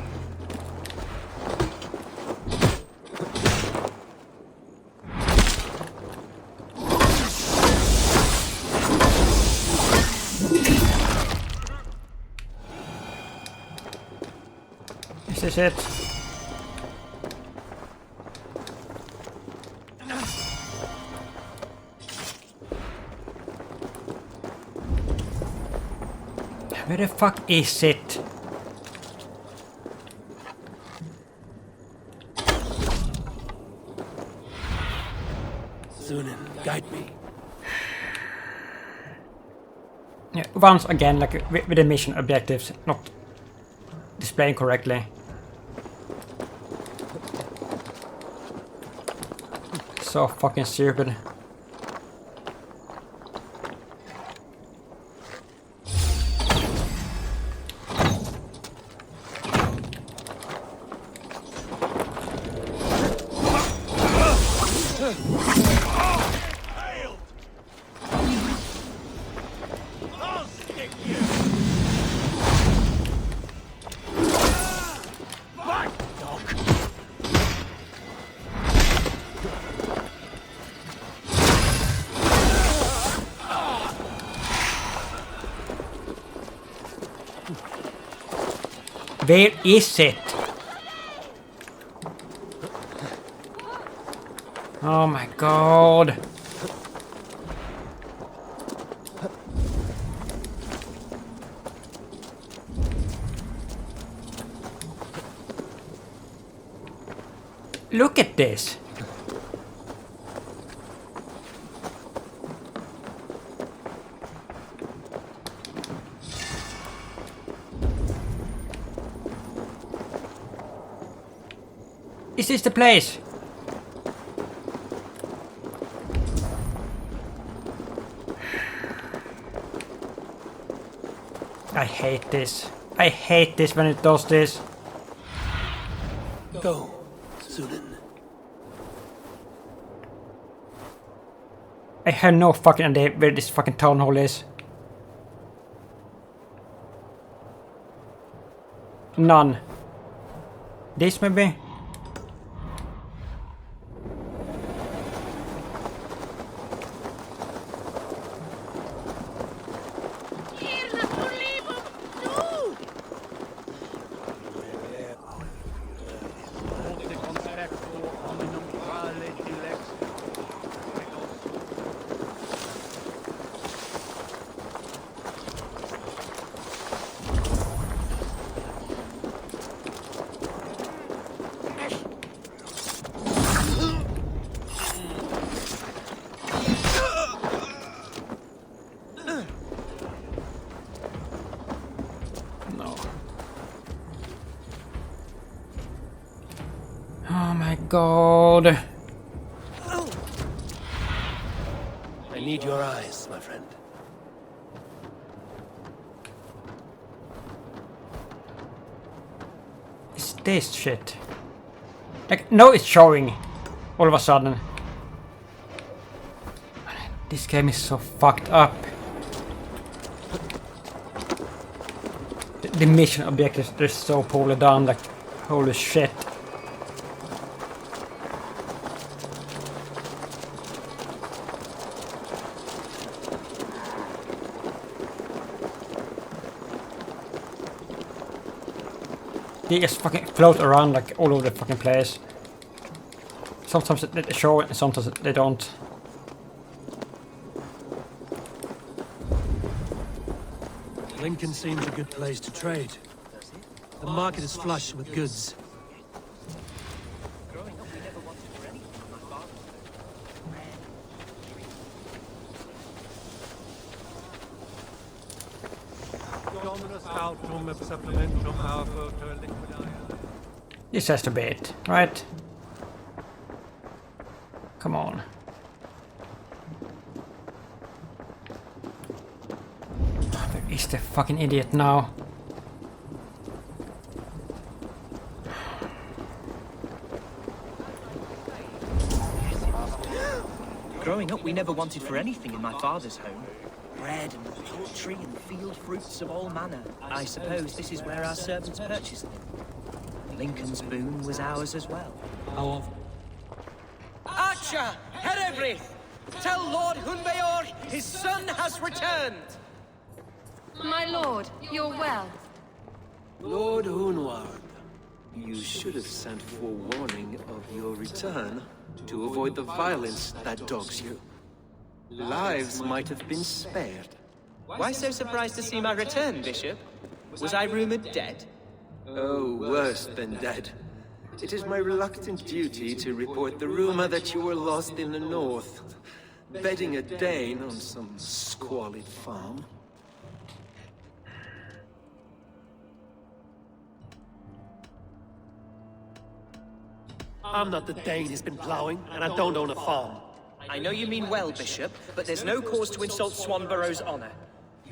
[SPEAKER 1] This is it. Where the fuck is it?
[SPEAKER 4] Sunan, guide me.
[SPEAKER 1] Yeah, once again, like with the mission objectives not displaying correctly. So fucking stupid. Where is it? Oh my god. Look at this. Is this the place? I hate this. I hate this when it does this.
[SPEAKER 4] Go, Sunan.
[SPEAKER 1] I have no fucking idea where this fucking town hall is. None. This maybe? Oh my god.
[SPEAKER 4] I need your eyes, my friend.
[SPEAKER 1] Is this shit? Like, no, it's showing all of a sudden. This game is so fucked up. The mission objectives, they're so poorly done, like, holy shit. They just fucking float around like all over the fucking place. Sometimes they show it and sometimes they don't.
[SPEAKER 23] Lincoln seems a good place to trade. The market is flush with goods.
[SPEAKER 1] This has to be it, right? Come on. the fucking idiot now.
[SPEAKER 21] Growing up, we never wanted for anything in my father's home. Bread and poultry and field fruits of all manner. I suppose this is where our servants purchased them. Lincoln's boon was ours as well.
[SPEAKER 1] How often?
[SPEAKER 21] Archer, Herebrith! Tell Lord Hunbeor his son has returned!
[SPEAKER 11] My lord, you're well.
[SPEAKER 4] Lord Hunward, you should have sent forewarning of your return to avoid the violence that dogs you. Lives might have been spared.
[SPEAKER 21] Why so surprised to see my return, Bishop? Was I rumored dead?
[SPEAKER 4] Oh, worse than dead. It is my reluctant duty to report the rumor that you were lost in the north, bedding a Dane on some squalid farm.
[SPEAKER 23] I'm not the Dane he's been plowing, and I don't own a farm.
[SPEAKER 21] I know you mean well, Bishop, but there's no cause to insult Swanborough's honor.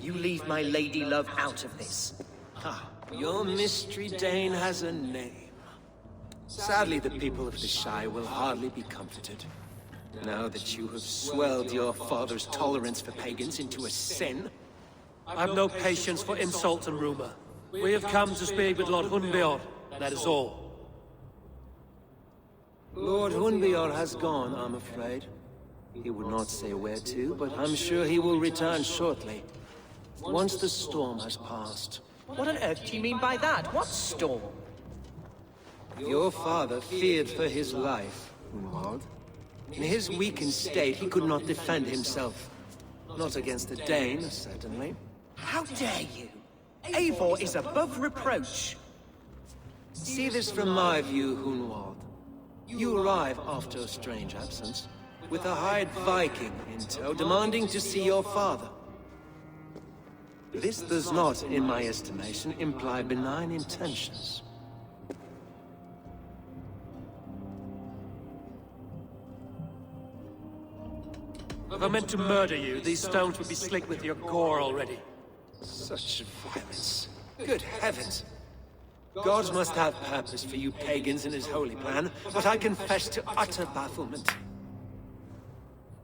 [SPEAKER 21] You leave my lady love out of this.
[SPEAKER 4] Ah, your mystery Dane has a name. Sadly, the people of the Shire will hardly be comforted. Now that you have swelled your father's tolerance for pagans into a sin.
[SPEAKER 23] I've no patience for insult and rumor. We have come to speak with Lord Hunbeor, that is all.
[SPEAKER 4] Lord Hunbeor has gone, I'm afraid. He would not say where to, but I'm sure he will return shortly. Once the storm has passed.
[SPEAKER 21] What on earth do you mean by that? What storm?
[SPEAKER 4] Your father feared for his life, Hunwald. In his weakened state, he could not defend himself. Not against a Dane, certainly.
[SPEAKER 21] How dare you? Eivor is above reproach.
[SPEAKER 4] See this from my view, Hunwald. You arrive after a strange absence, with a hired Viking in tow, demanding to see your father. This does not, in my estimation, imply benign intentions.
[SPEAKER 23] If I meant to murder you, these stones would be slick with your gore already.
[SPEAKER 4] Such violence. Good heavens! God must have purpose for you pagans in his holy plan, but I confess to utter bafflement.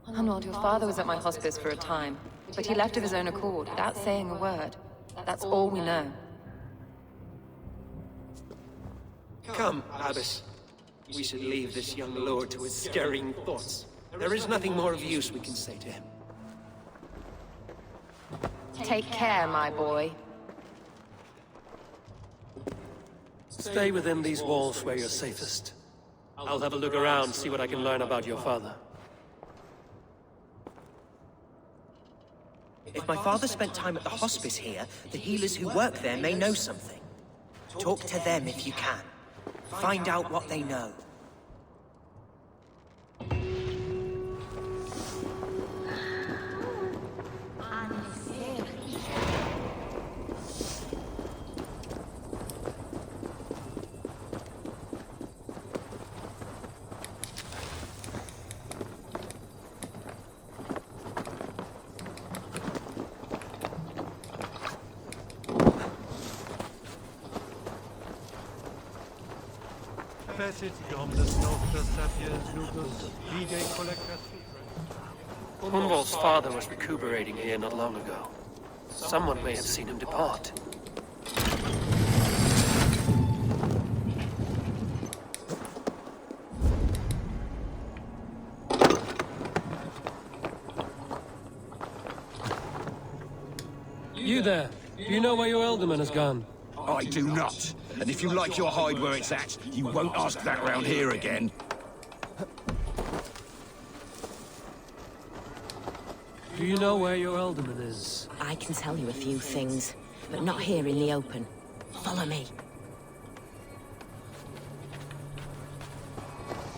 [SPEAKER 11] Hunwald, your father was at my hospice for a time, but he left of his own accord, without saying a word. That's all we know.
[SPEAKER 4] Come, Abbess. We should leave this young lord to his scurrying thoughts. There is nothing more of use we can say to him.
[SPEAKER 11] Take care, my boy.
[SPEAKER 23] Stay within these walls where you're safest. I'll have a look around, see what I can learn about your father.
[SPEAKER 21] If my father spent time at the hospice here, the healers who work there may know something. Talk to them if you can. Find out what they know.
[SPEAKER 23] Hunwald's father was recuperating here not long ago. Someone may have seen him depart. You there. Do you know where your Elderman has gone?
[SPEAKER 5] I do not. And if you like your hide where it's at, you won't ask that round here again.
[SPEAKER 23] Do you know where your Elderman is?
[SPEAKER 12] I can tell you a few things, but not here in the open. Follow me.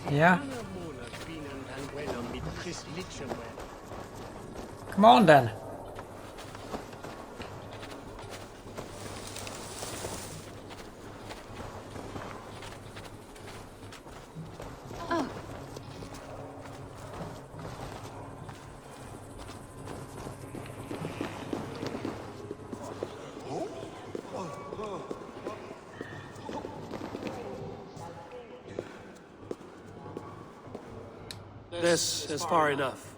[SPEAKER 1] Yeah. Come on then.
[SPEAKER 23] This is far enough.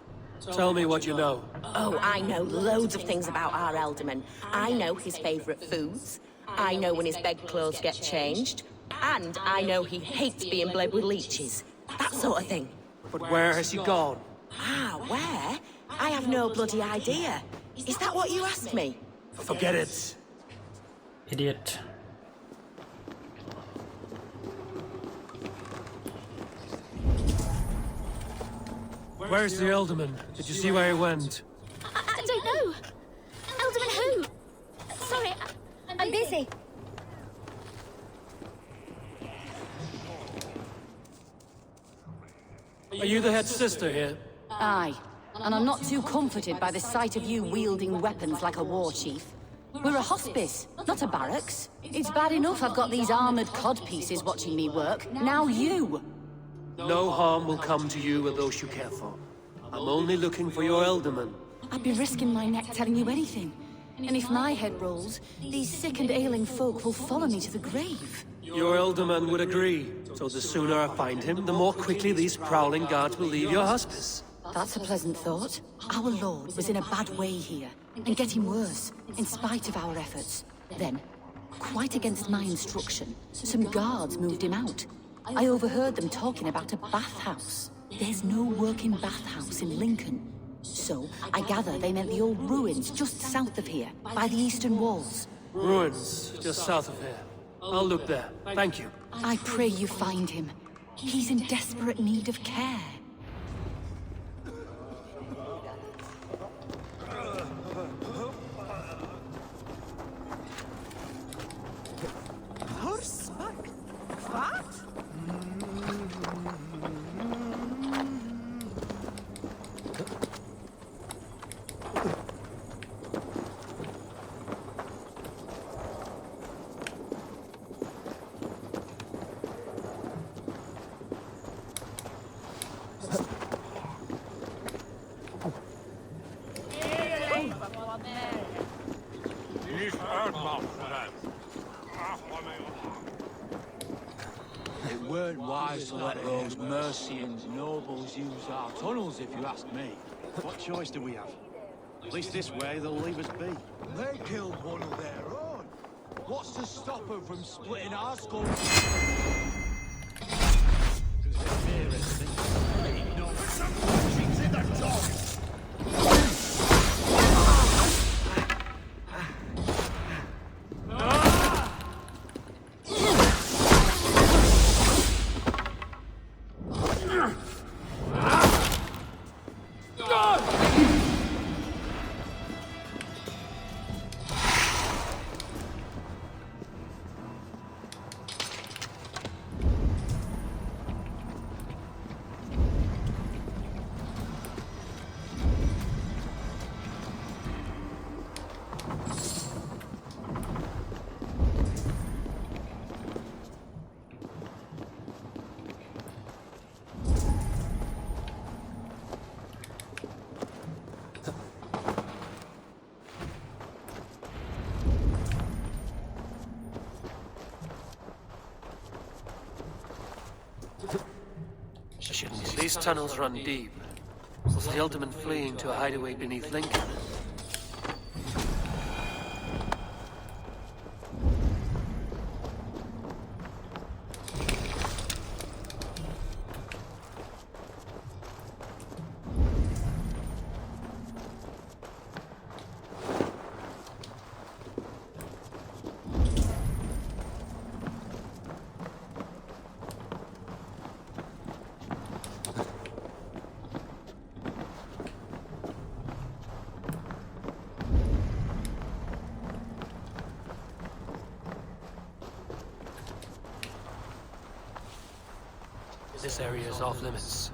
[SPEAKER 23] Tell me what you know.
[SPEAKER 10] Oh, I know loads of things about our Elderman. I know his favorite foods. I know when his bedclothes get changed. And I know he hates being bled with leeches. That sort of thing.
[SPEAKER 23] But where has he gone?
[SPEAKER 10] Ah, where? I have no bloody idea. Is that what you asked me?
[SPEAKER 23] Forget it.
[SPEAKER 1] Idiot.
[SPEAKER 23] Where's the Elderman? Did you see where he went?
[SPEAKER 12] I don't know. Elderman who? Sorry, I'm busy.
[SPEAKER 23] Are you the head sister here?
[SPEAKER 15] Aye, and I'm not too comforted by the sight of you wielding weapons like a war chief. We're a hospice, not a barracks. It's bad enough I've got these armored codpieces watching me work. Now you!
[SPEAKER 23] No harm will come to you or those you care for. I'm only looking for your Elderman.
[SPEAKER 15] I'd be risking my neck telling you anything. And if my head rolls, these sick and ailing folk will follow me to the grave.
[SPEAKER 23] Your Elderman would agree. So the sooner I find him, the more quickly these prowling guards will leave your hospice.
[SPEAKER 15] That's a pleasant thought. Our lord was in a bad way here, and getting worse, in spite of our efforts. Then, quite against my instruction, some guards moved him out. I overheard them talking about a bathhouse. There's no working bathhouse in Lincoln. So, I gather they meant the old ruins just south of here, by the eastern walls.
[SPEAKER 23] Ruins, just south of here. I'll look there. Thank you.
[SPEAKER 15] I pray you find him. He's in desperate need of care.
[SPEAKER 13] Horseback? What?
[SPEAKER 5] It weren't wise to let those Mercians nobles use our tunnels, if you ask me.
[SPEAKER 8] What choice do we have? At least this way they'll leave us be.
[SPEAKER 5] They killed one of their own. What's to stop them from splitting our skulls?
[SPEAKER 23] These tunnels run deep. Was the Elderman fleeing to a hideaway beneath Lincoln? This area is off limits.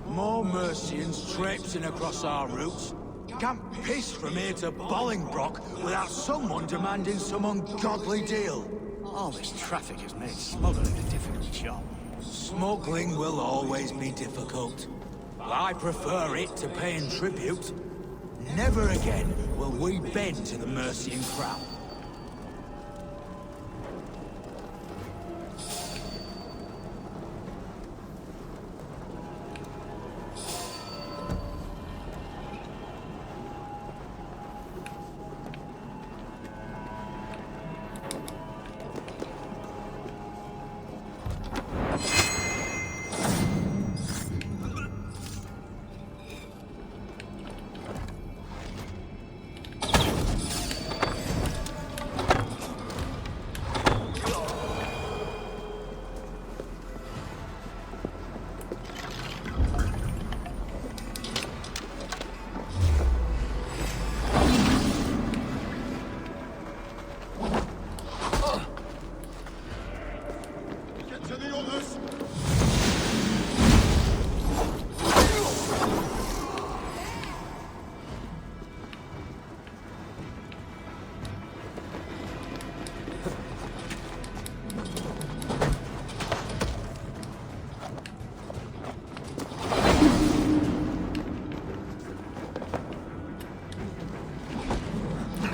[SPEAKER 5] More Mercians traipsing across our routes. Can't piss from here to Bolingbroke without someone demanding some ungodly deal.
[SPEAKER 8] All this traffic has made smuggling a difficult job.
[SPEAKER 5] Smuggling will always be difficult. I prefer it to paying tribute. Never again will we bend to the Mercian crown.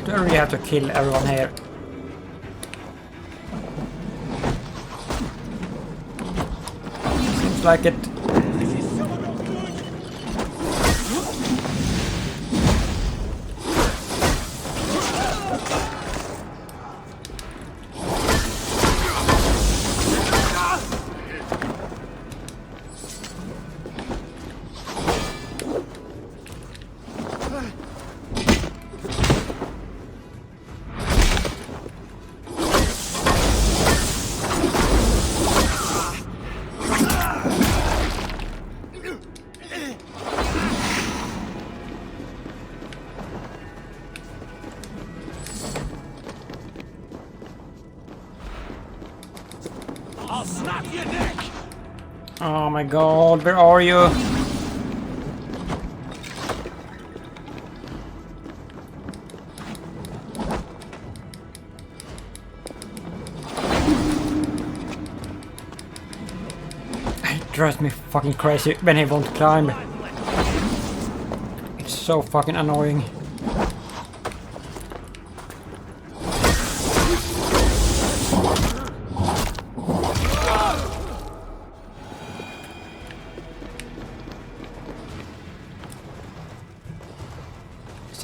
[SPEAKER 1] Do I really have to kill everyone here? Seems like it.
[SPEAKER 5] I'll snap your neck!
[SPEAKER 1] Oh my god, where are you? It drives me fucking crazy when he won't climb. It's so fucking annoying.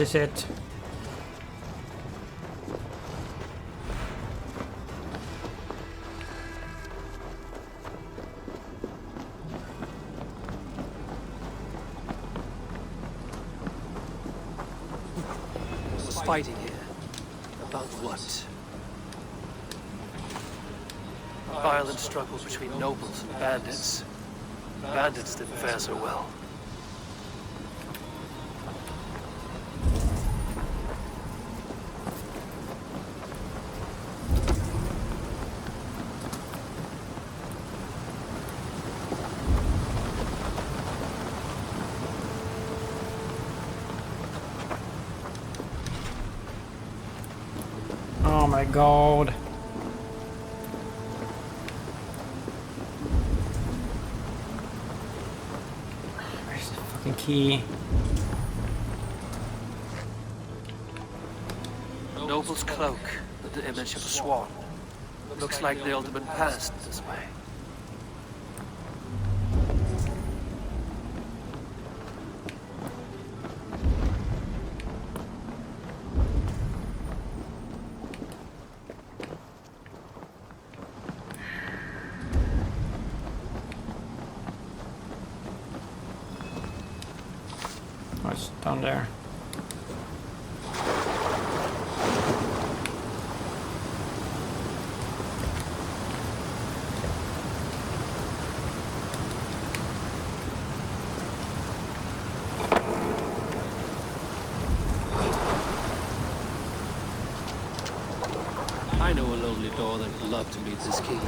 [SPEAKER 1] Is it?
[SPEAKER 23] There's fighting here. About what? Violent struggle between nobles and bandits. Bandits didn't fare so well.
[SPEAKER 1] Oh my god. Where's the fucking key?
[SPEAKER 23] Noble's cloak with the image of a swan. Looks like the Alderman passed this way.
[SPEAKER 1] Oh, it's down there.
[SPEAKER 23] I know a lonely door that would love to meet this king.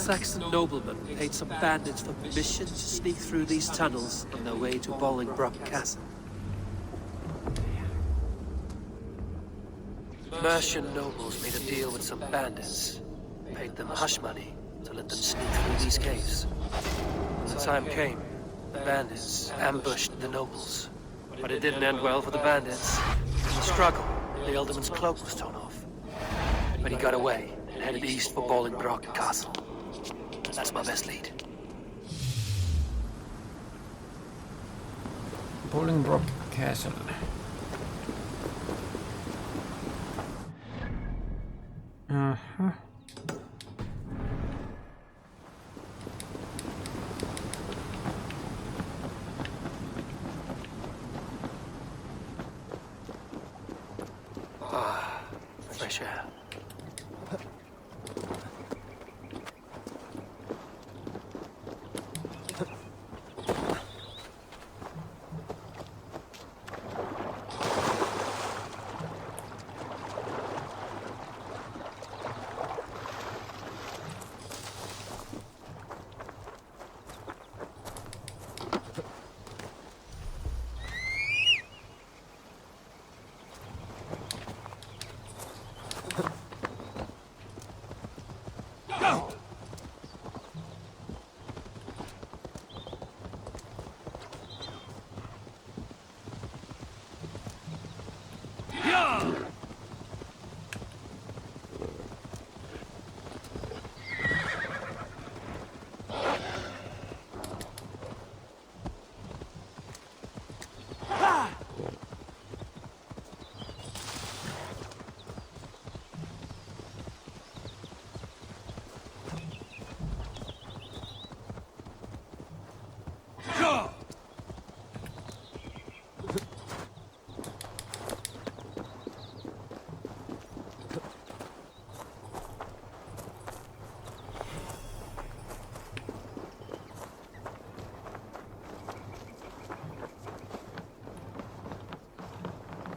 [SPEAKER 23] Saxon nobleman paid some bandits for permission to sneak through these tunnels on their way to Bolingbroke Castle. Mercian nobles made a deal with some bandits, paid them hush money to let them sneak through these caves. When the time came, the bandits ambushed the nobles. But it didn't end well for the bandits. In the struggle, the Elderman's cloak was torn off. But he got away and headed east for Bolingbroke Castle. That's my best lead.
[SPEAKER 1] Bolingbroke Castle. Uh-huh.
[SPEAKER 23] Fresh air.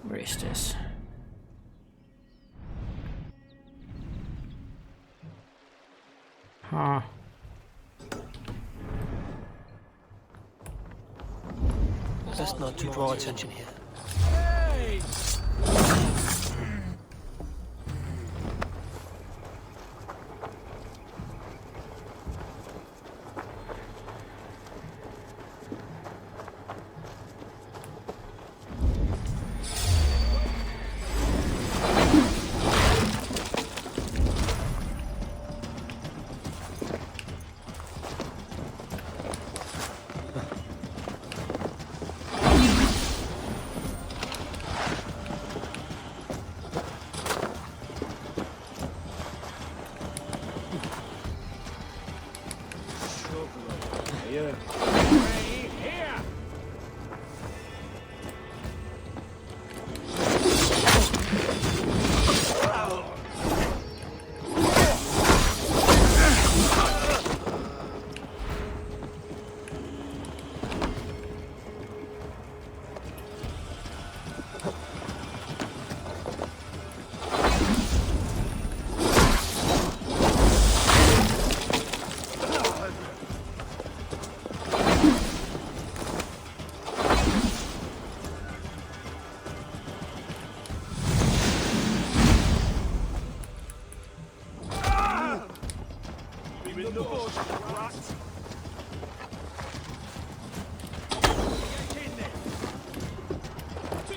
[SPEAKER 1] Where is this? Huh.
[SPEAKER 23] Best not to draw attention here.
[SPEAKER 5] Hey!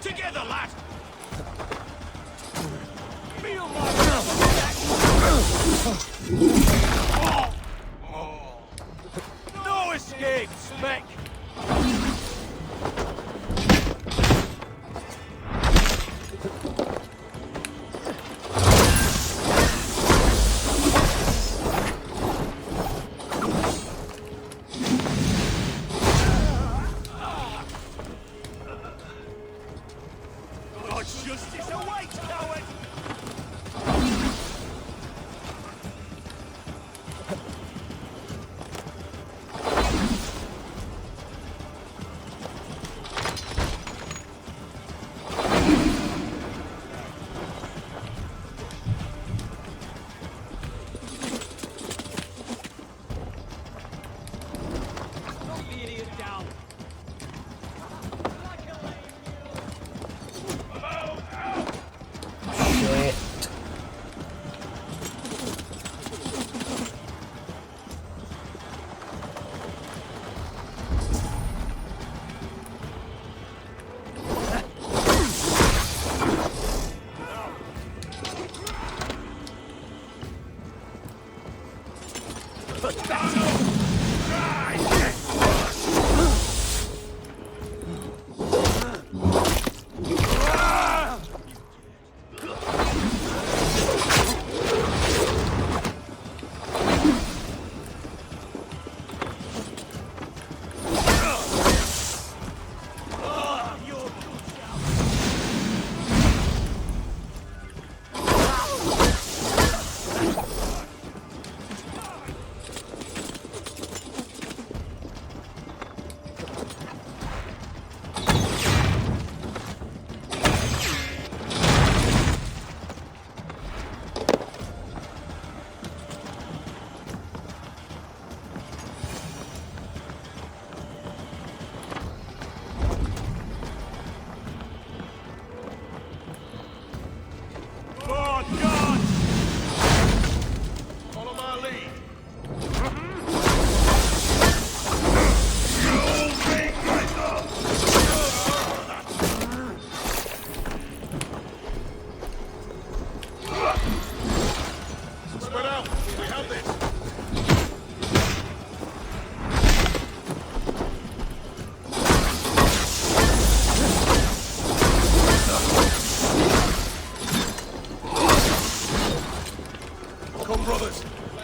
[SPEAKER 14] Together, lad! No escape, Spec! Justice awaits, coward!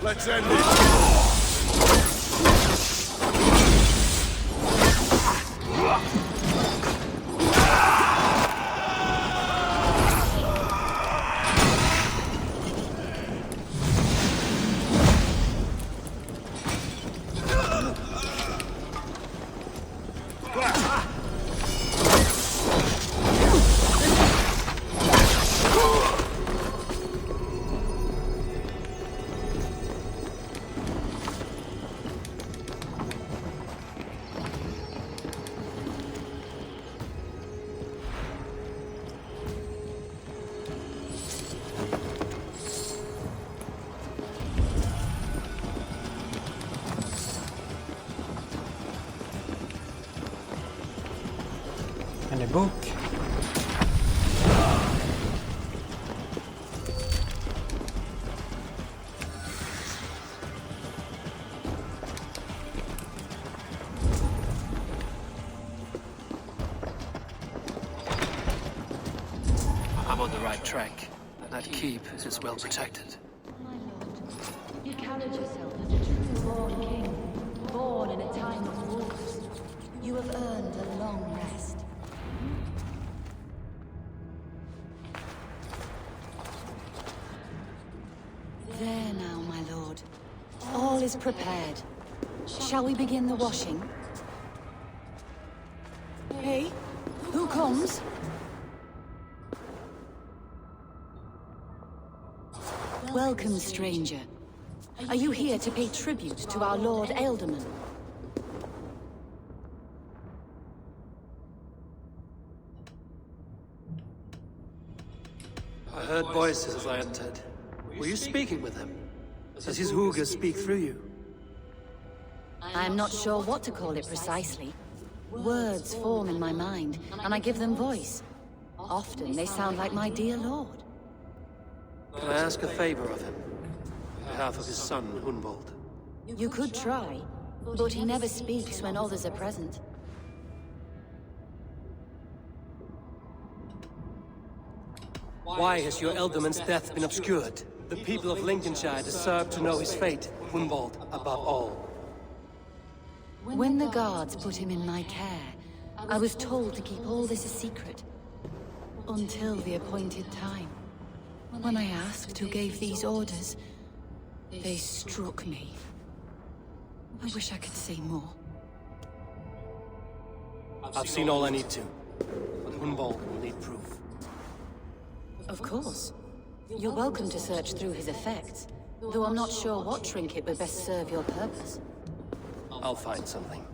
[SPEAKER 20] Let's end it!
[SPEAKER 1] And a book.
[SPEAKER 23] I'm on the right track. That keep is well protected.
[SPEAKER 15] You counted yourself as a true born king, born in a time of wars. You have earned a long rest. There now, my lord. All is prepared. Shall we begin the washing? Hey, who comes? Welcome, stranger. Are you here to pay tribute to our Lord Ealdorman?
[SPEAKER 23] I heard voices as I entered. Were you speaking with him? Does his hooga speak through you?
[SPEAKER 15] I am not sure what to call it precisely. Words form in my mind, and I give them voice. Often they sound like my dear lord.
[SPEAKER 23] Can I ask a favor of him? On behalf of his son, Hunwald.
[SPEAKER 15] You could try, but he never speaks when others are present.
[SPEAKER 23] Why has your Ealdorman's death been obscured? The people of Lincolnshire deserve to know his fate, Hunwald, above all.
[SPEAKER 15] When the guards put him in my care, I was told to keep all this a secret. Until the appointed time. When I asked who gave these orders, they struck me. I wish I could say more.
[SPEAKER 23] I've seen all I need to, but Hunwald will need proof.
[SPEAKER 15] Of course. You're welcome to search through his effects, though I'm not sure what trinket would best serve your purpose.
[SPEAKER 23] I'll find something.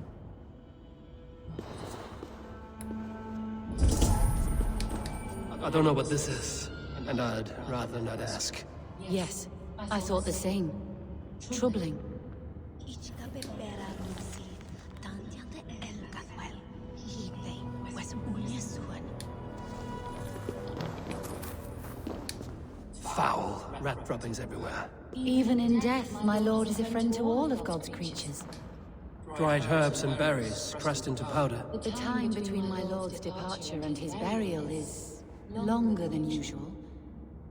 [SPEAKER 23] I don't know what this is, and I'd rather not ask.
[SPEAKER 15] Yes, I thought the same. Troubling.
[SPEAKER 23] foul. Rat droppings everywhere.
[SPEAKER 15] Even in death, my lord is a friend to all of God's creatures.
[SPEAKER 23] Dried herbs and berries pressed into powder.
[SPEAKER 15] The time between my lord's departure and his burial is longer than usual.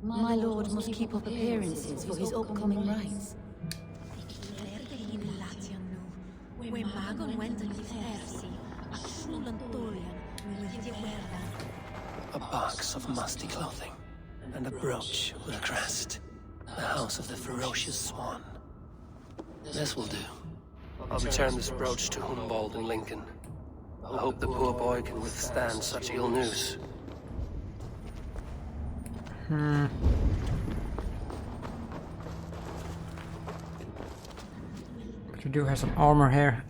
[SPEAKER 15] My lord must keep up appearances for his upcoming rites.
[SPEAKER 23] A box of musty clothing, and a brooch with a crest. The house of the ferocious swan. This will do. I'll return this brooch to Humboldt and Lincoln. I hope the poor boy can withstand such ill news.
[SPEAKER 1] But we do have some armor here.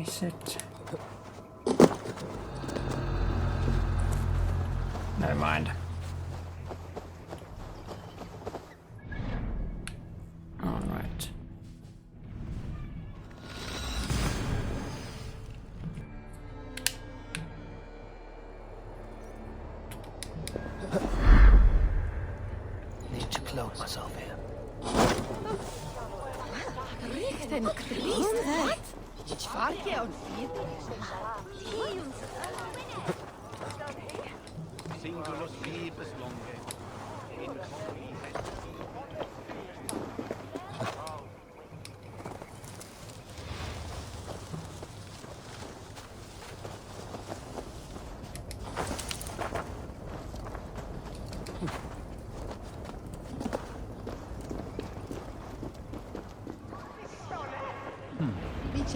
[SPEAKER 1] Is it? Never mind. All right.
[SPEAKER 23] Need to clothe myself here.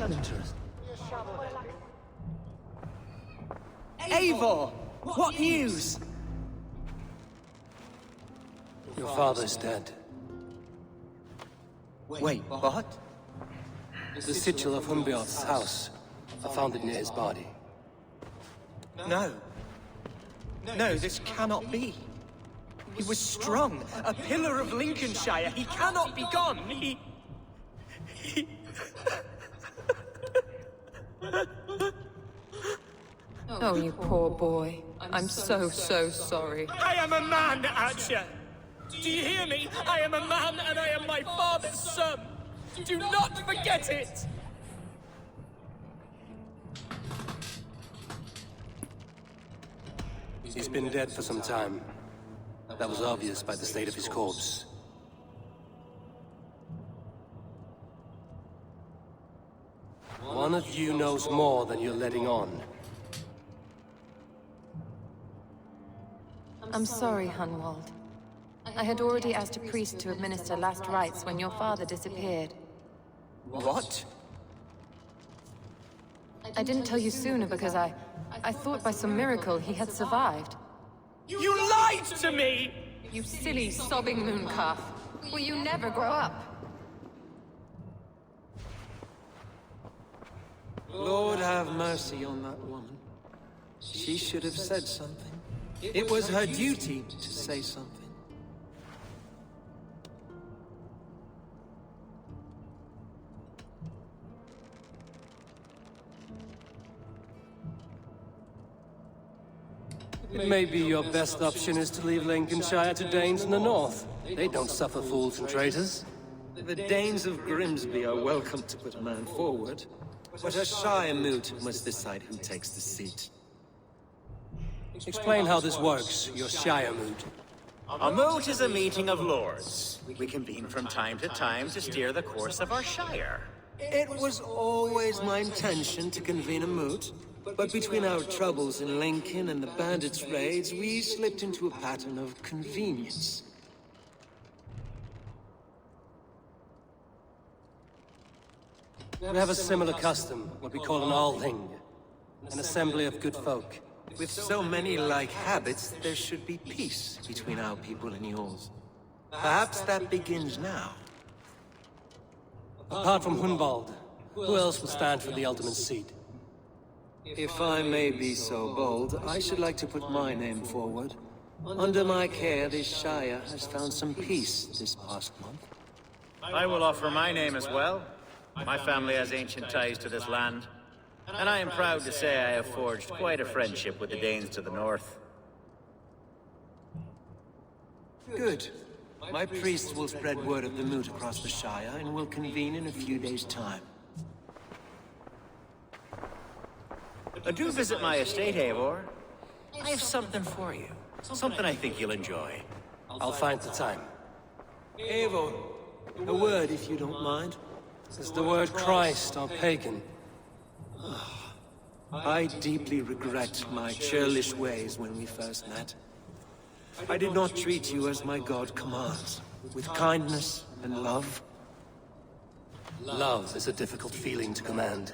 [SPEAKER 21] Interesting. Eivor! What news?
[SPEAKER 23] Your father's dead.
[SPEAKER 21] Wait, what?
[SPEAKER 23] The sigil of Humbjorn's house. I found it near his body.
[SPEAKER 21] No. No, this cannot be. He was strong, a pillar of Lincolnshire. He cannot be gone. He...
[SPEAKER 3] Oh, you poor boy. I'm so sorry.
[SPEAKER 21] I am a man, Archer! Do you hear me? I am a man and I am my father's son! Do not forget it!
[SPEAKER 23] He's been dead for some time. That was obvious by the state of his corpse. One of you knows more than you're letting on.
[SPEAKER 3] I'm sorry, Hunwald. I had already asked a priest to administer last rites when your father disappeared.
[SPEAKER 21] What?
[SPEAKER 3] I didn't tell you sooner because I thought by some miracle he had survived.
[SPEAKER 21] You lied to me!
[SPEAKER 3] You silly, sobbing mooncalf. Will you never grow up?
[SPEAKER 16] Lord have mercy on that woman. She should have said something. It was her duty to say something.
[SPEAKER 23] Maybe your best option is to leave Lincolnshire to Danes in the north. They don't suffer fools and traitors.
[SPEAKER 16] The Danes of Grimsby are welcome to put a man forward, but a Shire moot must decide who takes the seat.
[SPEAKER 23] Explain how this works, your Shire moot.
[SPEAKER 9] A moot is a meeting of lords. We convene from time to time to steer the course of our Shire.
[SPEAKER 16] It was always my intention to convene a moot, but between our troubles in Lincoln and the bandits' raids, we slipped into a pattern of convenience.
[SPEAKER 23] We have a similar custom, what we call an Althing, an assembly of good folk.
[SPEAKER 16] With so many like habits, there should be peace between our people and yours. Perhaps that begins now.
[SPEAKER 23] Apart from Hunwald, who else will stand for the ultimate seat?
[SPEAKER 16] If I may be so bold, I should like to put my name forward. Under my care, this Shire has found some peace this past month.
[SPEAKER 9] I will offer my name as well. My family has ancient ties to this land, and I am proud to say I have forged quite a friendship with the Danes to the north.
[SPEAKER 16] Good. My priests will spread word of the moot across the Shire, and will convene in a few days' time.
[SPEAKER 9] Do visit my estate, Eivor. I have something for you. Something I think you'll enjoy.
[SPEAKER 23] I'll find the time.
[SPEAKER 16] Eivor, a word if you don't mind.
[SPEAKER 23] Is the word Christ or pagan?
[SPEAKER 16] I deeply regret my churlish ways when we first met. I did not treat you as my god commands, with kindness and love.
[SPEAKER 23] Love is a difficult feeling to command.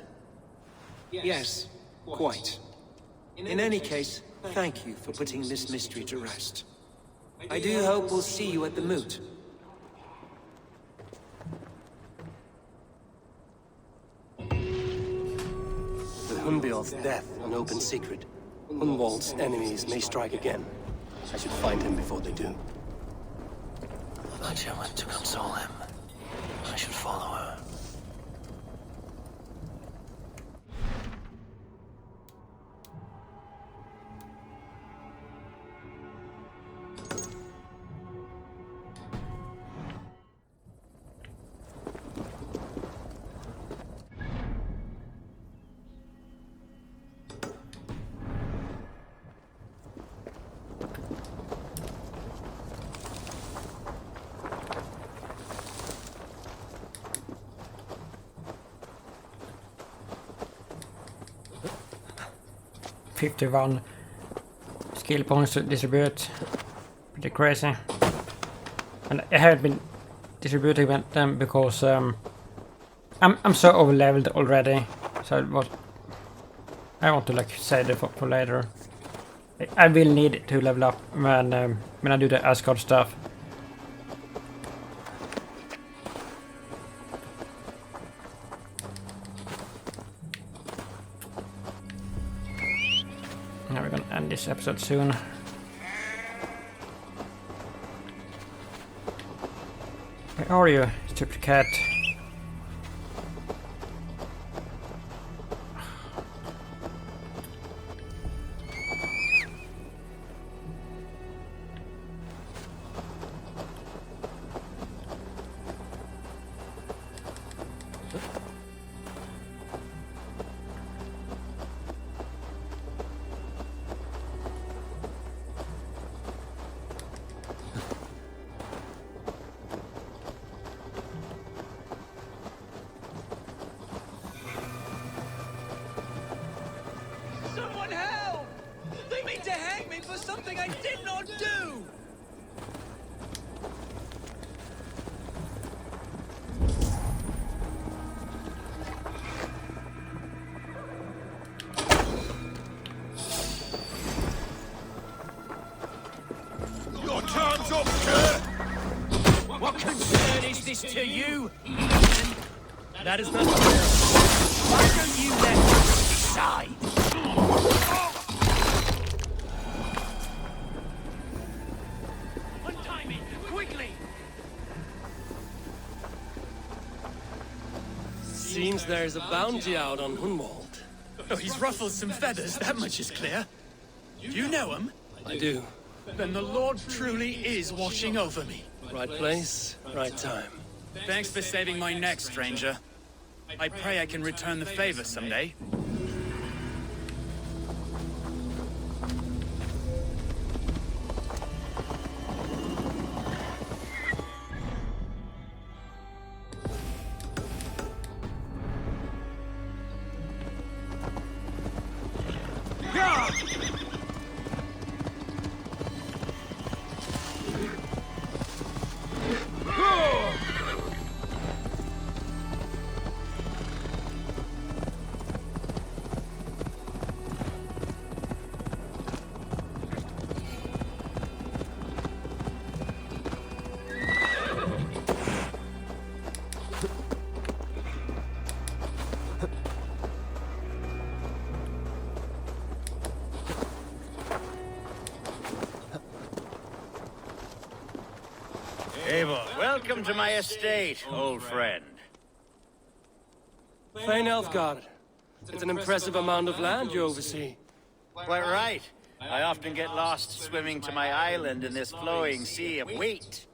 [SPEAKER 16] Yes, quite. In any case, thank you for putting this mystery to rest. I do hope we'll see you at the moot.
[SPEAKER 23] With Hunbeor's death an open secret, Hunwald's enemies may strike again. I should find him before they do.
[SPEAKER 2] Elijah went to console him. I should follow her.
[SPEAKER 1] $51 skill points to distribute. Pretty crazy. And I haven't been distributing them because I'm so over-leveled already. So I want to like save it for later. I will need to level up when I do the Asgard stuff. Now we're gonna end this episode soon. Where are you, stupid cat?
[SPEAKER 13] Someone help! They mean to hang me for something I did not do!
[SPEAKER 5] Your time's up, sir!
[SPEAKER 8] What concern is this to you? That is not fair. Why don't you let me decide? Untime me, quickly!
[SPEAKER 23] Seems there's a bounty out on Hunwald.
[SPEAKER 8] Oh, he's ruffled some feathers, that much is clear. Do you know him?
[SPEAKER 23] I do.
[SPEAKER 8] Then the Lord truly is watching over me.
[SPEAKER 4] Right place, right time.
[SPEAKER 6] Thanks for saving my neck, stranger. I pray I can return the favor someday.
[SPEAKER 9] Eivor, welcome to my estate, old friend.
[SPEAKER 4] Fain Elfgard. It's an impressive amount of land you oversee.
[SPEAKER 9] Quite right. I often get lost swimming to my island in this flowing sea of wheat.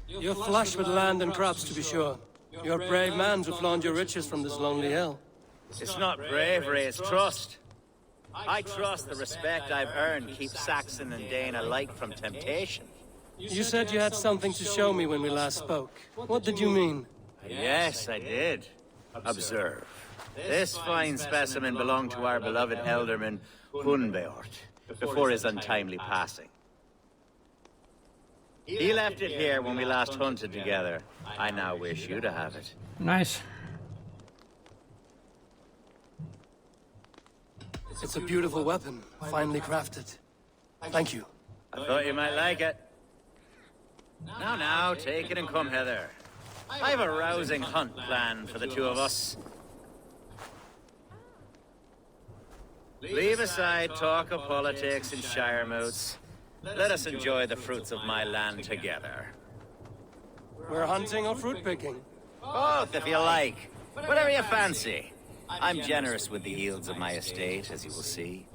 [SPEAKER 4] You're flush with land and crops, to be sure. You're a brave man to flaunt your riches from this lonely hill.
[SPEAKER 9] It's not bravery, it's trust. I trust the respect I've earned keeps Saxon and Dane alike from temptation.
[SPEAKER 4] You said you had something to show me when we last spoke. What did you mean?
[SPEAKER 9] Yes, I did. Observe. This fine specimen belonged to our beloved Elderman, Hunbeort, before his untimely passing. He left it here when we last hunted together. I now wish you to have it.
[SPEAKER 1] Nice.
[SPEAKER 4] It's a beautiful weapon, finely crafted. Thank you.
[SPEAKER 9] I thought you might like it. Now, take it and come hither. I've a rousing hunt planned for the two of us. Leave aside talk of politics and shire moots. Let us enjoy the fruits of my land together.
[SPEAKER 4] We're hunting or fruit picking?
[SPEAKER 9] Both, if you like. Whatever you fancy. I'm generous with the yields of my estate, as you will see.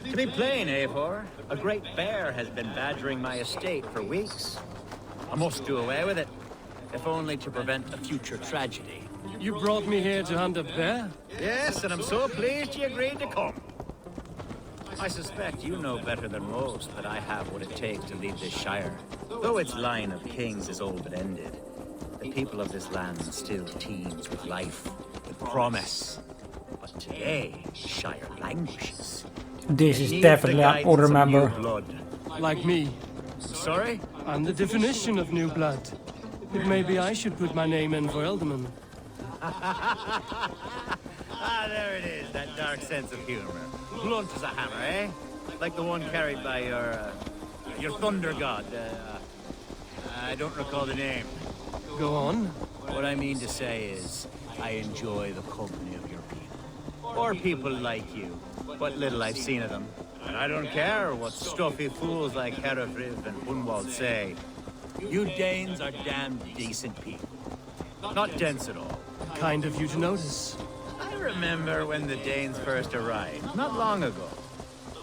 [SPEAKER 9] To be plain, Eivor, a great bear has been badgering my estate for weeks. I must do away with it, if only to prevent a future tragedy.
[SPEAKER 4] You brought me here to hunt a bear?
[SPEAKER 9] Yes, and I'm so pleased you agreed to come. I suspect you know better than most that I have what it takes to lead this shire. Though its line of kings is old and ended, the people of this land still teems with life, with promise. But today, shire languishes.
[SPEAKER 1] This is definitely an older member.
[SPEAKER 4] Like me.
[SPEAKER 9] Sorry?
[SPEAKER 4] I'm the definition of new blood. But maybe I should put my name in for Elderman.
[SPEAKER 9] There it is, that dark sense of humor. Blunt as a hammer, eh? Like the one carried by your thunder god. I don't recall the name.
[SPEAKER 4] Go on.
[SPEAKER 9] What I mean to say is, I enjoy the company of your people. Or people like you. What little I've seen of them. And I don't care what stuffy fools like Herefriv and Hunwald say. You Danes are damn decent people. Not dense at all.
[SPEAKER 4] Kind of you to notice.
[SPEAKER 9] I remember when the Danes first arrived, not long ago.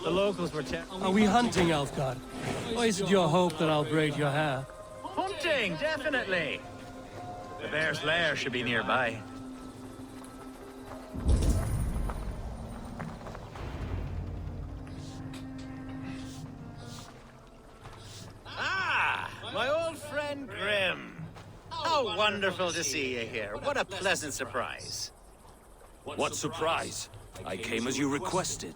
[SPEAKER 9] The locals were
[SPEAKER 4] Are we hunting, Elfgard? Or is it your hope that I'll braid your hair?
[SPEAKER 9] Hunting, definitely. The bear's lair should be nearby. Ah, my old friend Grim. How wonderful to see you here. What a pleasant surprise.
[SPEAKER 22] What surprise? I came as you requested.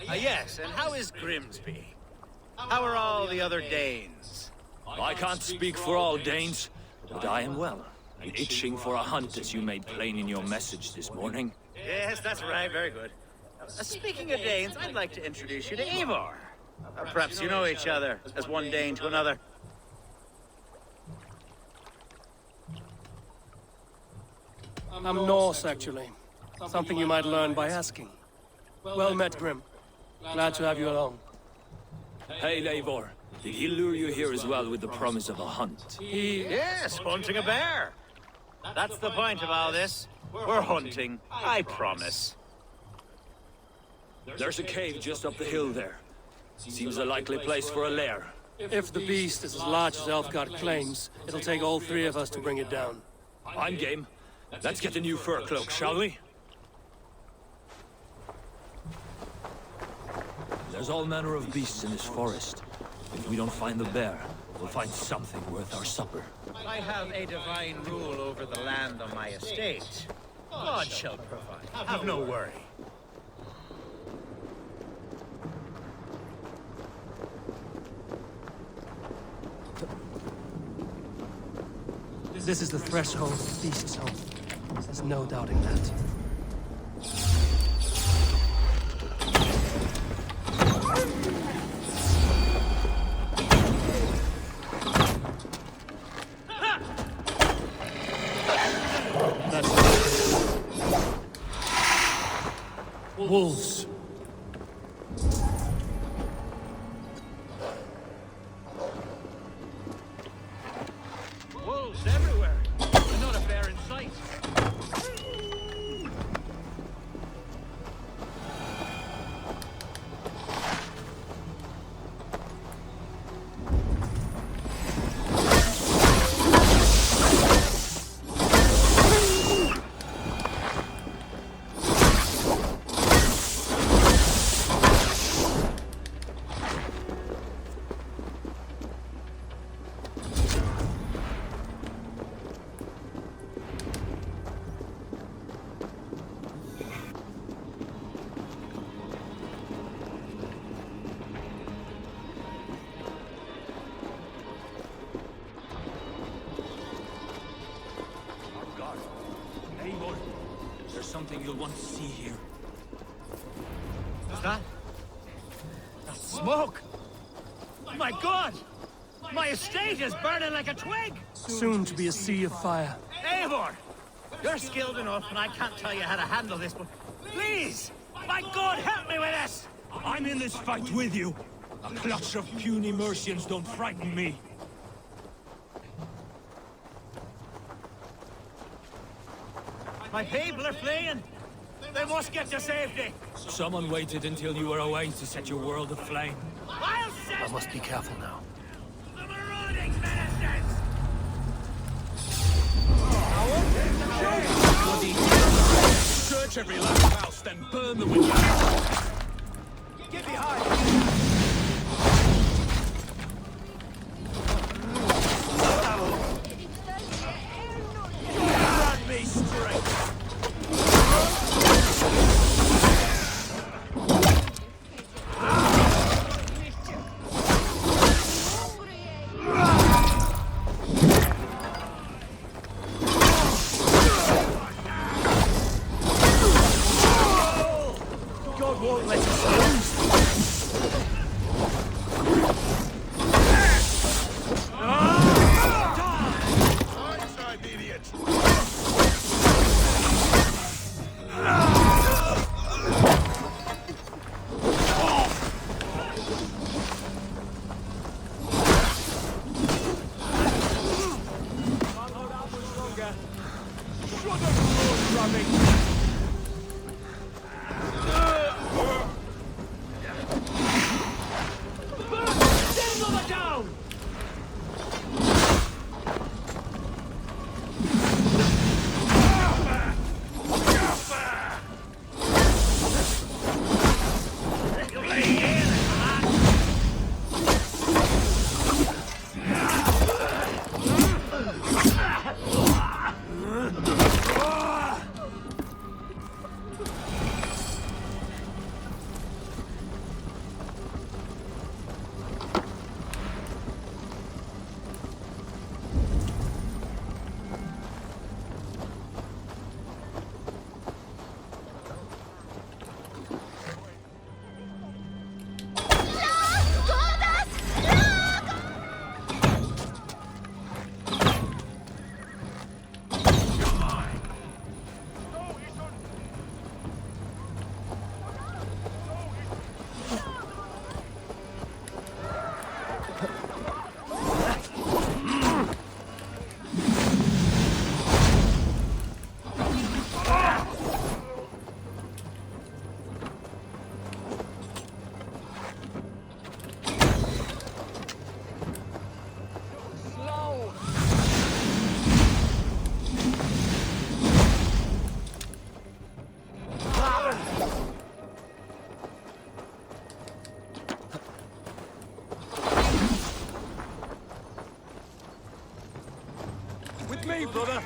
[SPEAKER 9] Yes, and how is Grimsby? How are all the other Danes?
[SPEAKER 22] I can't speak for all Danes, but I am well, and itching for a hunt as you made plain in your message this morning.
[SPEAKER 9] Yes, that's right, very good. Speaking of Danes, I'd like to introduce you to Eivor. Perhaps you know each other, as one Dane to another.
[SPEAKER 4] I'm Norse, actually. Something you might learn by asking. Well met, Grim. Glad to have you along.
[SPEAKER 22] Hey, Eivor. Did he lure you here as well with the promise of a hunt?
[SPEAKER 9] Yes, hunting a bear. That's the point of all this. We're hunting, I promise.
[SPEAKER 22] There's a cave just up the hill there. Seems a likely place for a lair.
[SPEAKER 4] If the beast is as large as Elfgard claims, it'll take all three of us to bring it down.
[SPEAKER 22] I'm game. Let's get a new fur cloak, shall we? There's all manner of beasts in this forest. If we don't find the bear, we'll find something worth our supper.
[SPEAKER 9] I have a divine rule over the land on my estate. God shall provide. Have no worry.
[SPEAKER 4] This is the threshold of the beast's home. There's no doubting that. Wolves.
[SPEAKER 9] Wolves everywhere. And not a bear in sight.
[SPEAKER 22] There's something you'll want to see here.
[SPEAKER 9] Is that? That's smoke! My God! My estate is burning like a twig!
[SPEAKER 4] Soon to be a sea of fire.
[SPEAKER 9] Eivor! You're skilled enough, and I can't tell you how to handle this, but please! My God, help me with this!
[SPEAKER 22] I'm in this fight with you. A clutch of puny Mercians don't frighten me.
[SPEAKER 9] My people are fleeing! They must get to safety!
[SPEAKER 22] Someone waited until you were away to set your world aflame.
[SPEAKER 4] I must be careful now.
[SPEAKER 22] Search every last house, then burn the windows.
[SPEAKER 9] Get behind!
[SPEAKER 22] Run me straight!
[SPEAKER 9] God won't let us lose!
[SPEAKER 8] brother.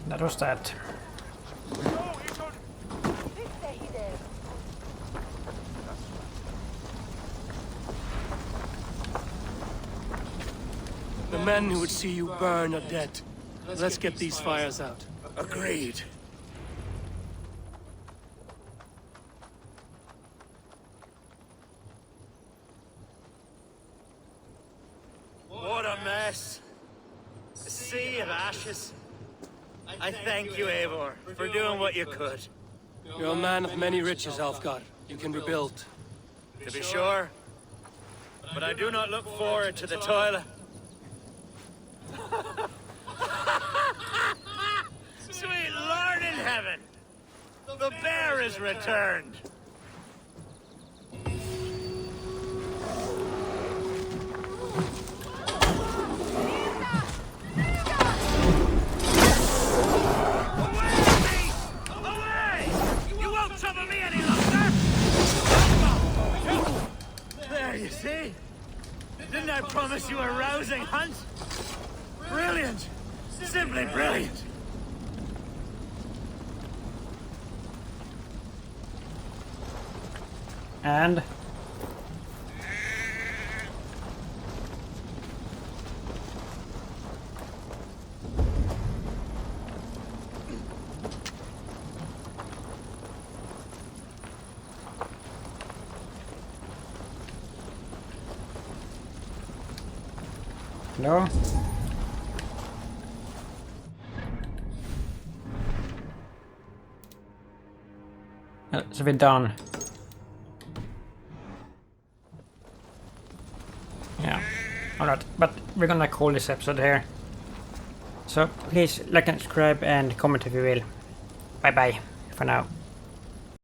[SPEAKER 1] That was that.
[SPEAKER 4] The men who would see you burn are dead. Let's get these fires out.
[SPEAKER 14] Agreed.
[SPEAKER 9] What a mess. A sea of ashes. I thank you, Eivor, for doing what you could.
[SPEAKER 4] You're a man of many riches, Alfgar. You can rebuild.
[SPEAKER 9] To be sure. But I do not look forward to the toil. Sweet Lord in heaven! The bear is returned! You see? Didn't I promise you a rousing hunt? Brilliant! Simply brilliant!
[SPEAKER 1] And no. So we're done. Yeah. Alright, but we're gonna call this episode here. So please like and subscribe and comment if you will. Bye bye for now.